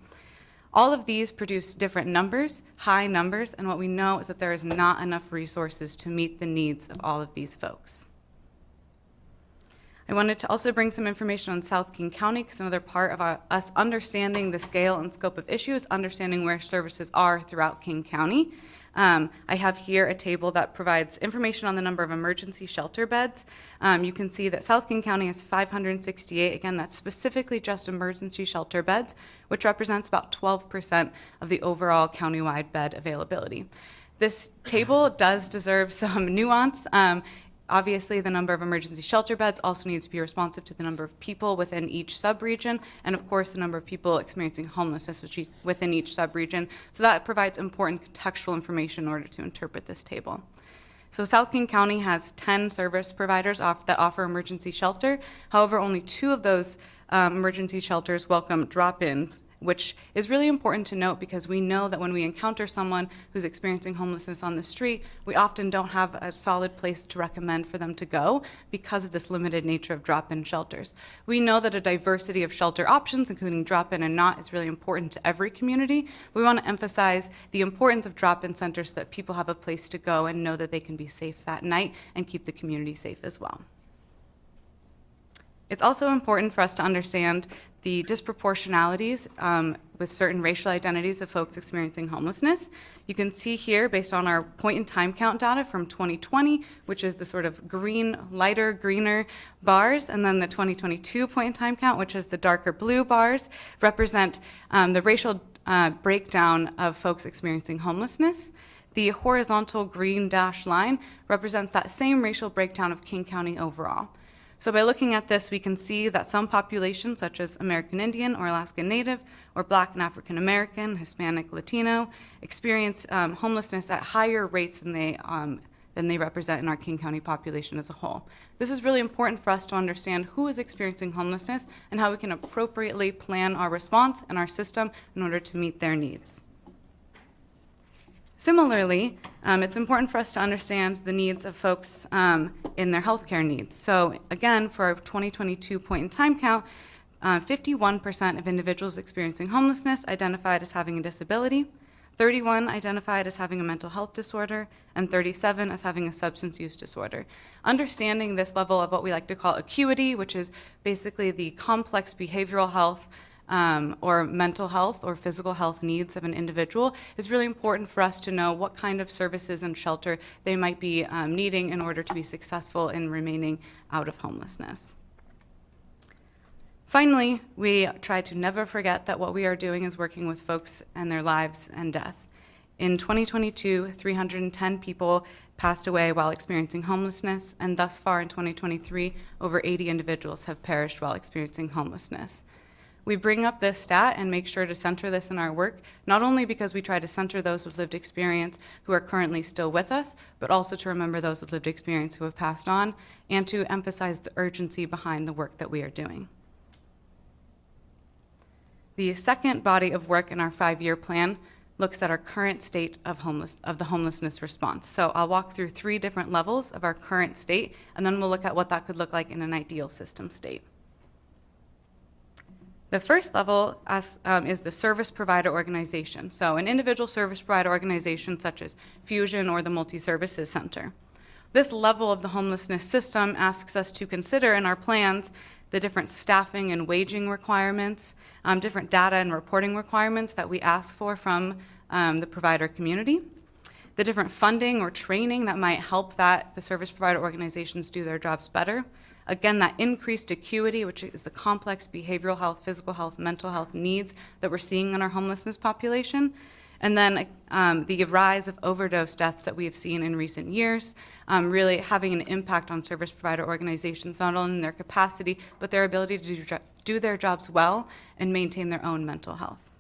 All of these produce different numbers, high numbers, and what we know is that there is not enough resources to meet the needs of all of these folks. I wanted to also bring some information on South King County, because another part of us understanding the scale and scope of issues, understanding where services are throughout King County. I have here a table that provides information on the number of emergency shelter beds. You can see that South King County has 568. Again, that's specifically just emergency shelter beds, which represents about 12% of the overall countywide bed availability. This table does deserve some nuance. Obviously, the number of emergency shelter beds also needs to be responsive to the number of people within each subregion, and of course, the number of people experiencing homelessness within each subregion. So that provides important contextual information in order to interpret this table. So South King County has 10 service providers that offer emergency shelter. However, only 2 of those emergency shelters welcome drop-in which is really important to note because we know that when we encounter someone who's experiencing homelessness on the street, we often don't have a solid place to recommend for them to go because of this limited nature of drop-in shelters. We know that a diversity of shelter options, including drop-in and not, is really important to every community. We want to emphasize the importance of drop-in centers so that people have a place to go and know that they can be safe that night and keep the community safe as well. It's also important for us to understand the disproportionalities with certain racial identities of folks experiencing homelessness. You can see here, based on our point-in-time count data from 2020, which is the sort of green, lighter, greener bars, and then the 2022 point-in-time count, which is the darker blue bars, represent the racial breakdown of folks experiencing homelessness. The horizontal green dashed line represents that same racial breakdown of King County overall. So by looking at this, we can see that some populations, such as American Indian or Alaska Native, or Black and African American, Hispanic, Latino, experience homelessness at higher rates than they represent in our King County population as a whole. This is really important for us to understand who is experiencing homelessness and how we can appropriately plan our response and our system in order to meet their needs. Similarly, it's important for us to understand the needs of folks in their healthcare needs. So again, for our 2022 point-in-time count, 51% of individuals experiencing homelessness identified as having a disability, 31 identified as having a mental health disorder, and 37 as having a substance use disorder. Understanding this level of what we like to call acuity, which is basically the complex behavioral health or mental health or physical health needs of an individual, is really important for us to know what kind of services and shelter they might be needing in order to be successful in remaining out of homelessness. Finally, we try to never forget that what we are doing is working with folks and their lives and death. In 2022, 310 people passed away while experiencing homelessness, and thus far in 2023, over 80 individuals have perished while experiencing homelessness. We bring up this stat and make sure to center this in our work, not only because we try to center those with lived experience who are currently still with us, but also to remember those with lived experience who have passed on, and to emphasize the urgency behind the work that we are doing. The second body of work in our 5-year plan looks at our current state of the homelessness response. So I'll walk through 3 different levels of our current state, and then we'll look at what that could look like in an ideal system state. The first level is the service provider organization. So an individual service provider organization such as Fusion or the Multi-Services Center. This level of the homelessness system asks us to consider in our plans the different staffing and waging requirements, different data and reporting requirements that we ask for from the provider community, the different funding or training that might help the service provider organizations do their jobs better. Again, that increased acuity, which is the complex behavioral health, physical health, mental health needs that we're seeing in our homelessness population. And then the rise of overdose deaths that we have seen in recent years, really having an impact on service provider organizations, not only in their capacity, but their ability to do their jobs well and maintain their own mental health.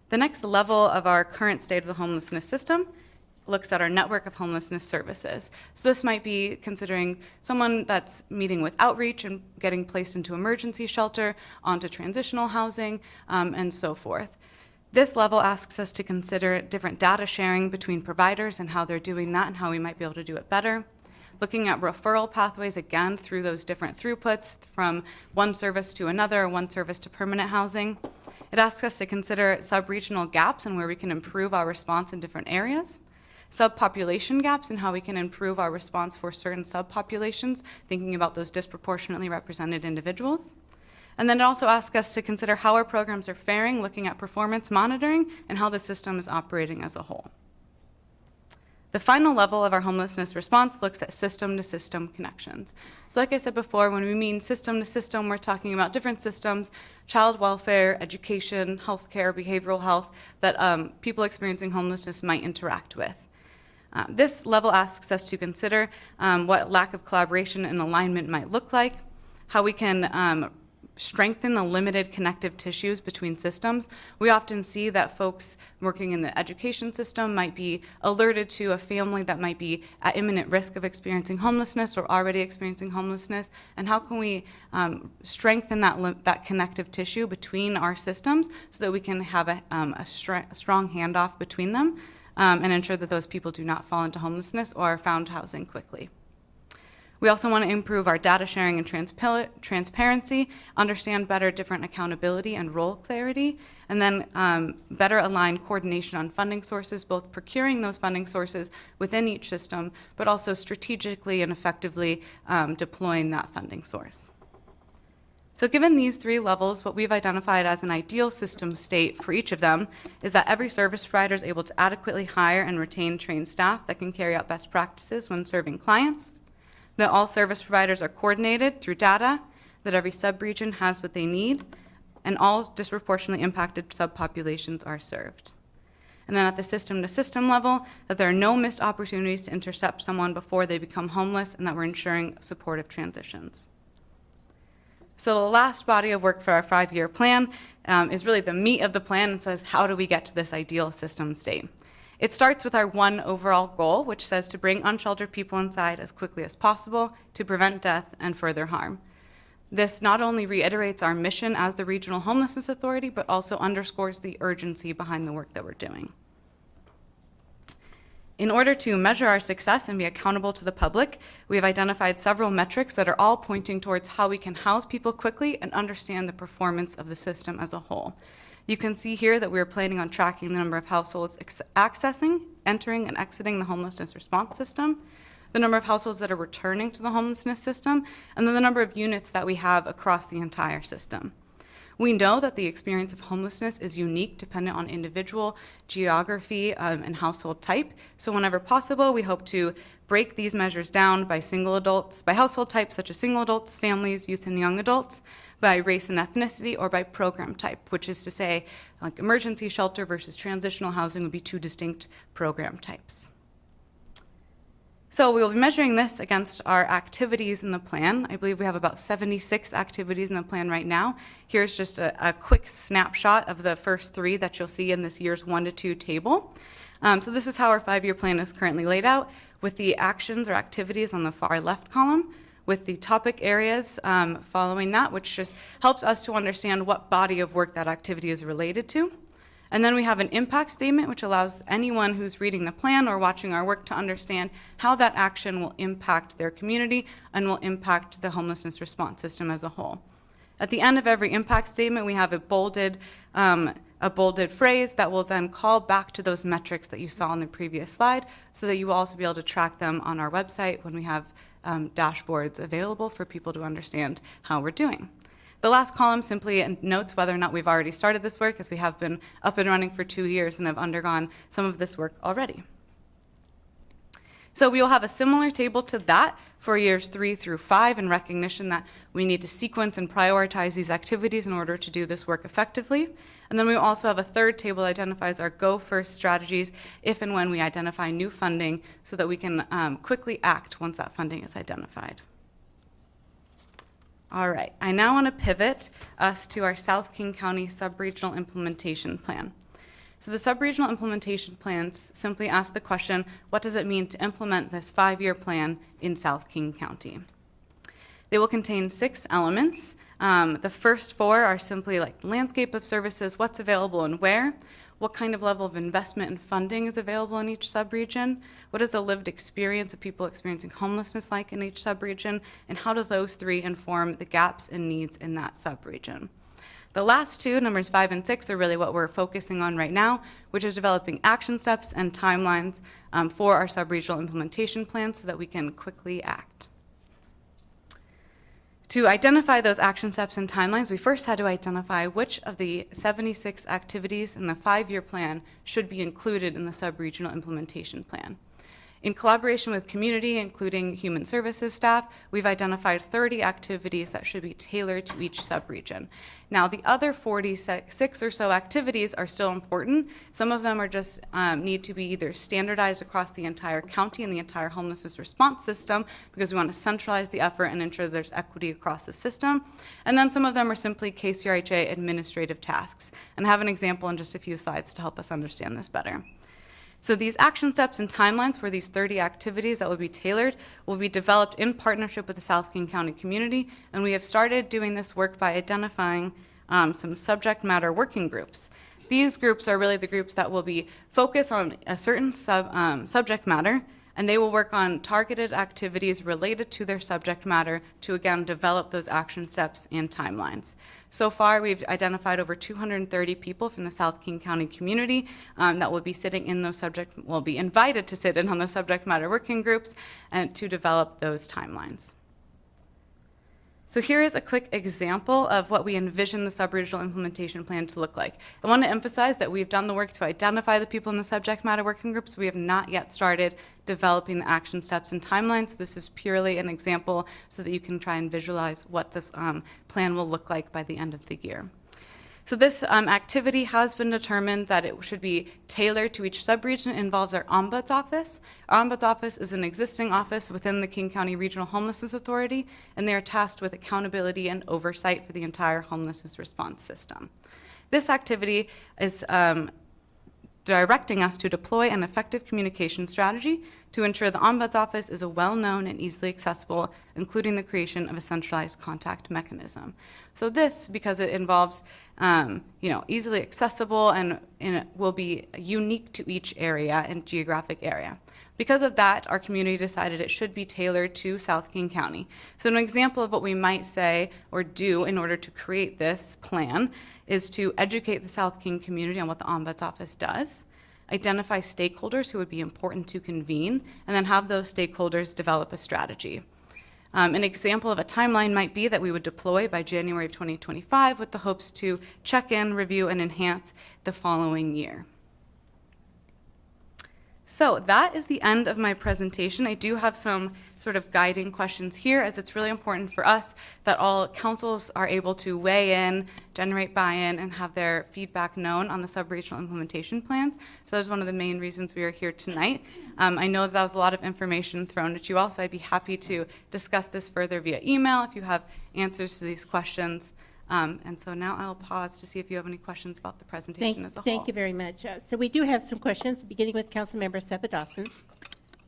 The next level of our current state of the homelessness system looks at our network of homelessness services. So this might be considering someone that's meeting with outreach and getting placed into emergency shelter, onto transitional housing, and so forth. This level asks us to consider different data sharing between providers and how they're doing that and how we might be able to do it better. Looking at referral pathways, again, through those different throughputs from one service to another, one service to permanent housing. It asks us to consider sub-regional gaps and where we can improve our response in different areas. Subpopulation gaps and how we can improve our response for certain subpopulations, thinking about those disproportionately represented individuals. And then it also asks us to consider how our programs are faring, looking at performance monitoring and how the system is operating as a whole. The final level of our homelessness response looks at system-to-system connections. So like I said before, when we mean system-to-system, we're talking about different systems, child welfare, education, healthcare, behavioral health, that people experiencing homelessness might interact with. This level asks us to consider what lack of collaboration and alignment might look like, how we can strengthen the limited connective tissues between systems. We often see that folks working in the education system might be alerted to a family that might be at imminent risk of experiencing homelessness or already experiencing homelessness, and how can we strengthen that connective tissue between our systems so that we can have a strong handoff between them and ensure that those people do not fall into homelessness or are found housing quickly. We also want to improve our data sharing and transparency, understand better different accountability and role clarity, and then better align coordination on funding sources, both procuring those funding sources within each system, but also strategically and effectively deploying that funding source. So given these three levels, what we've identified as an ideal system state for each of them is that every service provider is able to adequately hire and retain trained staff that can carry out best practices when serving clients, that all service providers are coordinated through data, that every subregion has what they need, and all disproportionately impacted subpopulations are served. And then at the system-to-system level, that there are no missed opportunities to intercept someone before they become homeless, and that we're ensuring supportive transitions. So the last body of work for our 5-year plan is really the meat of the plan and says, how do we get to this ideal system state? It starts with our one overall goal, which says to bring unsheltered people inside as quickly as possible to prevent death and further harm. This not only reiterates our mission as the Regional Homelessness Authority, but also underscores the urgency behind the work that we're doing. In order to measure our success and be accountable to the public, we have identified several metrics that are all pointing towards how we can house people quickly and understand the performance of the system as a whole. You can see here that we are planning on tracking the number of households accessing, entering, and exiting the homelessness response system, the number of households that are returning to the homelessness system, and then the number of units that we have across the entire system. We know that the experience of homelessness is unique, dependent on individual geography and household type. So whenever possible, we hope to break these measures down by household types such as single adults, families, youth, and young adults, by race and ethnicity, or by program type, which is to say, like emergency shelter versus transitional housing would be two distinct program types. So we will be measuring this against our activities in the plan. I believe we have about 76 activities in the plan right now. Here's just a quick snapshot of the first 3 that you'll see in this year's 1 to 2 table. So this is how our 5-year plan is currently laid out, with the actions or activities on the far left column, with the topic areas following that, which just helps us to understand what body of work that activity is related to. And then we have an impact statement, which allows anyone who's reading the plan or watching our work to understand how that action will impact their community and will impact the homelessness response system as a whole. At the end of every impact statement, we have a bolded phrase that will then call back to those metrics that you saw on the previous slide, so that you will also be able to track them on our website when we have dashboards available for people to understand how we're doing. The last column simply notes whether or not we've already started this work, as we have been up and running for 2 years and have undergone some of this work already. So we will have a similar table to that for years 3 through 5, in recognition that we need to sequence and prioritize these activities in order to do this work effectively. And then we also have a third table that identifies our go-first strategies if and when we identify new funding, so that we can quickly act once that funding is identified. All right, I now want to pivot us to our South King County Subregional Implementation Plan. So the subregional implementation plans simply ask the question, what does it mean to implement this 5-year plan in South King County? They will contain 6 elements. The first 4 are simply like the landscape of services, what's available and where, what kind of level of investment and funding is available in each subregion, what is the lived experience of people experiencing homelessness like in each subregion, and how do those 3 inform the gaps and needs in that subregion. The last 2, numbers 5 and 6, are really what we're focusing on right now, which is developing action steps and timelines for our subregional implementation plan so that we can quickly act. To identify those action steps and timelines, we first had to identify which of the 76 activities in the 5-year plan should be included in the subregional implementation plan. In collaboration with community, including human services staff, we've identified 30 activities that should be tailored to each subregion. Now, the other 46 or so activities are still important. Some of them are just need to be either standardized across the entire county and the entire homelessness response system, because we want to centralize the effort and ensure there's equity across the system. And then some of them are simply KCRHA administrative tasks. And I have an example in just a few slides to help us understand this better. So these action steps and timelines for these 30 activities that will be tailored will be developed in partnership with the South King County community, and we have started doing this work by identifying some subject matter working groups. These groups are really the groups that will be focused on a certain subject matter, and they will work on targeted activities related to their subject matter to, again, develop those action steps and timelines. So far, we've identified over 230 people from the South King County community that will be sitting in those will be invited to sit in on the subject matter working groups and to develop those timelines. So here is a quick example of what we envision the subregional implementation plan to look like. I want to emphasize that we've done the work to identify the people in the subject matter working groups. We have not yet started developing the action steps and timelines. This is purely an example so that you can try and visualize what this plan will look like by the end of the year. So this activity has been determined that it should be tailored to each subregion. It involves our Ombuds Office. Our Ombuds Office is an existing office within the King County Regional Homelessness Authority, and they are tasked with accountability and oversight for the entire homelessness response system. This activity is directing us to deploy an effective communication strategy to ensure the Ombuds Office is a well-known and easily accessible, including the creation of a centralized contact mechanism. So this, because it involves easily accessible and it will be unique to each area and geographic area. Because of that, our community decided it should be tailored to South King County. So an example of what we might say or do in order to create this plan is to educate the South King community on what the Ombuds Office does, identify stakeholders who would be important to convene, and then have those stakeholders develop a strategy. An example of a timeline might be that we would deploy by January of 2025 with the hopes to check in, review, and enhance the following year. So that is the end of my presentation. I do have some sort of guiding questions here, as it's really important for us that all councils are able to weigh in, generate buy-in, and have their feedback known on the sub-regional implementation plans. So that's one of the main reasons we are here tonight. I know that was a lot of information thrown at you all, so I'd be happy to discuss this further via email if you have answers to these questions. And so now I'll pause to see if you have any questions about the presentation as a whole. Thank you very much. So we do have some questions, beginning with Councilmember Seppa Dawson.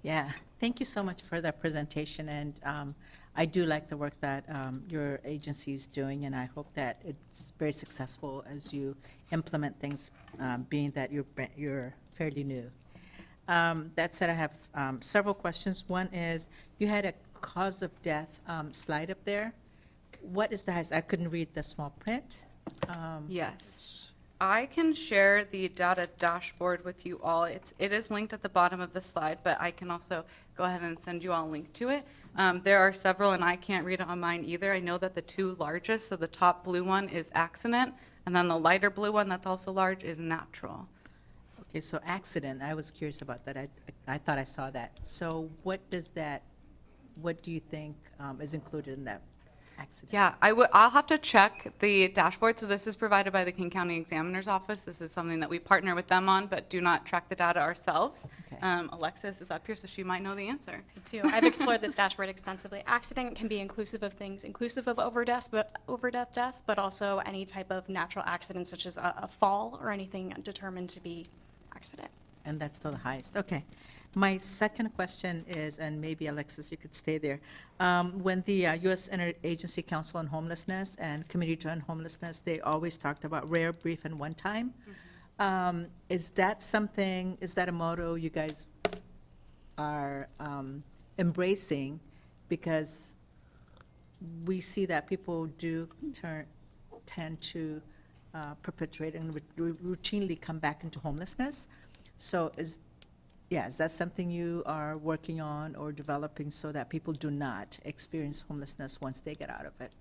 Yeah, thank you so much for that presentation, and I do like the work that your agency is doing, and I hope that it's very successful as you implement things, being that you're fairly new. That said, I have several questions. One is, you had a cause of death slide up there. What is the highest? I couldn't read the small print. Yes. I can share the data dashboard with you all. It is linked at the bottom of the slide, but I can also go ahead and send you all a link to it. There are several, and I can't read it on mine either. I know that the two largest, so the top blue one is accident, and then the lighter blue one that's also large is natural. Okay, so accident, I was curious about that. I thought I saw that. So what do you think is included in that accident? Yeah, I'll have to check the dashboard. So this is provided by the King County Examiner's Office. This is something that we partner with them on, but do not track the data ourselves. Okay. Alexis is up here, so she might know the answer. Me too. I've explored this dashboard extensively. Accident can be inclusive of things, inclusive of overdeath deaths, but also any type of natural accident, such as a fall or anything determined to be accident. And that's still the highest. Okay. My second question is, and maybe Alexis, you could stay there. When the U.S. Interagency Council on Homelessness and Committee to End Homelessness, they always talked about rare, brief, and one time. Is that a motto you guys are embracing? Because we see that people do tend to perpetuate and routinely come back into homelessness. So is that something you are working on or developing so that people do not experience homelessness once they get out of it?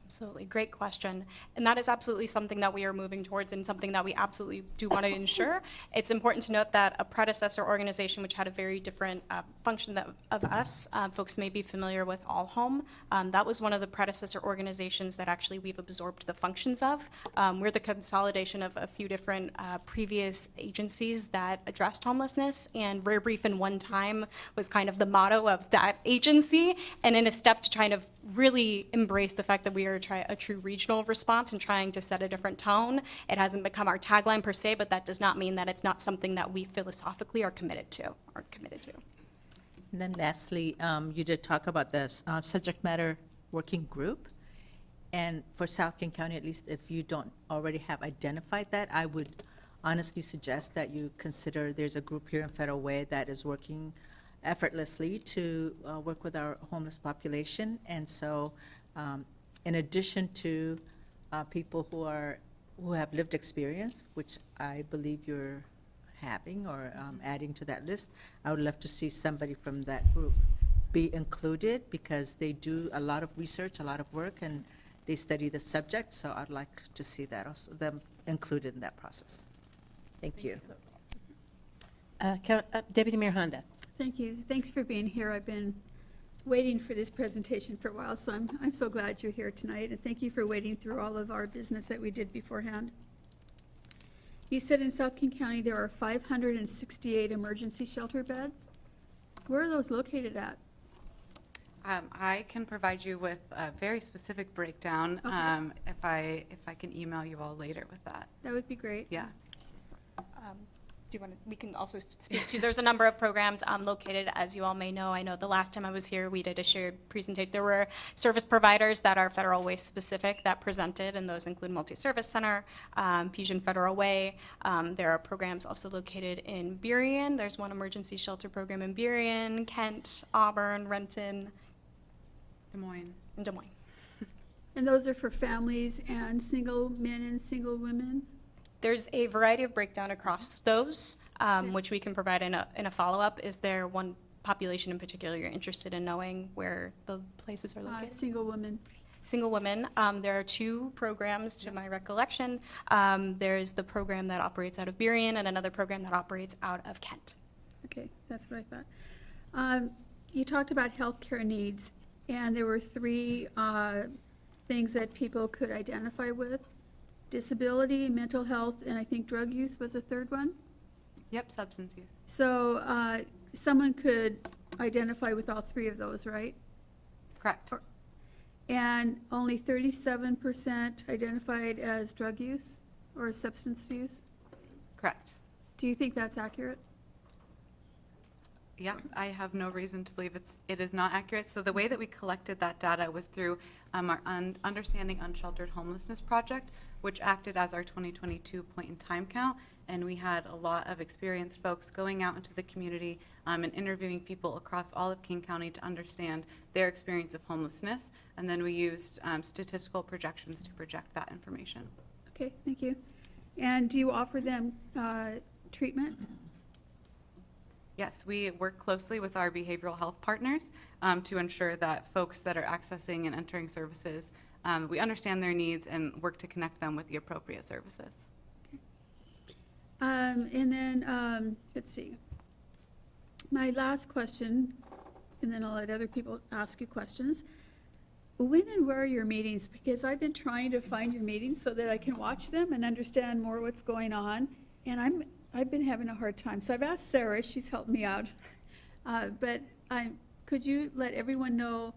Absolutely, great question. And that is absolutely something that we are moving towards and something that we absolutely do want to ensure. It's important to note that a predecessor organization, which had a very different function of us, folks may be familiar with All Home. That was one of the predecessor organizations that actually we've absorbed the functions of. We're the consolidation of a few different previous agencies that addressed homelessness, and Rare Brief in One Time was kind of the motto of that agency. And in a step to try to really embrace the fact that we are a true regional response and trying to set a different tone. It hasn't become our tagline per se, but that does not mean that it's not something that we philosophically are committed to. And then lastly, you did talk about this subject matter working group. And for South King County, at least if you don't already have identified that, I would honestly suggest that you consider there's a group here in Federal Way that is working effortlessly to work with our homeless population. And so in addition to people who have lived experience, which I believe you're having or adding to that list, I would love to see somebody from that group be included, because they do a lot of research, a lot of work, and they study the subject. So I'd like to see that also, them included in that process. Thank you. Deputy Mayor Honda. Thank you. Thanks for being here. I've been waiting for this presentation for a while, so I'm so glad you're here tonight, and thank you for waiting through all of our business that we did beforehand. You said in South King County there are 568 emergency shelter beds. Where are those located at? I can provide you with a very specific breakdown if I can email you all later with that. That would be great. Yeah. We can also speak to, there's a number of programs located, as you all may know. I know the last time I was here, we did a shared presentation. There were service providers that are Federal Way specific that presented, and those include Multi-Service Center, Fusion Federal Way. There are programs also located in Burien. There's one emergency shelter program in Burien, Kent, Auburn, Renton, Des Moines. and Des Moines. And those are for families and single men and single women? There's a variety of breakdown across those, which we can provide in a follow-up. Is there one population in particular you're interested in knowing where the places are located? Single women. Single women. There are two programs, to my recollection. There's the program that operates out of Burien and another program that operates out of Kent. Okay, that's what I thought. You talked about healthcare needs, and there were three things that people could identify with. Disability, mental health, and I think drug use was a third one. Yep, substance use. So someone could identify with all three of those, right? Correct. And only 37% identified as drug use or substance use? Correct. Do you think that's accurate? Yeah, I have no reason to believe it is not accurate. So the way that we collected that data was through our Understanding Unsheltered Homelessness project, which acted as our 2022 point-in-time count. And we had a lot of experienced folks going out into the community and interviewing people across all of King County to understand their experience of homelessness. And then we used statistical projections to project that information. Okay, thank you. And do you offer them treatment? Yes, we work closely with our behavioral health partners to ensure that folks that are accessing and entering services, we understand their needs and work to connect them with the appropriate services. And then, let's see. My last question, and then I'll let other people ask you questions. When and where are your meetings? Because I've been trying to find your meetings so that I can watch them and understand more what's going on. And I've been having a hard time. So I've asked Sarah, she's helped me out. But could you let everyone know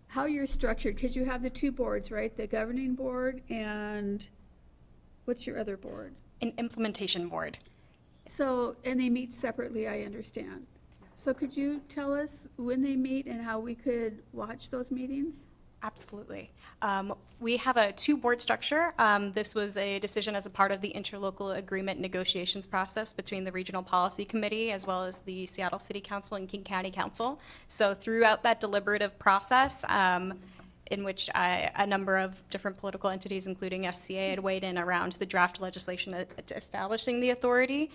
how you're structured? Because you have the two boards, right? The governing board and what's your other board? An implementation board. So, and they meet separately, I understand. So could you tell us when they meet and how we could watch those meetings? Absolutely. We have a two-board structure. This was a decision as a part of the interlocal agreement negotiations process between the Regional Policy Committee as well as the Seattle City Council and King County Council. So throughout that deliberative process, in which a number of different political entities, including SCA, had weighed in around the draft legislation establishing the authority.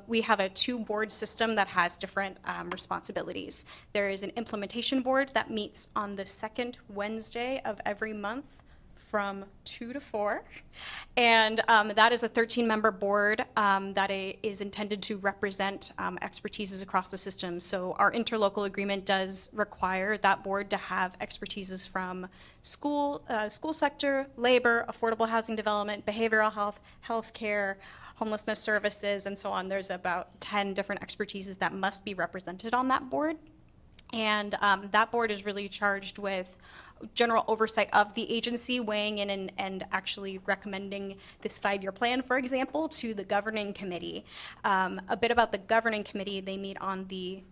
We have a two-board system that has different responsibilities. There is an implementation board that meets on the second Wednesday of every month from 2 to 4. And that is a 13-member board that is intended to represent expertises across the system. So our interlocal agreement does require that board to have expertises from school sector, labor, affordable housing development, behavioral health, healthcare, homelessness services, and so on. There's about 10 different expertises that must be represented on that board. And that board is really charged with general oversight of the agency, weighing in and actually recommending this 5-year plan, for example, to the governing committee. A bit about the governing committee: they meet on the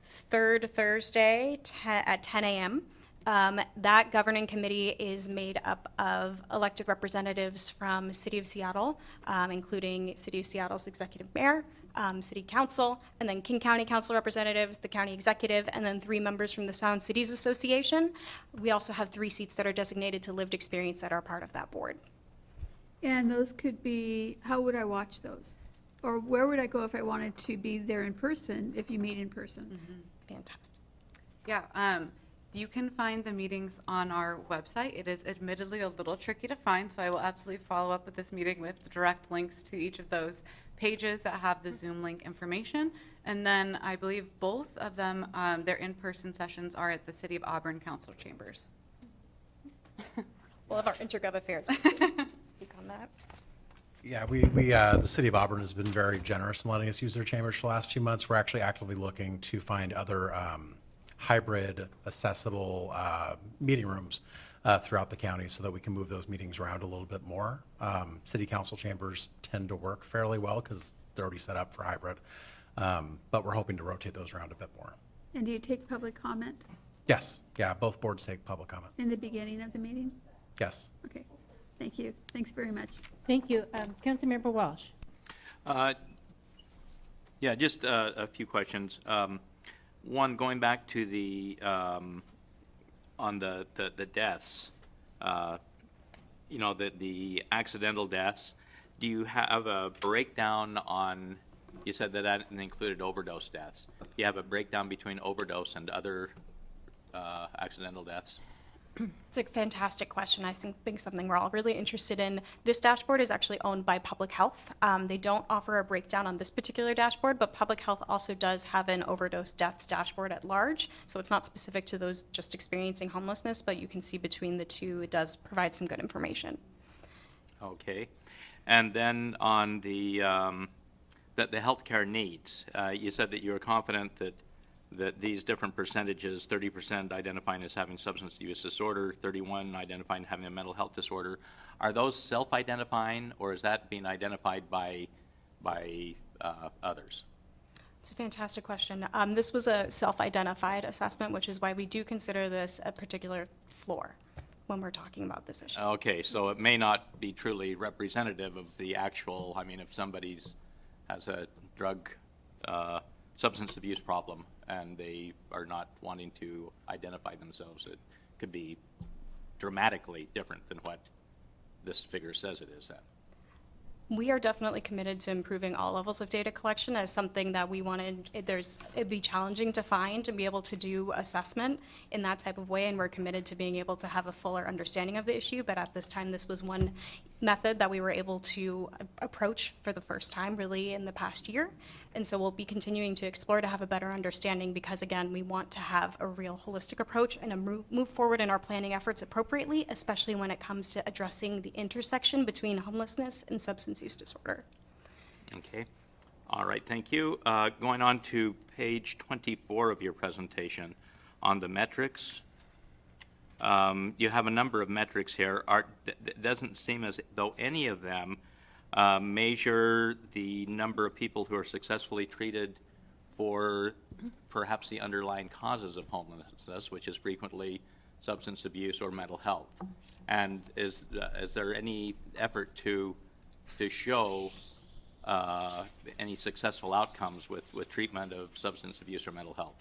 third Thursday at 10 a.m. That governing committee is made up of elected representatives from City of Seattle, including City of Seattle's executive mayor, City Council, and then King County Council representatives, the county executive, and then 3 members from the Sound Cities Association. We also have 3 seats that are designated to lived experience that are part of that board. And those could be, how would I watch those? Or where would I go if I wanted to be there in person, if you meet in person? Fantastic. Yeah, you can find the meetings on our website. It is admittedly a little tricky to find, so I will absolutely follow up with this meeting with direct links to each of those pages that have the Zoom link information. And then I believe both of them, their in-person sessions are at the City of Auburn Council Chambers. We'll have our intergov affairs speak on that. Yeah, the city of Auburn has been very generous in letting us use their chambers for the last few months. We're actually actively looking to find other hybrid, accessible meeting rooms throughout the county so that we can move those meetings around a little bit more. City council chambers tend to work fairly well because they're already set up for hybrid, but we're hoping to rotate those around a bit more. And do you take public comment Yes, yeah, both boards take public comment. in the beginning of the meeting? Yes. Okay, thank you. Thanks very much. Thank you. Councilmember Walsh. Yeah, just a few questions. One, going back to the, on the deaths, you know, the accidental deaths, do you have a breakdown on, you said that included overdose deaths. Do you have a breakdown between overdose and other accidental deaths? It's a fantastic question. I think something we're all really interested in. This dashboard is actually owned by Public Health. They don't offer a breakdown on this particular dashboard, but Public Health also does have an overdose deaths dashboard at large. So it's not specific to those just experiencing homelessness, but you can see between the two, it does provide some good information. Okay. And then on the healthcare needs, you said that you were confident that these different percentages, 30% identifying as having substance use disorder, 31 identifying having a mental health disorder, are those self-identifying, or is that being identified by others? It's a fantastic question. This was a self-identified assessment, which is why we do consider this a particular floor when we're talking about this issue. Okay, so it may not be truly representative of the actual, I mean, if somebody's has a drug, substance abuse problem, and they are not wanting to identify themselves, it could be dramatically different than what this figure says it is then. We are definitely committed to improving all levels of data collection as something that we wanted. It'd be challenging to find and be able to do assessment in that type of way, and we're committed to being able to have a fuller understanding of the issue. But at this time, this was one method that we were able to approach for the first time really in the past year. And so we'll be continuing to explore to have a better understanding because, again, we want to have a real holistic approach and move forward in our planning efforts appropriately, especially when it comes to addressing the intersection between homelessness and substance use disorder. Okay. All right, thank you. Going on to page 24 of your presentation on the metrics. You have a number of metrics here. It doesn't seem as though any of them measure the number of people who are successfully treated for perhaps the underlying causes of homelessness, which is frequently substance abuse or mental health. And is there any effort to show any successful outcomes with treatment of substance abuse or mental health?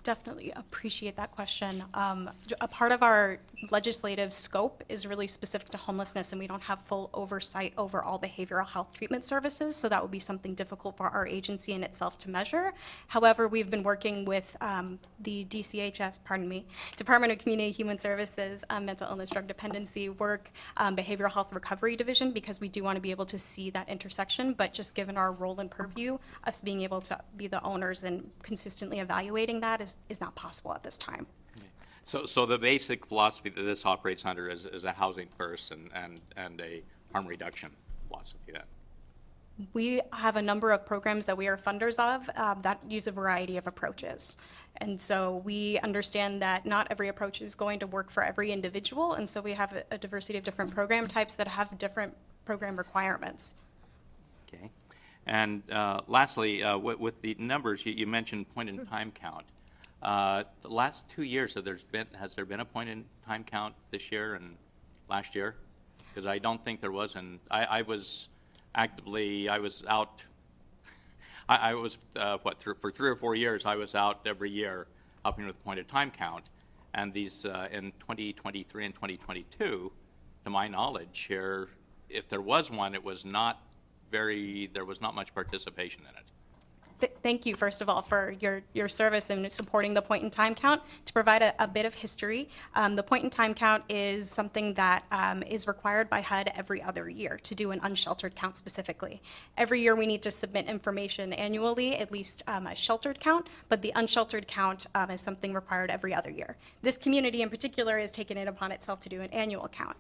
Definitely appreciate that question. A part of our legislative scope is really specific to homelessness, and we don't have full oversight over all behavioral health treatment services, so that would be something difficult for our agency in itself to measure. However, we've been working with the DCHS, Department of Community Human Services, Mental Illness Drug Dependency Work, Behavioral Health Recovery Division, because we do want to be able to see that intersection, but just given our role and purview, us being able to be the owners and consistently evaluating that is not possible at this time. So the basic philosophy that this operates under is a housing first and a harm reduction philosophy then. We have a number of programs that we are funders of that use a variety of approaches. And so we understand that not every approach is going to work for every individual, and so we have a diversity of different program types that have different program requirements. Okay. And lastly, with the numbers, you mentioned point-in-time count. The last 2 years, has there been a point-in-time count this year and last year? Because I don't think there was, and I was out, for 3 or 4 years, I was out every year helping with point-in-time count. And these, in 2023 and 2022, to my knowledge here, if there was one, there was not much participation in it. Thank you, first of all, for your service in supporting the point-in-time count. To provide a bit of history, the point-in-time count is something that is required by HUD every other year to do an unsheltered count specifically. Every year we need to submit information annually, at least a sheltered count, but the unsheltered count is something required every other year. This community in particular has taken it upon itself to do an annual count.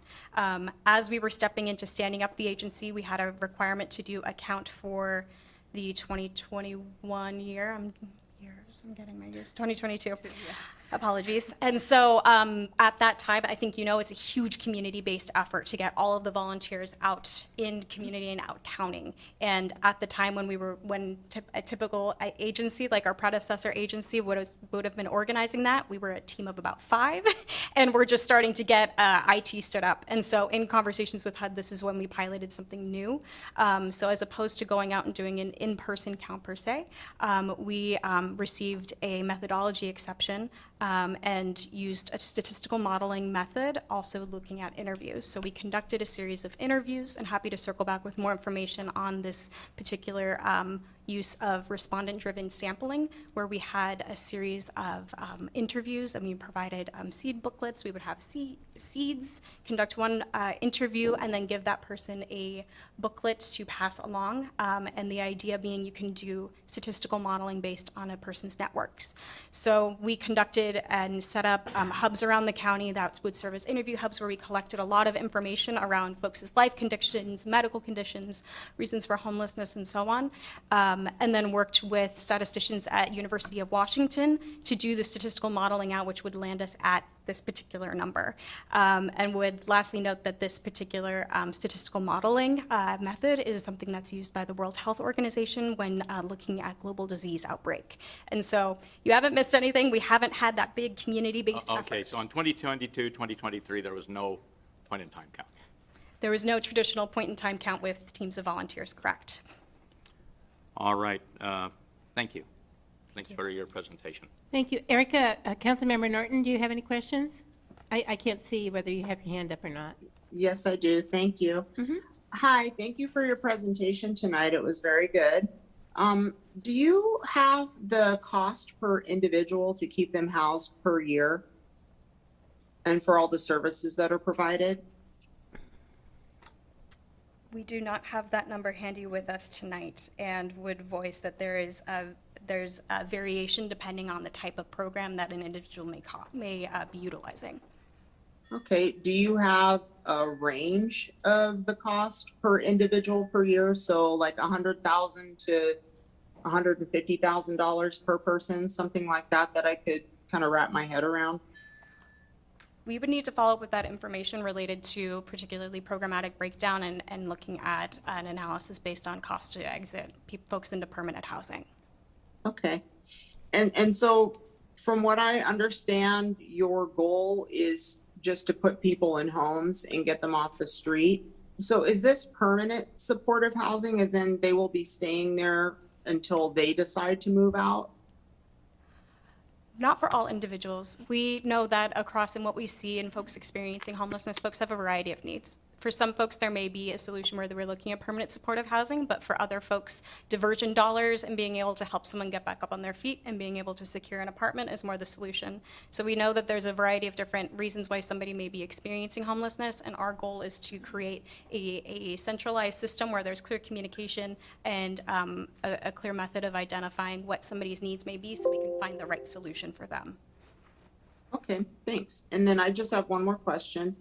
As we were stepping into standing up the agency, we had a requirement to do a count for the 2021 year. I'm getting my years. 2022. Apologies. And so at that time, I think it's a huge community-based effort to get all of the volunteers out in community and out counting. And at the time when a typical agency, like our predecessor agency, would have been organizing that, we were a team of about 5, and we're just starting to get IT stood up. And so in conversations with HUD, this is when we piloted something new. So as opposed to going out and doing an in-person count per se, we received a methodology exception and used a statistical modeling method, also looking at interviews. So we conducted a series of interviews, and happy to circle back with more information on this particular use of respondent-driven sampling, where we had a series of interviews, and we provided seed booklets. We would have seeds, conduct one interview, and then give that person a booklet to pass along. And the idea being you can do statistical modeling based on a person's networks. So we conducted and set up hubs around the county that would serve as interview hubs, where we collected a lot of information around folks' life conditions, medical conditions, reasons for homelessness, and so on. And then worked with statisticians at University of Washington to do the statistical modeling out, which would land us at this particular number. And would lastly note that this particular statistical modeling method is something that's used by the World Health Organization when looking at global disease outbreak. And so you haven't missed anything. We haven't had that big community-based effort. Okay, so in 2022, 2023, there was no point-in-time count. There was no traditional point-in-time count with teams of volunteers, correct? All right, thank you. Thanks for your presentation. Thank you. Erica, Councilmember Norton, do you have any questions? I can't see whether you have your hand up or not. Yes, I do. Thank you. Hi, thank you for your presentation tonight. It was very good. Do you have the cost per individual to keep them housed per year and for all the services that are provided? We do not have that number handy with us tonight, and would voice that there's a variation depending on the type of program that an individual may be utilizing. Okay, do you have a range of the cost per individual per year? So like $100,000 to $150,000 per person, something like that, that I could kind of wrap my head around? We would need to follow up with that information related to particularly programmatic breakdown and looking at an analysis based on cost to exit folks into permanent housing. Okay. And so from what I understand, your goal is just to put people in homes and get them off the street. So is this permanent supportive housing, as in they will be staying there until they decide to move out? not for all individuals. We know that across in what we see in folks experiencing homelessness, folks have a variety of needs. For some folks, there may be a solution where we're looking at permanent supportive housing, but for other folks, diversion dollars and being able to help someone get back up on their feet and being able to secure an apartment is more the solution. So we know that there's a variety of different reasons why somebody may be experiencing homelessness, and our goal is to create a centralized system where there's clear communication and a clear method of identifying what somebody's needs may be so we can find the right solution for them. Okay, thanks. And then I just have one more question.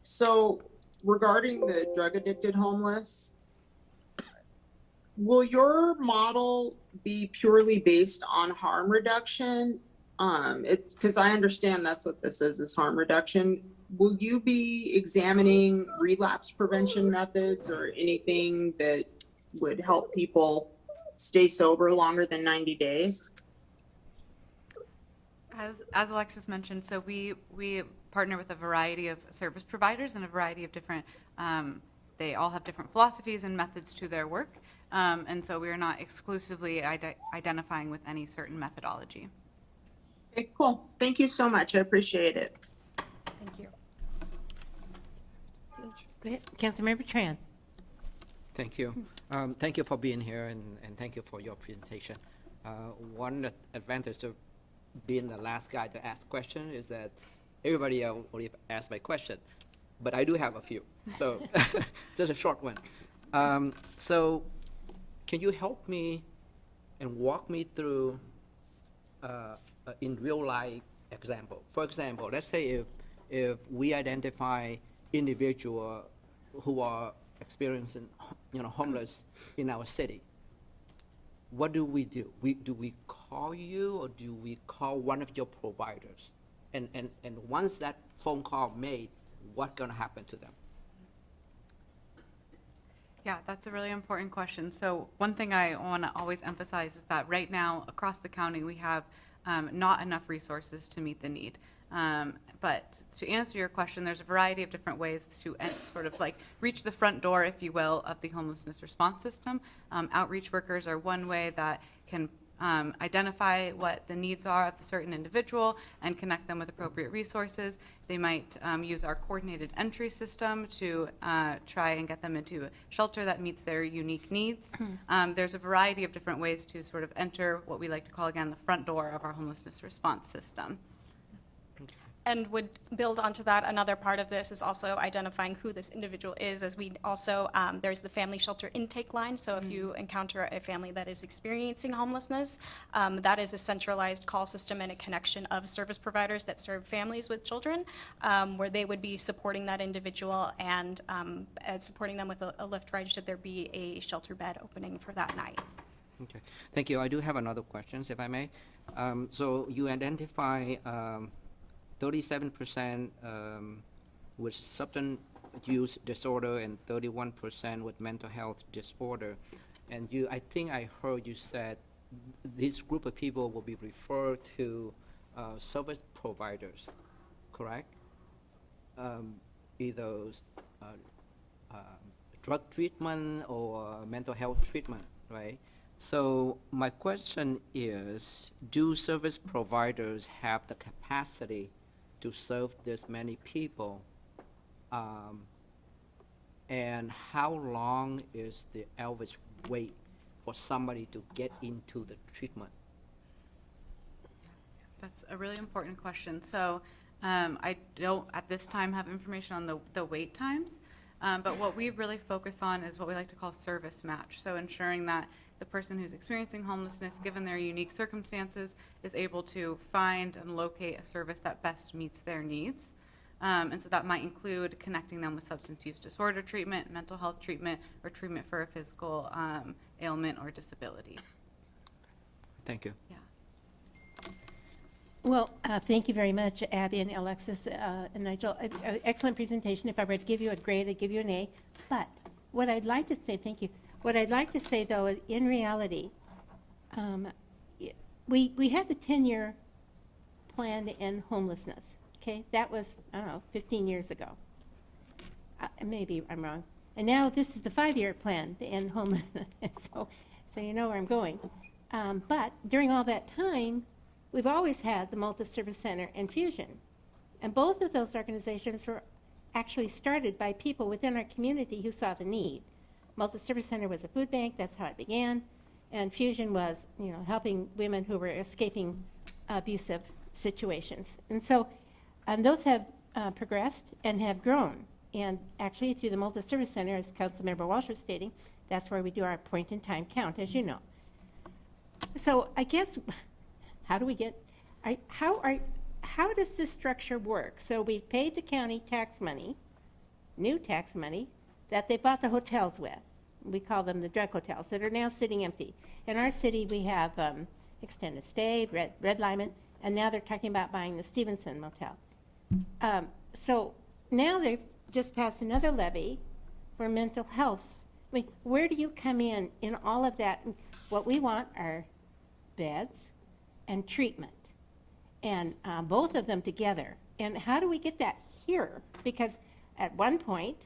So regarding the drug addicted homeless, will your model be purely based on harm reduction? Because I understand that's what this is harm reduction. Will you be examining relapse prevention methods or anything that would help people stay sober longer than 90 days? As Alexis mentioned, so we partner with a variety of service providers and a variety of different, they all have different philosophies and methods to their work. And so we are not exclusively identifying with any certain methodology. Okay, cool. Thank you so much. I appreciate it. Thank you. Go ahead, Councilmember Tran. Thank you. Thank you for being here, and thank you for your presentation. One advantage of being the last guy to ask question is that everybody else will ask my question, but I do have a few. So just a short one. So can you help me and walk me through in real life example? For example, let's say if we identify individual who are experiencing homeless in our city, what do we do? Do we call you, or do we call one of your providers? And once that phone call made, what's going to happen to them? Yeah, that's a really important question. So one thing I want to always emphasize is that right now across the county we have not enough resources to meet the need. But to answer your question, there's a variety of different ways to sort of like reach the front door, if you will, of the homelessness response system. Outreach workers are one way that can identify what the needs are of the certain individual and connect them with appropriate resources. They might use our coordinated entry system to try and get them into a shelter that meets their unique needs. There's a variety of different ways to sort of enter what we like to call, again, the front door of our homelessness response system. And would build onto that, another part of this is also identifying who this individual is, as we also, there's the family shelter intake line. So if you encounter a family that is experiencing homelessness, that is a centralized call system and a connection of service providers that serve families with children, where they would be supporting that individual and supporting them with a Lyft ride should there be a shelter bed opening for that night. Okay, thank you. I do have another question, if I may. So you identify 37% with substance use disorder and 31% with mental health disorder. And I think I heard you said this group of people will be referred to service providers, correct? Either drug treatment or mental health treatment, right? So my question is, do service providers have the capacity to serve this many people? And how long is the average wait for somebody to get into the treatment? That's a really important question. So I don't at this time have information on the wait times, but what we really focus on is what we like to call service match. So ensuring that the person who's experiencing homelessness, given their unique circumstances, is able to find and locate a service that best meets their needs. And so that might include connecting them with substance use disorder treatment, mental health treatment, or treatment for a physical ailment or disability. Thank you. Yeah. Well, thank you very much, Abby and Alexis and Nigel. Excellent presentation. If I were to give you a grade, I'd give you an A. But what I'd like to say, thank you. What I'd like to say, though, is in reality, we had the 10-year plan to end homelessness, okay? That was, I don't know, 15 years ago. Maybe I'm wrong. And now this is the 5-year plan to end homelessness. So you know where I'm going. But during all that time, we've always had the Multi-Service Center and Fusion. And both of those organizations were actually started by people within our community who saw the need. Multi-Service Center was a food bank, that's how it began. And Fusion was, helping women who were escaping abusive situations. And so, those have progressed and have grown. And actually, through the Multi-Service Center, as Councilmember Walsh was stating, that's where we do our point-in-time count, as you know. So I guess, how do we get, how does this structure work? So we've paid the county tax money, new tax money, that they bought the hotels with. We call them the drug hotels that are now sitting empty. In our city, we have Extended Stay, Red Lyman, and now they're talking about buying the Stevenson Motel. So now they've just passed another levy for mental health. I mean, where do you come in all of that? What we want are beds and treatment, and both of them together. And how do we get that here? Because at one point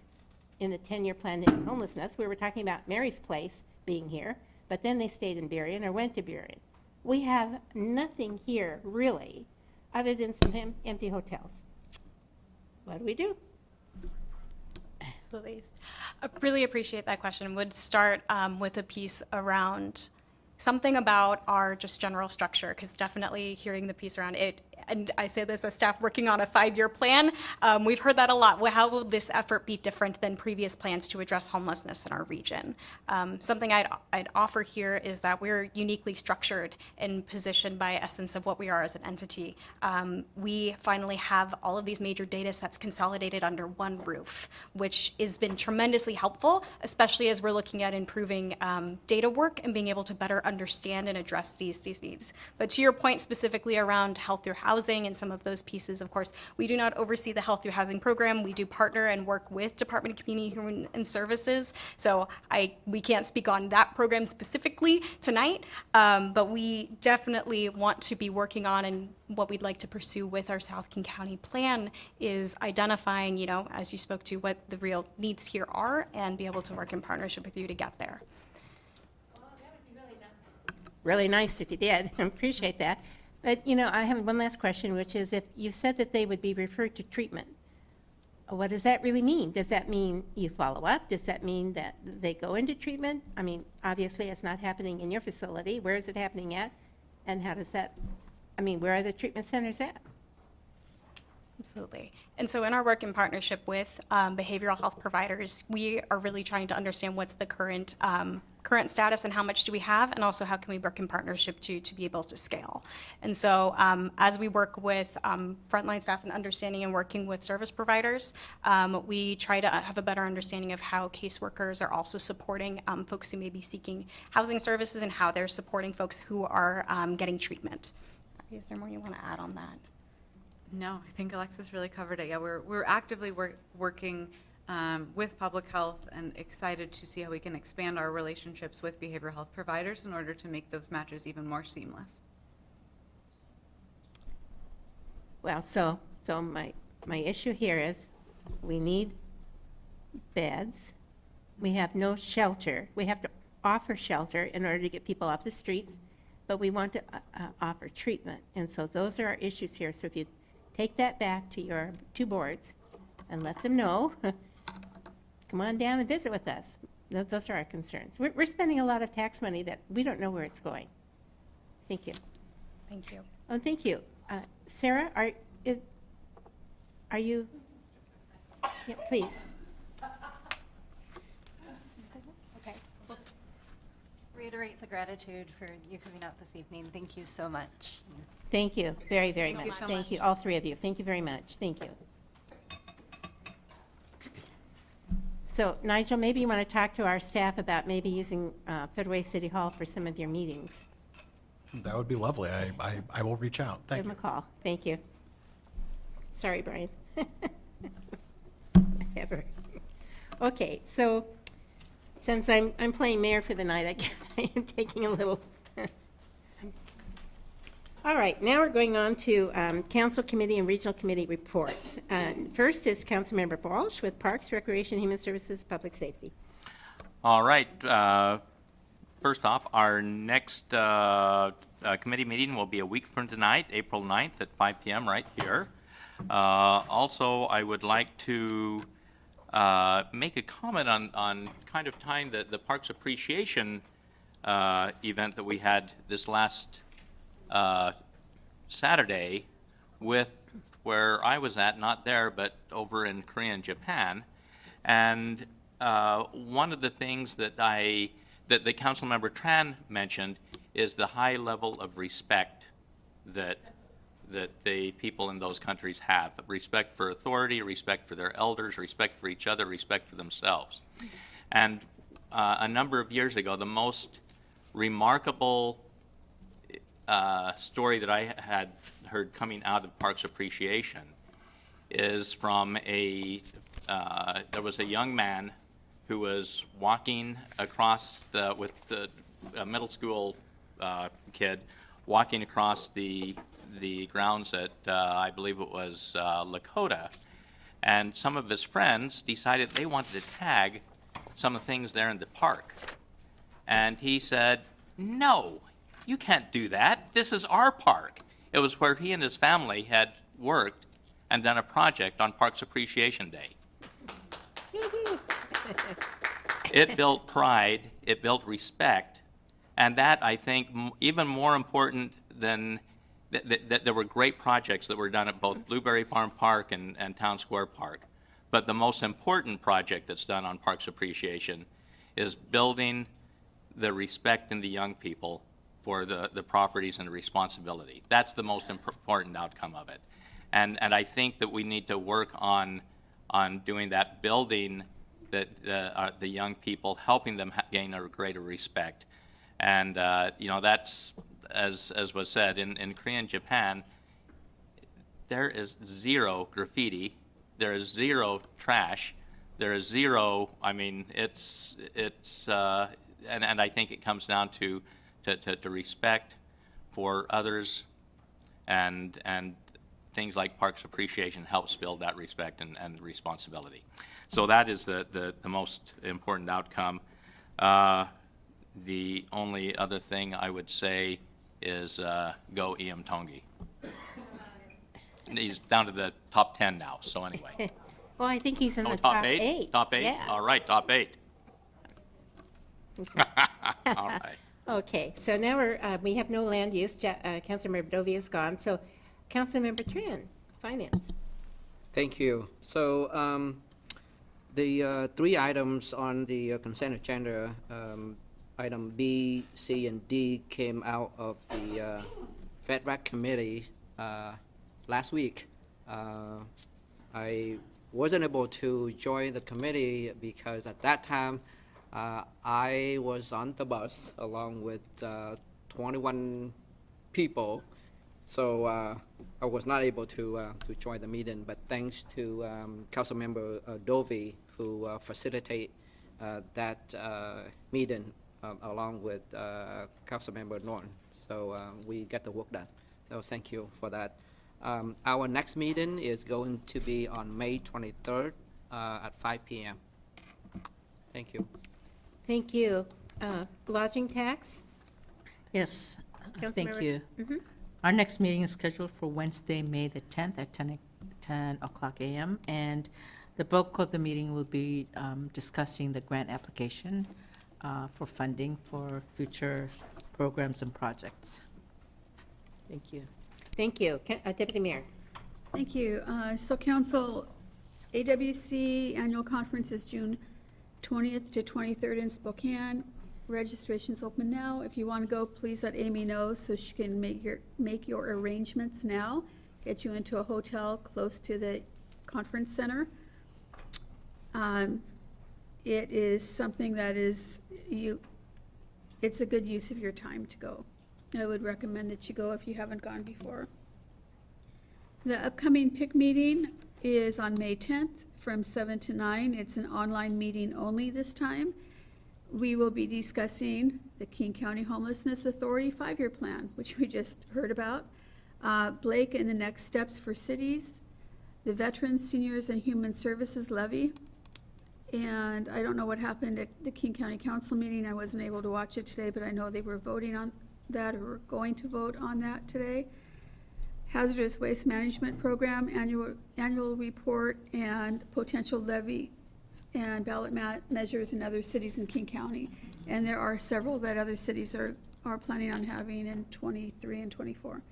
in the 10-year plan to end homelessness, we were talking about Mary's Place being here, but then they stayed in Burien or went to Burien. We have nothing here really other than some empty hotels. What do we do? Absolutely. I really appreciate that question. Would start with a piece around something about our just general structure, because definitely hearing the piece around it, and I say this as staff working on a 5-year plan, we've heard that a lot. Well, how will this effort be different than previous plans to address homelessness in our region? Something I'd offer here is that we're uniquely structured and positioned by essence of what we are as an entity. We finally have all of these major data sets consolidated under one roof, which has been tremendously helpful, especially as we're looking at improving data work and being able to better understand and address these needs. But to your point specifically around health through housing and some of those pieces, of course, we do not oversee the health through housing program. We do partner and work with Department of Community Human and Services. So we can't speak on that program specifically tonight, but we definitely want to be working on, and what we'd like to pursue with our South King County plan is identifying, as you spoke to, what the real needs here are and be able to work in partnership with you to get there. Really nice if you did. I appreciate that. But, I have one last question, which is if you said that they would be referred to treatment, what does that really mean? Does that mean you follow up? Does that mean that they go into treatment? I mean, obviously, it's not happening in your facility. Where is it happening at? And how does that, where are the treatment centers at? Absolutely. And so in our work in partnership with behavioral health providers, we are really trying to understand what's the current status and how much do we have, and also how can we work in partnership to be able to scale. And so as we work with frontline staff and understanding and working with service providers, we try to have a better understanding of how caseworkers are also supporting folks who may be seeking housing services and how they're supporting folks who are getting treatment. Is there more you want to add on that? No, I think Alexis really covered it. Yeah, we're actively working with public health and excited to see how we can expand our relationships with behavioral health providers in order to make those matches even more seamless. Well, so my issue here is we need beds. We have no shelter. We have to offer shelter in order to get people off the streets, but we want to offer treatment. And so those are our issues here. So if you take that back to your two boards and let them know, come on down and visit with us. Those are our concerns. We're spending a lot of tax money that we don't know where it's going. Thank you. Thank you. Oh, thank you. Sarah, are you? Yeah, please. Okay. Reiterate the gratitude for you coming out this evening. Thank you so much. Thank you very, very Thank much. you so Thank much. you, all three of you. Thank you very much. Thank you. So Nigel, maybe you want to talk to our staff about maybe using Federal Way City Hall for some of your meetings. That would be lovely. I will reach out. Thank Give you. them a call. Thank you. Sorry, Brian. Ever. Okay, so since I'm playing mayor for the night, I am taking a little. All right, now we're going on to council committee and regional committee reports. First is Councilmember Walsh with Parks, Recreation, Human Services, Public Safety. All right. first off, our next committee meeting will be a week from tonight, April 9th at 5 p.m. right here. Also, I would like to make a comment on kind of tying the Parks Appreciation event that we had this last Saturday with where I was at, not there, but over in Korea and Japan. And one of the things that the Councilmember Tran mentioned is the high level of respect that the people in those countries have. Respect for authority, respect for their elders, respect for each other, respect for themselves. And a number of years ago, the most remarkable story that I had heard coming out of Parks Appreciation is from there was a young man who was walking across with a middle school kid walking across the grounds at I believe it was Lakota, and some of his friends decided they wanted to tag some of the things there in the park, and he said, "No, you can't do that. This is our park." It was where he and his family had worked and done a project on Parks Appreciation Day. It built pride, it built respect, and that, I think, even more important than that there were great projects that were done at both Blueberry Farm Park and Town Square Park. But the most important project that's done on Parks Appreciation is building the respect in the young people for the properties and the responsibility. That's the most important outcome of it. And I think that we need to work on doing that, building the young people, helping them gain a greater respect. And, that's, as was said, in Korea and Japan, there is zero graffiti, there is zero trash, there is zero, and I think it comes down to respect for others, and things like Parks Appreciation helps build that respect and responsibility. So that is the most important outcome. The only other thing I would say is go E.M. Tongi. He's down to the top 10 now, so anyway. Well, I think he's in the top top eight. Top 8? Yeah. All right, top 8. All right. Okay, so now we have no land use. Councilmember Dovey is gone. So Councilmember Tran, Finance. Thank you. So the 3 items on the consent agenda, item B, C, and D came out of the FedRAC committee last week. I wasn't able to join the committee because at that time I was on the bus along with 21 people, so I was not able to join the meeting. But thanks to Councilmember Dovey, who facilitated that meeting along with Councilmember Norton. So we get the work done. So thank you for that. Our next meeting is going to be on May 23rd at 5 p.m. Thank you. Thank you. Lodging tax? Yes, thank Councilmember- you. Our next meeting is scheduled for Wednesday, May the 10th at 10 o'clock a.m. And the bulk of the meeting will be discussing the grant application for funding for future programs and projects. Thank you. Thank you. Deputy Mayor. Thank you. So Council, AWC Annual Conference is June 20th to 23rd in Spokane. Registration's open now. If you want to go, please let Amy know so she can make your arrangements now, get you into a hotel close to the conference center. It is something that it's a good use of your time to go. I would recommend that you go if you haven't gone before. The upcoming PIC meeting is on May 10th from 7 to 9. It's an online meeting only this time. We will be discussing the King County Homelessness Authority 5-year plan, which we just heard about, Blake and the next steps for cities, the Veterans, Seniors, and Human Services Levy, And I don't know what happened at the King County Council meeting. I wasn't able to watch it today, but I know they were voting on that, or were going to vote on that today. Hazardous Waste Management Program, annual report, and potential levy and ballot measures in other cities in King County. And there are several that other cities are planning on having in 23 and 24.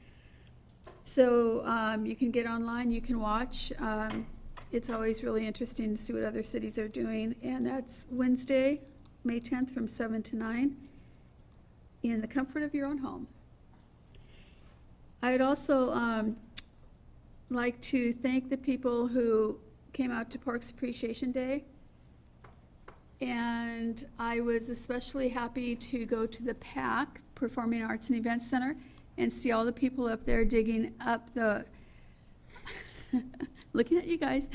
So you can get online, you can watch. It's always really interesting to see what other cities are doing. And that's Wednesday, May 10th from 7 to 9 in the comfort of your own home. I'd also like to thank the people who came out to Parks Appreciation Day. And I was especially happy to go to the PAC, Performing Arts and Events Center, and see all the people up there digging up the, looking at you guys,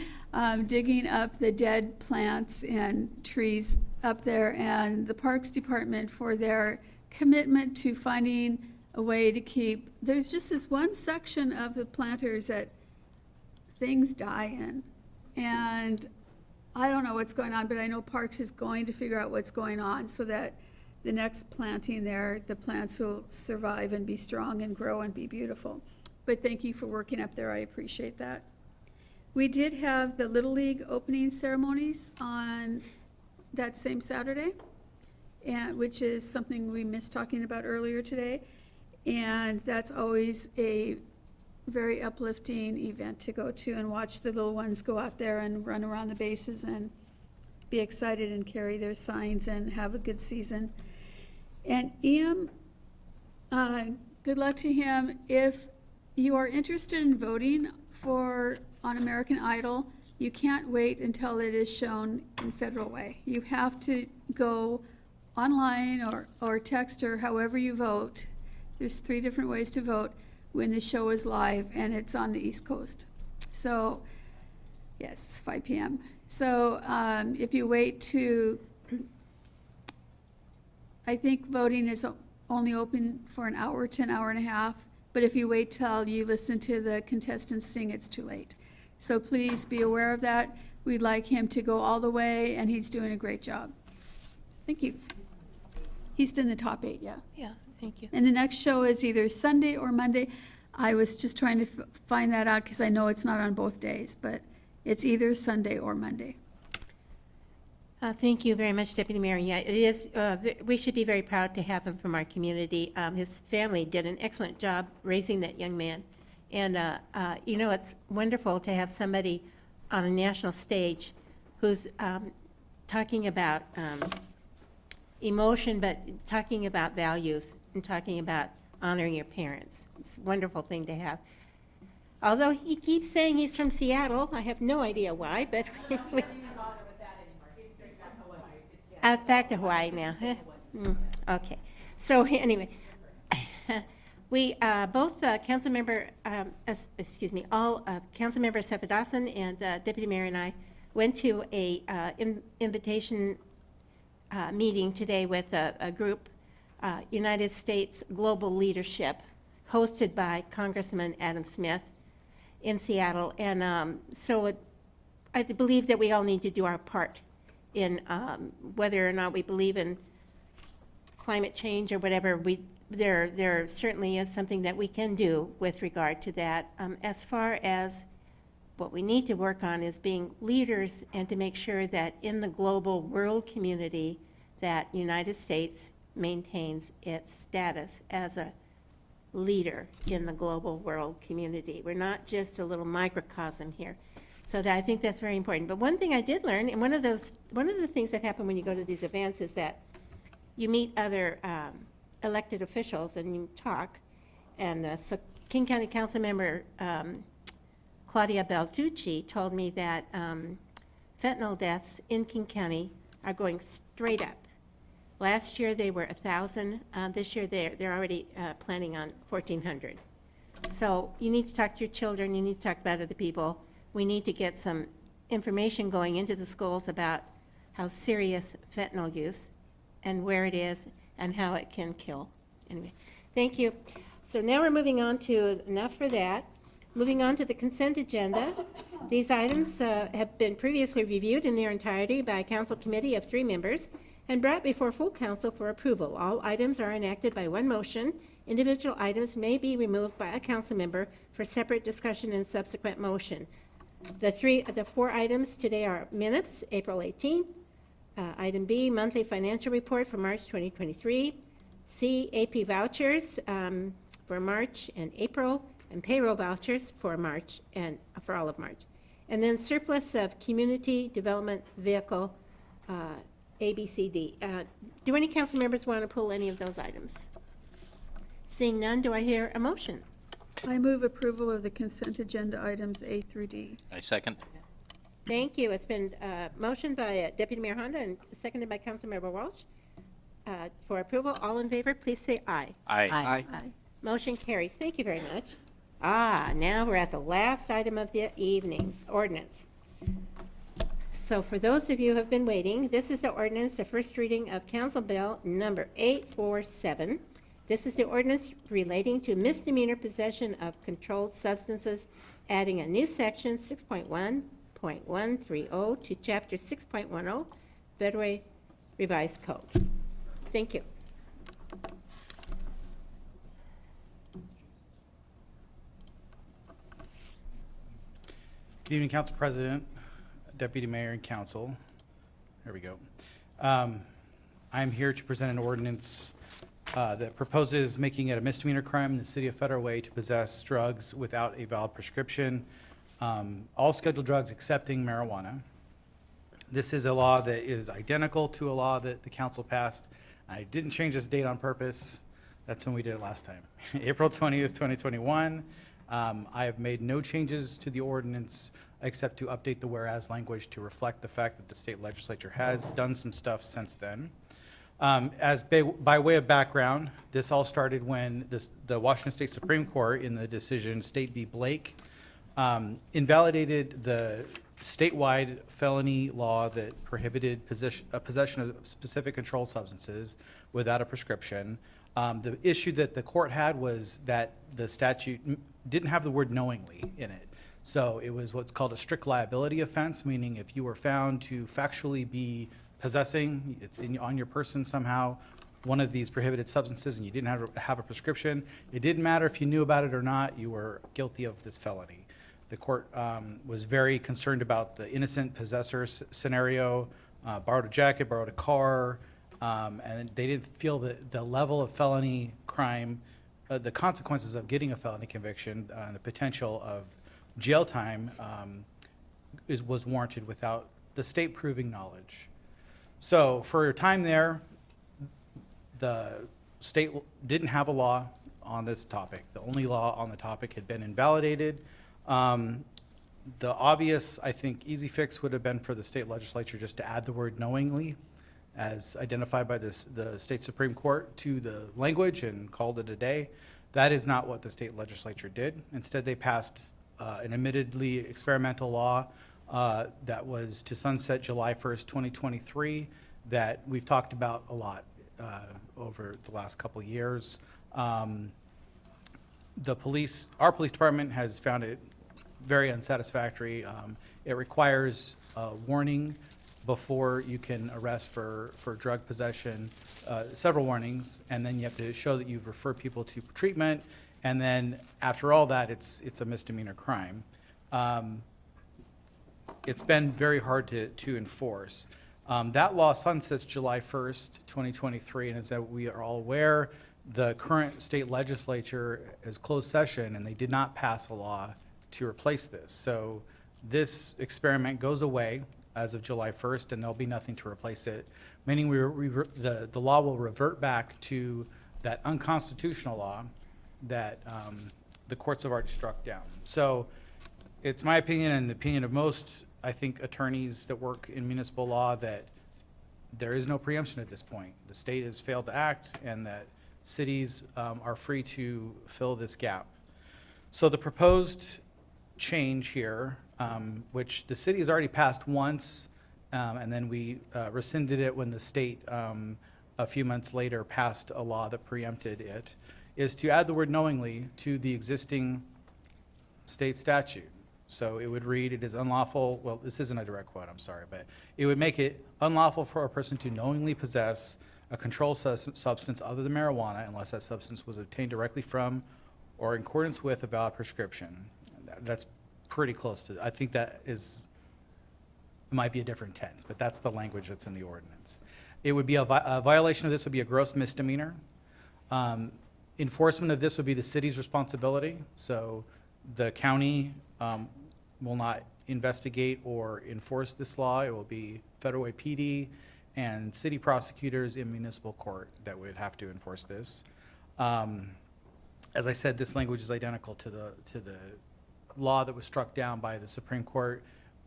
digging up the dead plants and trees up there, and the Parks Department for their commitment to finding a way to keep, there's just this one section of the planters that things die in. And I don't know what's going on, but I know Parks is going to figure out what's going on so that the next planting there, the plants will survive and be strong and grow and be beautiful. But thank you for working up there. I appreciate that. We did have the Little League opening ceremonies on that same Saturday, and which is something we missed talking about earlier today. And that's always a very uplifting event to go to and watch the little ones go out there and run around the bases and be excited and carry their signs and have a good season. And Ian, good luck to him. If you are interested in voting on American Idol, you can't wait until it is shown in Federal Way. You have to go online or text or however you vote. There's 3 different ways to vote when the show is live, and it's on the East Coast. So, yes, 5 p.m. So if you wait to, I think voting is only open for an hour to an hour and a half, but if you wait till you listen to the contestants sing, it's too late. So please be aware of that. We'd like him to go all the way, and he's doing a great job. Thank you. He's in the top 8, yeah. Yeah, thank you. And the next show is either Sunday or Monday. I was just trying to find that out because I know it's not on both days, but it's either Sunday or Monday. Thank you very much, Deputy Mayor. Yeah, it is, we should be very proud to have him from our community. His family did an excellent job raising that young man. And, you know, it's wonderful to have somebody on a national stage who's talking about emotion, but talking about values and talking about honoring your parents. It's a wonderful thing to have. Although he keeps saying he's from Seattle, I have no idea why, but it's back to Hawaii now. Okay. So anyway, we both Councilmember, all Councilmember Sepedasan and Deputy Mayor and I went to a invitation meeting today with a group, United States Global Leadership, hosted by Congressman Adam Smith in Seattle. And so I believe that we all need to do our part in whether or not we believe in climate change or whatever. There certainly is something that we can do with regard to that. As far as what we need to work on is being leaders and to make sure that in the global world community that United States maintains its status as a leader in the global world community. We're not just a little microcosm here. So I think that's very important. But one thing I did learn, and one of the things that happen when you go to these events is that you meet other elected officials and you talk. And so King County Council member Claudia Balducci told me that fentanyl deaths in King County are going straight up. Last year they were 1,000. This year they're already planning on 1,400. So you need to talk to your children. You need to talk about other people. We need to get some information going into the schools about how serious fentanyl use and where it is and how it can kill. Anyway, thank you. So now we're moving on to enough for that. Moving on to the consent agenda. These items have been previously reviewed in their entirety by a council committee of 3 members and brought before full council for approval. All items are enacted by one motion. Individual items may be removed by a council member for separate discussion and subsequent motion. The 4 items today are minutes, April 18th. Item B, monthly financial report for March 2023. C, AP vouchers for March and April, and payroll vouchers for March and for all of March. And then surplus of community development vehicle, ABCD. Do any council members want to pull any of those items? Seeing none, do I hear a motion? I move approval of the consent agenda items A through D. I second. Thank you. It's been motioned by Deputy Mayor Honda and seconded by Councilmember Walsh. For approval, all in favor, please say aye. Aye. Aye. Aye. Motion carries. Thank you very much. Now we're at the last item of the evening, ordinance. So for those of you who have been waiting, this is the ordinance, the first reading of Council Bill number 847. This is the ordinance relating to misdemeanor possession of controlled substances, adding a new section 6.1.130 to chapter 6.10, Federal Revised Code. Thank you. Good evening, Council President, Deputy Mayor, and Council. There we go. I'm here to present an ordinance that proposes making it a misdemeanor crime in the city of Federal Way to possess drugs without a valid prescription, all scheduled drugs excepting marijuana. This is a law that is identical to a law that the council passed. I didn't change this date on purpose. That's when we did it last time. April 20th, 2021. I have made no changes to the ordinance except to update the whereas language to reflect the fact that the state legislature has done some stuff since then. By way of background, this all started when the Washington State Supreme Court, in the decision State v. Blake, invalidated the statewide felony law that prohibited possession of specific controlled substances without a prescription. The issue that the court had was that the statute didn't have the word knowingly in it. So it was what's called a strict liability offense, meaning if you were found to factually be possessing, it's on your person somehow, one of these prohibited substances, and you didn't have a prescription, it didn't matter if you knew about it or not, you were guilty of this felony. The court was very concerned about the innocent possessor scenario, borrowed a jacket, borrowed a car, and they didn't feel that the level of felony crime, the consequences of getting a felony conviction, the potential of jail time was warranted without the state proving knowledge. So for a time there, the state didn't have a law on this topic. The only law on the topic had been invalidated. The obvious, I think, easy fix would have been for the state legislature just to add the word knowingly as identified by the state Supreme Court to the language and called it a day. That is not what the state legislature did. Instead, they passed an admittedly experimental law that was to sunset July 1st, 2023, that we've talked about a lot over the last couple of years. Our police department has found it very unsatisfactory. It requires a warning before you can arrest for drug possession, several warnings, and then you have to show that you've referred people to treatment, and then after all that, it's a misdemeanor crime. It's been very hard to enforce. That law sunsets July 1st, 2023, and as we are all aware, the current state legislature is closed session, and they did not pass a law to replace this. So this experiment goes away as of July 1st, and there'll be nothing to replace it, meaning the law will revert back to that unconstitutional law that the courts have already struck down. So it's my opinion and the opinion of most, I think, attorneys that work in municipal law that there is no preemption at this point. The state has failed to act, and that cities are free to fill this gap. So the proposed change here, which the city has already passed once, and then we rescinded it when the state a few months later passed a law that preempted it, is to add the word knowingly to the existing state statute. So it would read, it is unlawful, well, this isn't a direct quote, I'm sorry, but it would make it unlawful for a person to knowingly possess a controlled substance other than marijuana unless that substance was obtained directly from or in accordance with a valid prescription. That's pretty close to, I think that is, it might be a different tense, but that's the language that's in the ordinance. It would be a violation of this would be a gross misdemeanor. Enforcement of this would be the city's responsibility. So the county will not investigate or enforce this law. It will be Federal Way PD and city prosecutors in municipal court that would have to enforce this. As I said, this language is identical to the law that was struck down by the Supreme Court,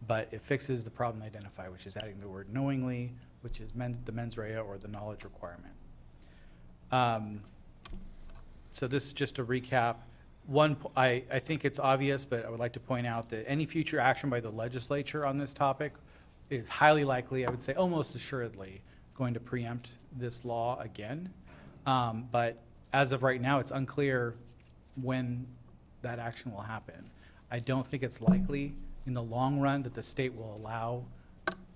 but it fixes the problem identified, which is adding the word knowingly, which is the mens rea or the knowledge requirement. So this is just a recap. I think it's obvious, but I would like to point out that any future action by the legislature on this topic is highly likely, I would say almost assuredly, going to preempt this law again. But as of right now, it's unclear when that action will happen. I don't think it's likely in the long run that the state will allow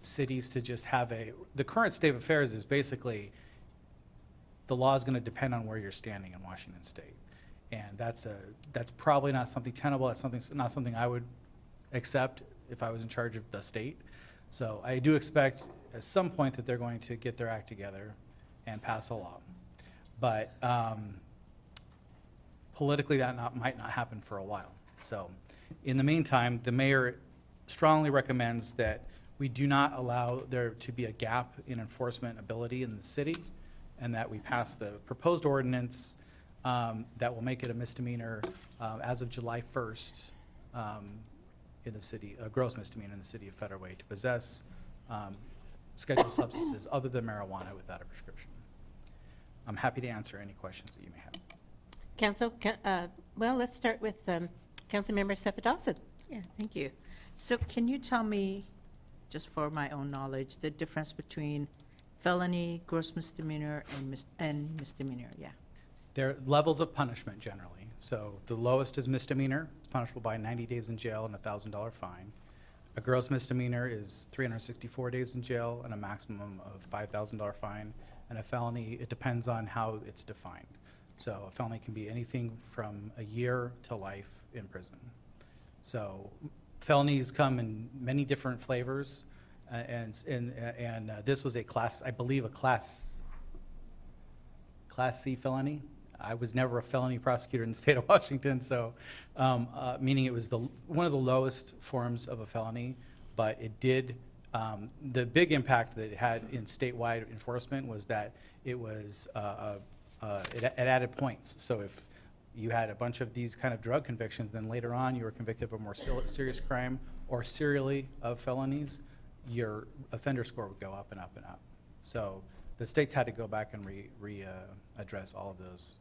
cities to just have the current state of affairs is basically the law is going to depend on where you're standing in Washington State. And that's probably not something tenable. That's not something I would accept if I was in charge of the state. So I do expect at some point that they're going to get their act together and pass a law. But politically, that might not happen for a while. So in the meantime, the mayor strongly recommends that we do not allow there to be a gap in enforcement ability in the city, and that we pass the proposed ordinance that will make it a misdemeanor as of July 1st in the city, a gross misdemeanor in the city of Federal Way to possess scheduled substances other than marijuana without a prescription. I'm happy to answer any questions that you may have. Council, well, let's start with Councilmember Cepheus. Yeah, thank you. So can you tell me, just for my own knowledge, the difference between felony, gross misdemeanor, and misdemeanor? Yeah. There are levels of punishment generally. So the lowest is misdemeanor. It's punishable by 90 days in jail and a $1,000 fine. A gross misdemeanor is 364 days in jail and a maximum of $5,000 fine. And a felony, it depends on how it's defined. So a felony can be anything from a year to life in prison. So felonies come in many different flavors, and this was a class, I believe, a class C felony. I was never a felony prosecutor in the state of Washington, so meaning it was one of the lowest forms of a felony, but it did. The big impact that it had in statewide enforcement was that it was it added points. So if you had a bunch of these kind of drug convictions, then later on you were convicted of a more serious crime or serially of felonies, your offender score would go up and up and up. So the states had to go back and address all of those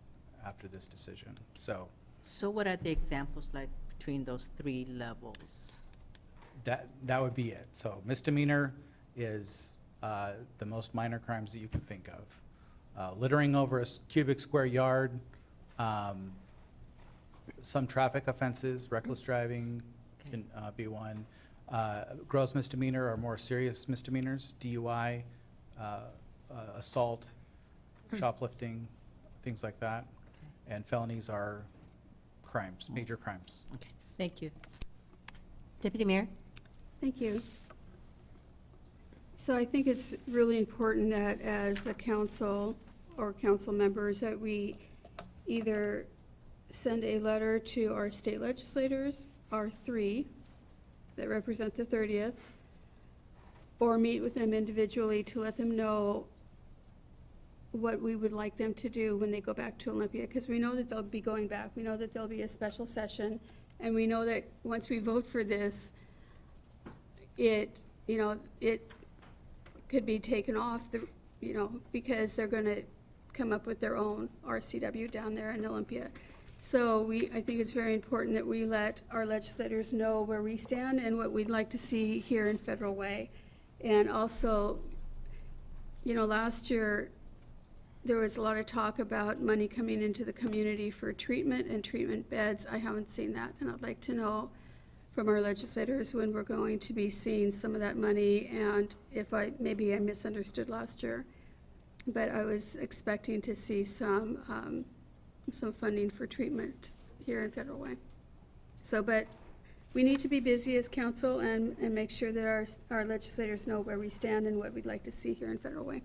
after this decision. So what are the examples like between those three levels? that would be it. So misdemeanor is the most minor crimes that you can think of. Littering over a cubic square yard, some traffic offenses, reckless driving can be one. Gross misdemeanor or more serious misdemeanors, DUI, assault, shoplifting, things like that. And felonies are crimes, major crimes. Okay, thank you. Deputy Mayor? Thank you. So I think it's really important that as a council or council members that we either send a letter to our state legislators, our three that represent the 30th, or meet with them individually to let them know what we would like them to do when they go back to Olympia, because we know that they'll be going back. We know that there'll be a special session, and we know that once we vote for this, it could be taken off, because they're going to come up with their own RCW down there in Olympia. So I think it's very important that we let our legislators know where we stand and what we'd like to see here in Federal Way. And also, last year, there was a lot of talk about money coming into the community for treatment and treatment beds. I haven't seen that, and I'd like to know from our legislators when we're going to be seeing some of that money, and if maybe I misunderstood last year, but I was expecting to see some funding for treatment here in Federal Way. So, but we need to be busy as council and make sure that our legislators know where we stand and what we'd like to see here in Federal Way.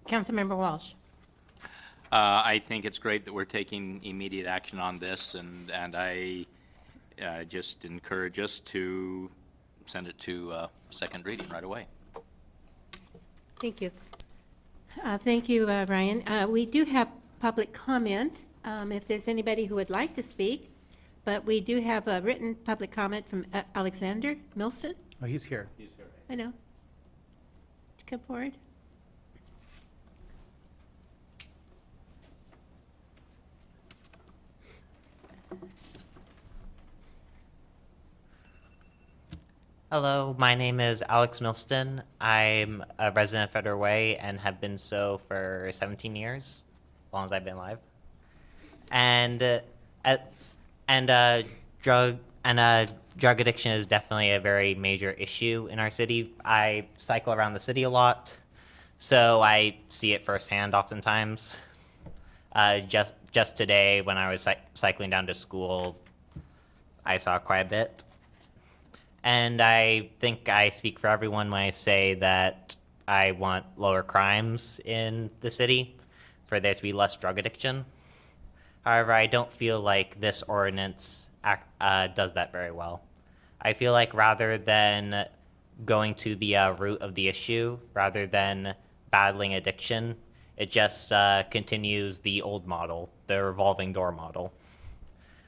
Councilmember Walsh. I think it's great that we're taking immediate action on this, and I just encourage us to send it to second reading right away. Thank you. Thank you, Ryan. We do have public comment, if there's anybody who would like to speak, but we do have a written public comment from Alexander Milson. Oh, he's here. I know. To come forward. Hello, my name is Alex Milston. I'm a resident of Federal Way and have been so for 17 years, as long as I've been alive. And drug addiction is definitely a very major issue in our city. I cycle around the city a lot, so I see it firsthand oftentimes. Just today, when I was cycling down to school, I saw quite a bit. And I think I speak for everyone when I say that I want lower crimes in the city, for there to be less drug addiction. However, I don't feel like this ordinance does that very well. I feel like rather than going to the root of the issue, rather than battling addiction, it just continues the old model, the revolving door model,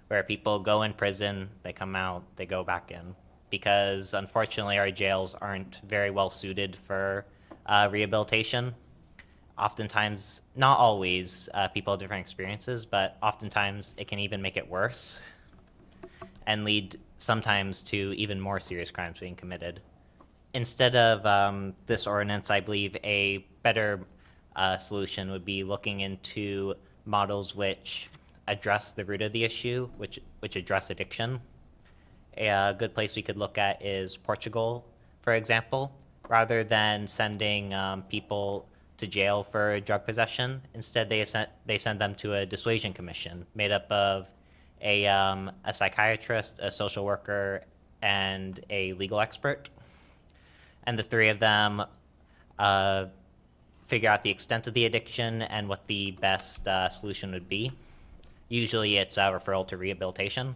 where people go in prison, they come out, they go back in. Because unfortunately our jails aren't very well suited for rehabilitation. Oftentimes, not always, people have different experiences, but oftentimes it can even make it worse and lead sometimes to even more serious crimes being committed. Instead of this ordinance, I believe a better solution would be looking into models which address the root of the issue, which address addiction. A good place we could look at is Portugal, for example. Rather than sending people to jail for drug possession, instead they send them to a dissuasion commission made up of a psychiatrist, a social worker, and a legal expert. And the three of them figure out the extent of the addiction and what the best solution would be. Usually it's a referral to rehabilitation.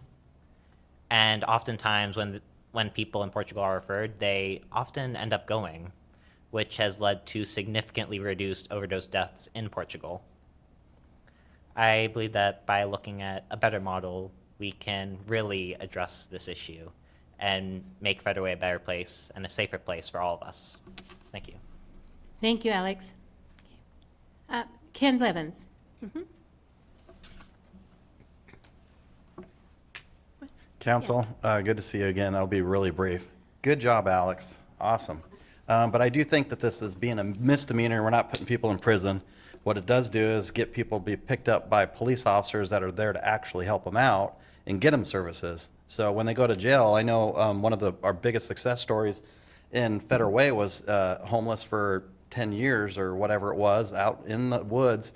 And oftentimes when people in Portugal are referred, they often end up going, which has led to significantly reduced overdose deaths in Portugal. I believe that by looking at a better model, we can really address this issue and make Federal Way a better place and a safer place for all of us. Thank you. Thank you, Alex. Ken Blevins. Council, good to see you again. I'll be really brief. Good job, Alex. Awesome. But I do think that this is being a misdemeanor. We're not putting people in prison. What it does do is get people to be picked up by police officers that are there to actually help them out and get them services. So when they go to jail, I know one of our biggest success stories in Federal Way was homeless for 10 years or whatever it was out in the woods.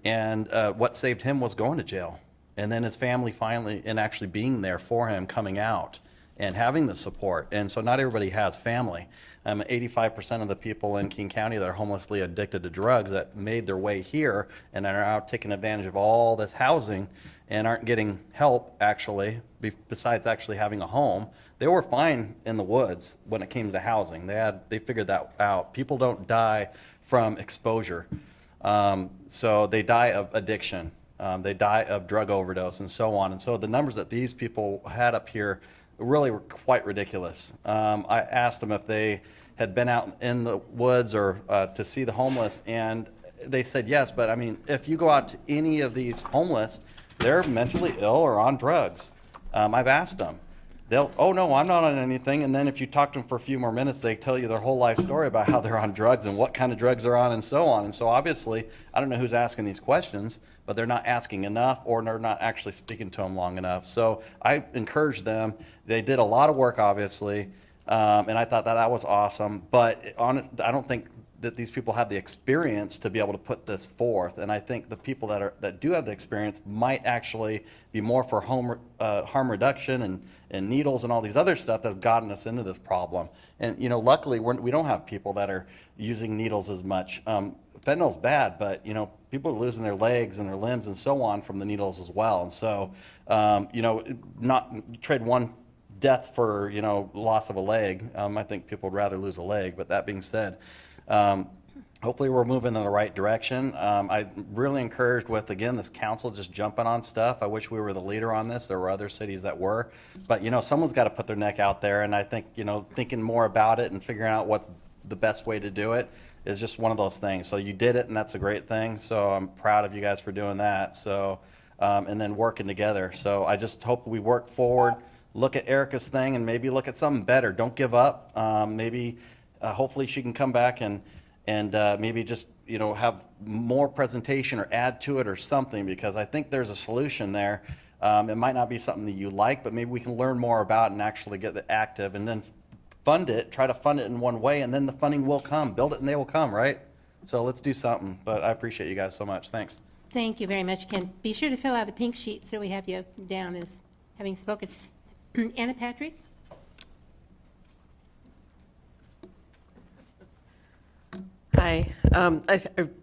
And what saved him was going to jail. And then his family finally, and actually being there for him, coming out and having the support. And so not everybody has family. 85% of the people in King County that are homelessly addicted to drugs that made their way here and are out taking advantage of all this housing and aren't getting help actually, besides actually having a home. They were fine in the woods when it came to housing. They figured that out. People don't die from exposure. So they die of addiction. They die of drug overdose and so on. And so the numbers that these people had up here really were quite ridiculous. I asked them if they had been out in the woods or to see the homeless, and they said yes. But I mean, if you go out to any of these homeless, they're mentally ill or on drugs. I've asked them. they'll, oh, no, I'm not on anything. And then if you talk to them for a few more minutes, they tell you their whole life story about how they're on drugs and what kind of drugs they're on and so on. And so obviously, I don't know who's asking these questions, but they're not asking enough, or they're not actually speaking to them long enough. So I encourage them. They did a lot of work, obviously, and I thought that was awesome. But I don't think that these people have the experience to be able to put this forth. And I think the people that do have the experience might actually be more for harm reduction and needles and all these other stuff that have gotten us into this problem. And, you know, luckily we don't have people that are using needles as much. Fentanyl's bad, but, you know, people are losing their legs and their limbs and so on from the needles as well. And so, you know, trade one death for, you know, loss of a leg. I think people would rather lose a leg. But that being said, hopefully we're moving in the right direction. I'm really encouraged with, again, this council just jumping on stuff. I wish we were the leader on this. There were other cities that were. But, you know, someone's got to put their neck out there. And I think, you know, thinking more about it and figuring out what's the best way to do it is just one of those things. So you did it, and that's a great thing. So I'm proud of you guys for doing that. So, and then working together. So I just hope we work forward, look at Erica's thing, and maybe look at something better. Don't give up. Hopefully she can come back and maybe just, you know, have more presentation or add to it or something, because I think there's a solution there. It might not be something that you like, but maybe we can learn more about it and actually get it active, and then fund it, try to fund it in one way, and then the funding will come. Build it and they will come, right? So let's do something. But I appreciate you guys so much. Thanks. Thank you very much, Ken. Be sure to fill out a pink sheet so we have you down as having spoken. Anna Patrick? Hi.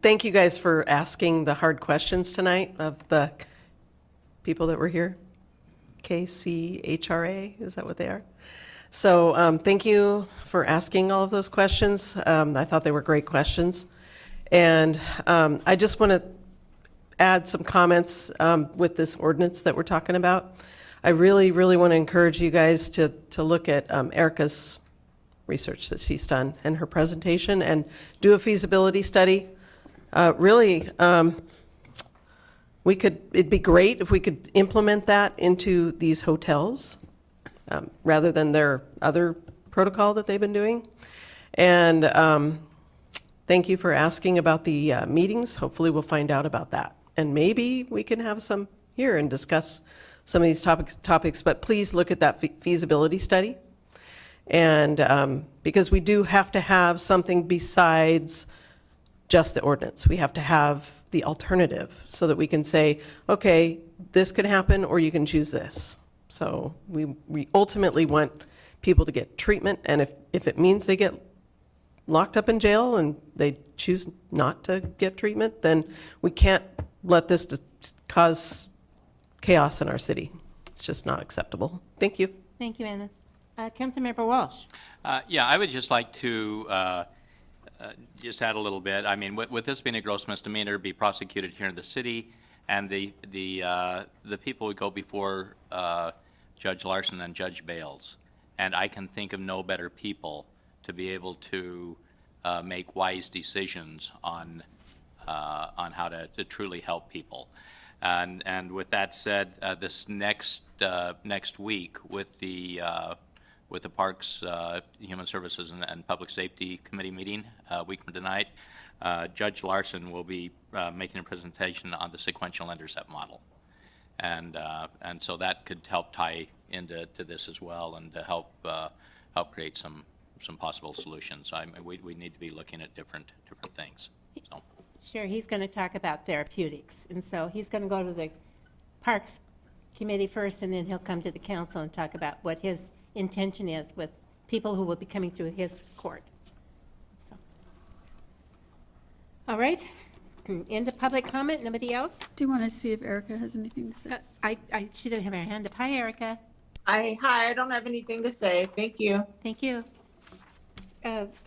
Thank you guys for asking the hard questions tonight of the people that were here. KCHRA, is that what they are? So thank you for asking all of those questions. I thought they were great questions. And I just want to add some comments with this ordinance that we're talking about. I really, really want to encourage you guys to look at Erica's research that she's done and her presentation, and do a feasibility study. It'd be great if we could implement that into these hotels rather than their other protocol that they've been doing. And thank you for asking about the meetings. Hopefully we'll find out about that. And maybe we can have some here and discuss some of these topics, but please look at that feasibility study. And because we do have to have something besides just the ordinance. We have to have the alternative so that we can say, okay, this could happen, or you can choose this. So we ultimately want people to get treatment, and if it means they get locked up in jail and they choose not to get treatment, then we can't let this cause chaos in our city. It's just not acceptable. Thank you. Thank you, Anna. Councilmember Walsh. Yeah, I would just like to just add a little bit. I mean, with this being a gross misdemeanor, be prosecuted here in the city, and the people would go before Judge Larson and Judge Bales. And I can think of no better people to be able to make wise decisions on how to truly help people. And with that said, this next week with the Parks, Human Services and Public Safety Committee meeting a week from tonight, Judge Larson will be making a presentation on the sequential intercept model. And so that could help tie into this as well, and to help create some possible solutions. We need to be looking at different things. So. Sure, he's going to talk about therapeutics. And so he's going to go to the Parks Committee first, and then he'll come to the council and talk about what his intention is with people who will be coming through his court. So. All right. End of public comment. Nobody else? Do you want to see if Erica has anything to say? I should have her hand up. Hi, Erica. Hi, I don't have anything to say. Thank you. Thank you.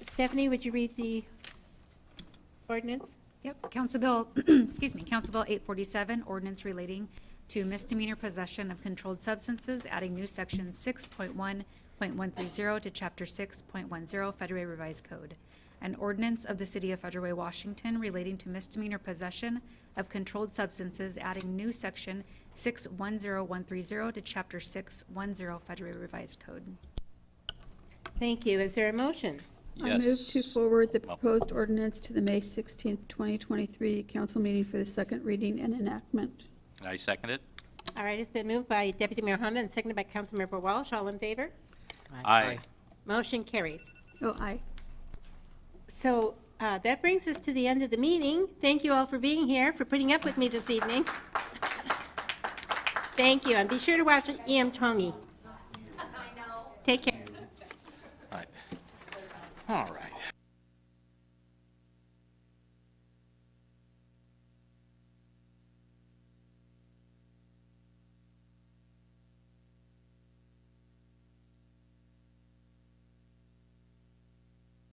Stephanie, would you read the ordinance? Yep, Council Bill, excuse me, Council Bill 847, ordinance relating to misdemeanor possession of controlled substances, adding new section 6.1.130 to chapter 6.10 Federal Revised Code. An ordinance of the City of Federal Way, Washington relating to misdemeanor possession of controlled substances, adding new section 610130 to Chapter 610 Federal Revised Code. Thank you. Is there a motion? I move to forward the proposed ordinance to the May 16th, 2023 council meeting for the second reading and enactment. I second it. All right, it's been moved by Deputy Mayor Honda and seconded by Councilmember Walsh. All in favor? Aye. Motion carries. Oh, aye. So that brings us to the end of the meeting. Thank you all for being here, for putting up with me this evening. Thank you, and be sure to watch E.M. Tony. Take care. All right. All right.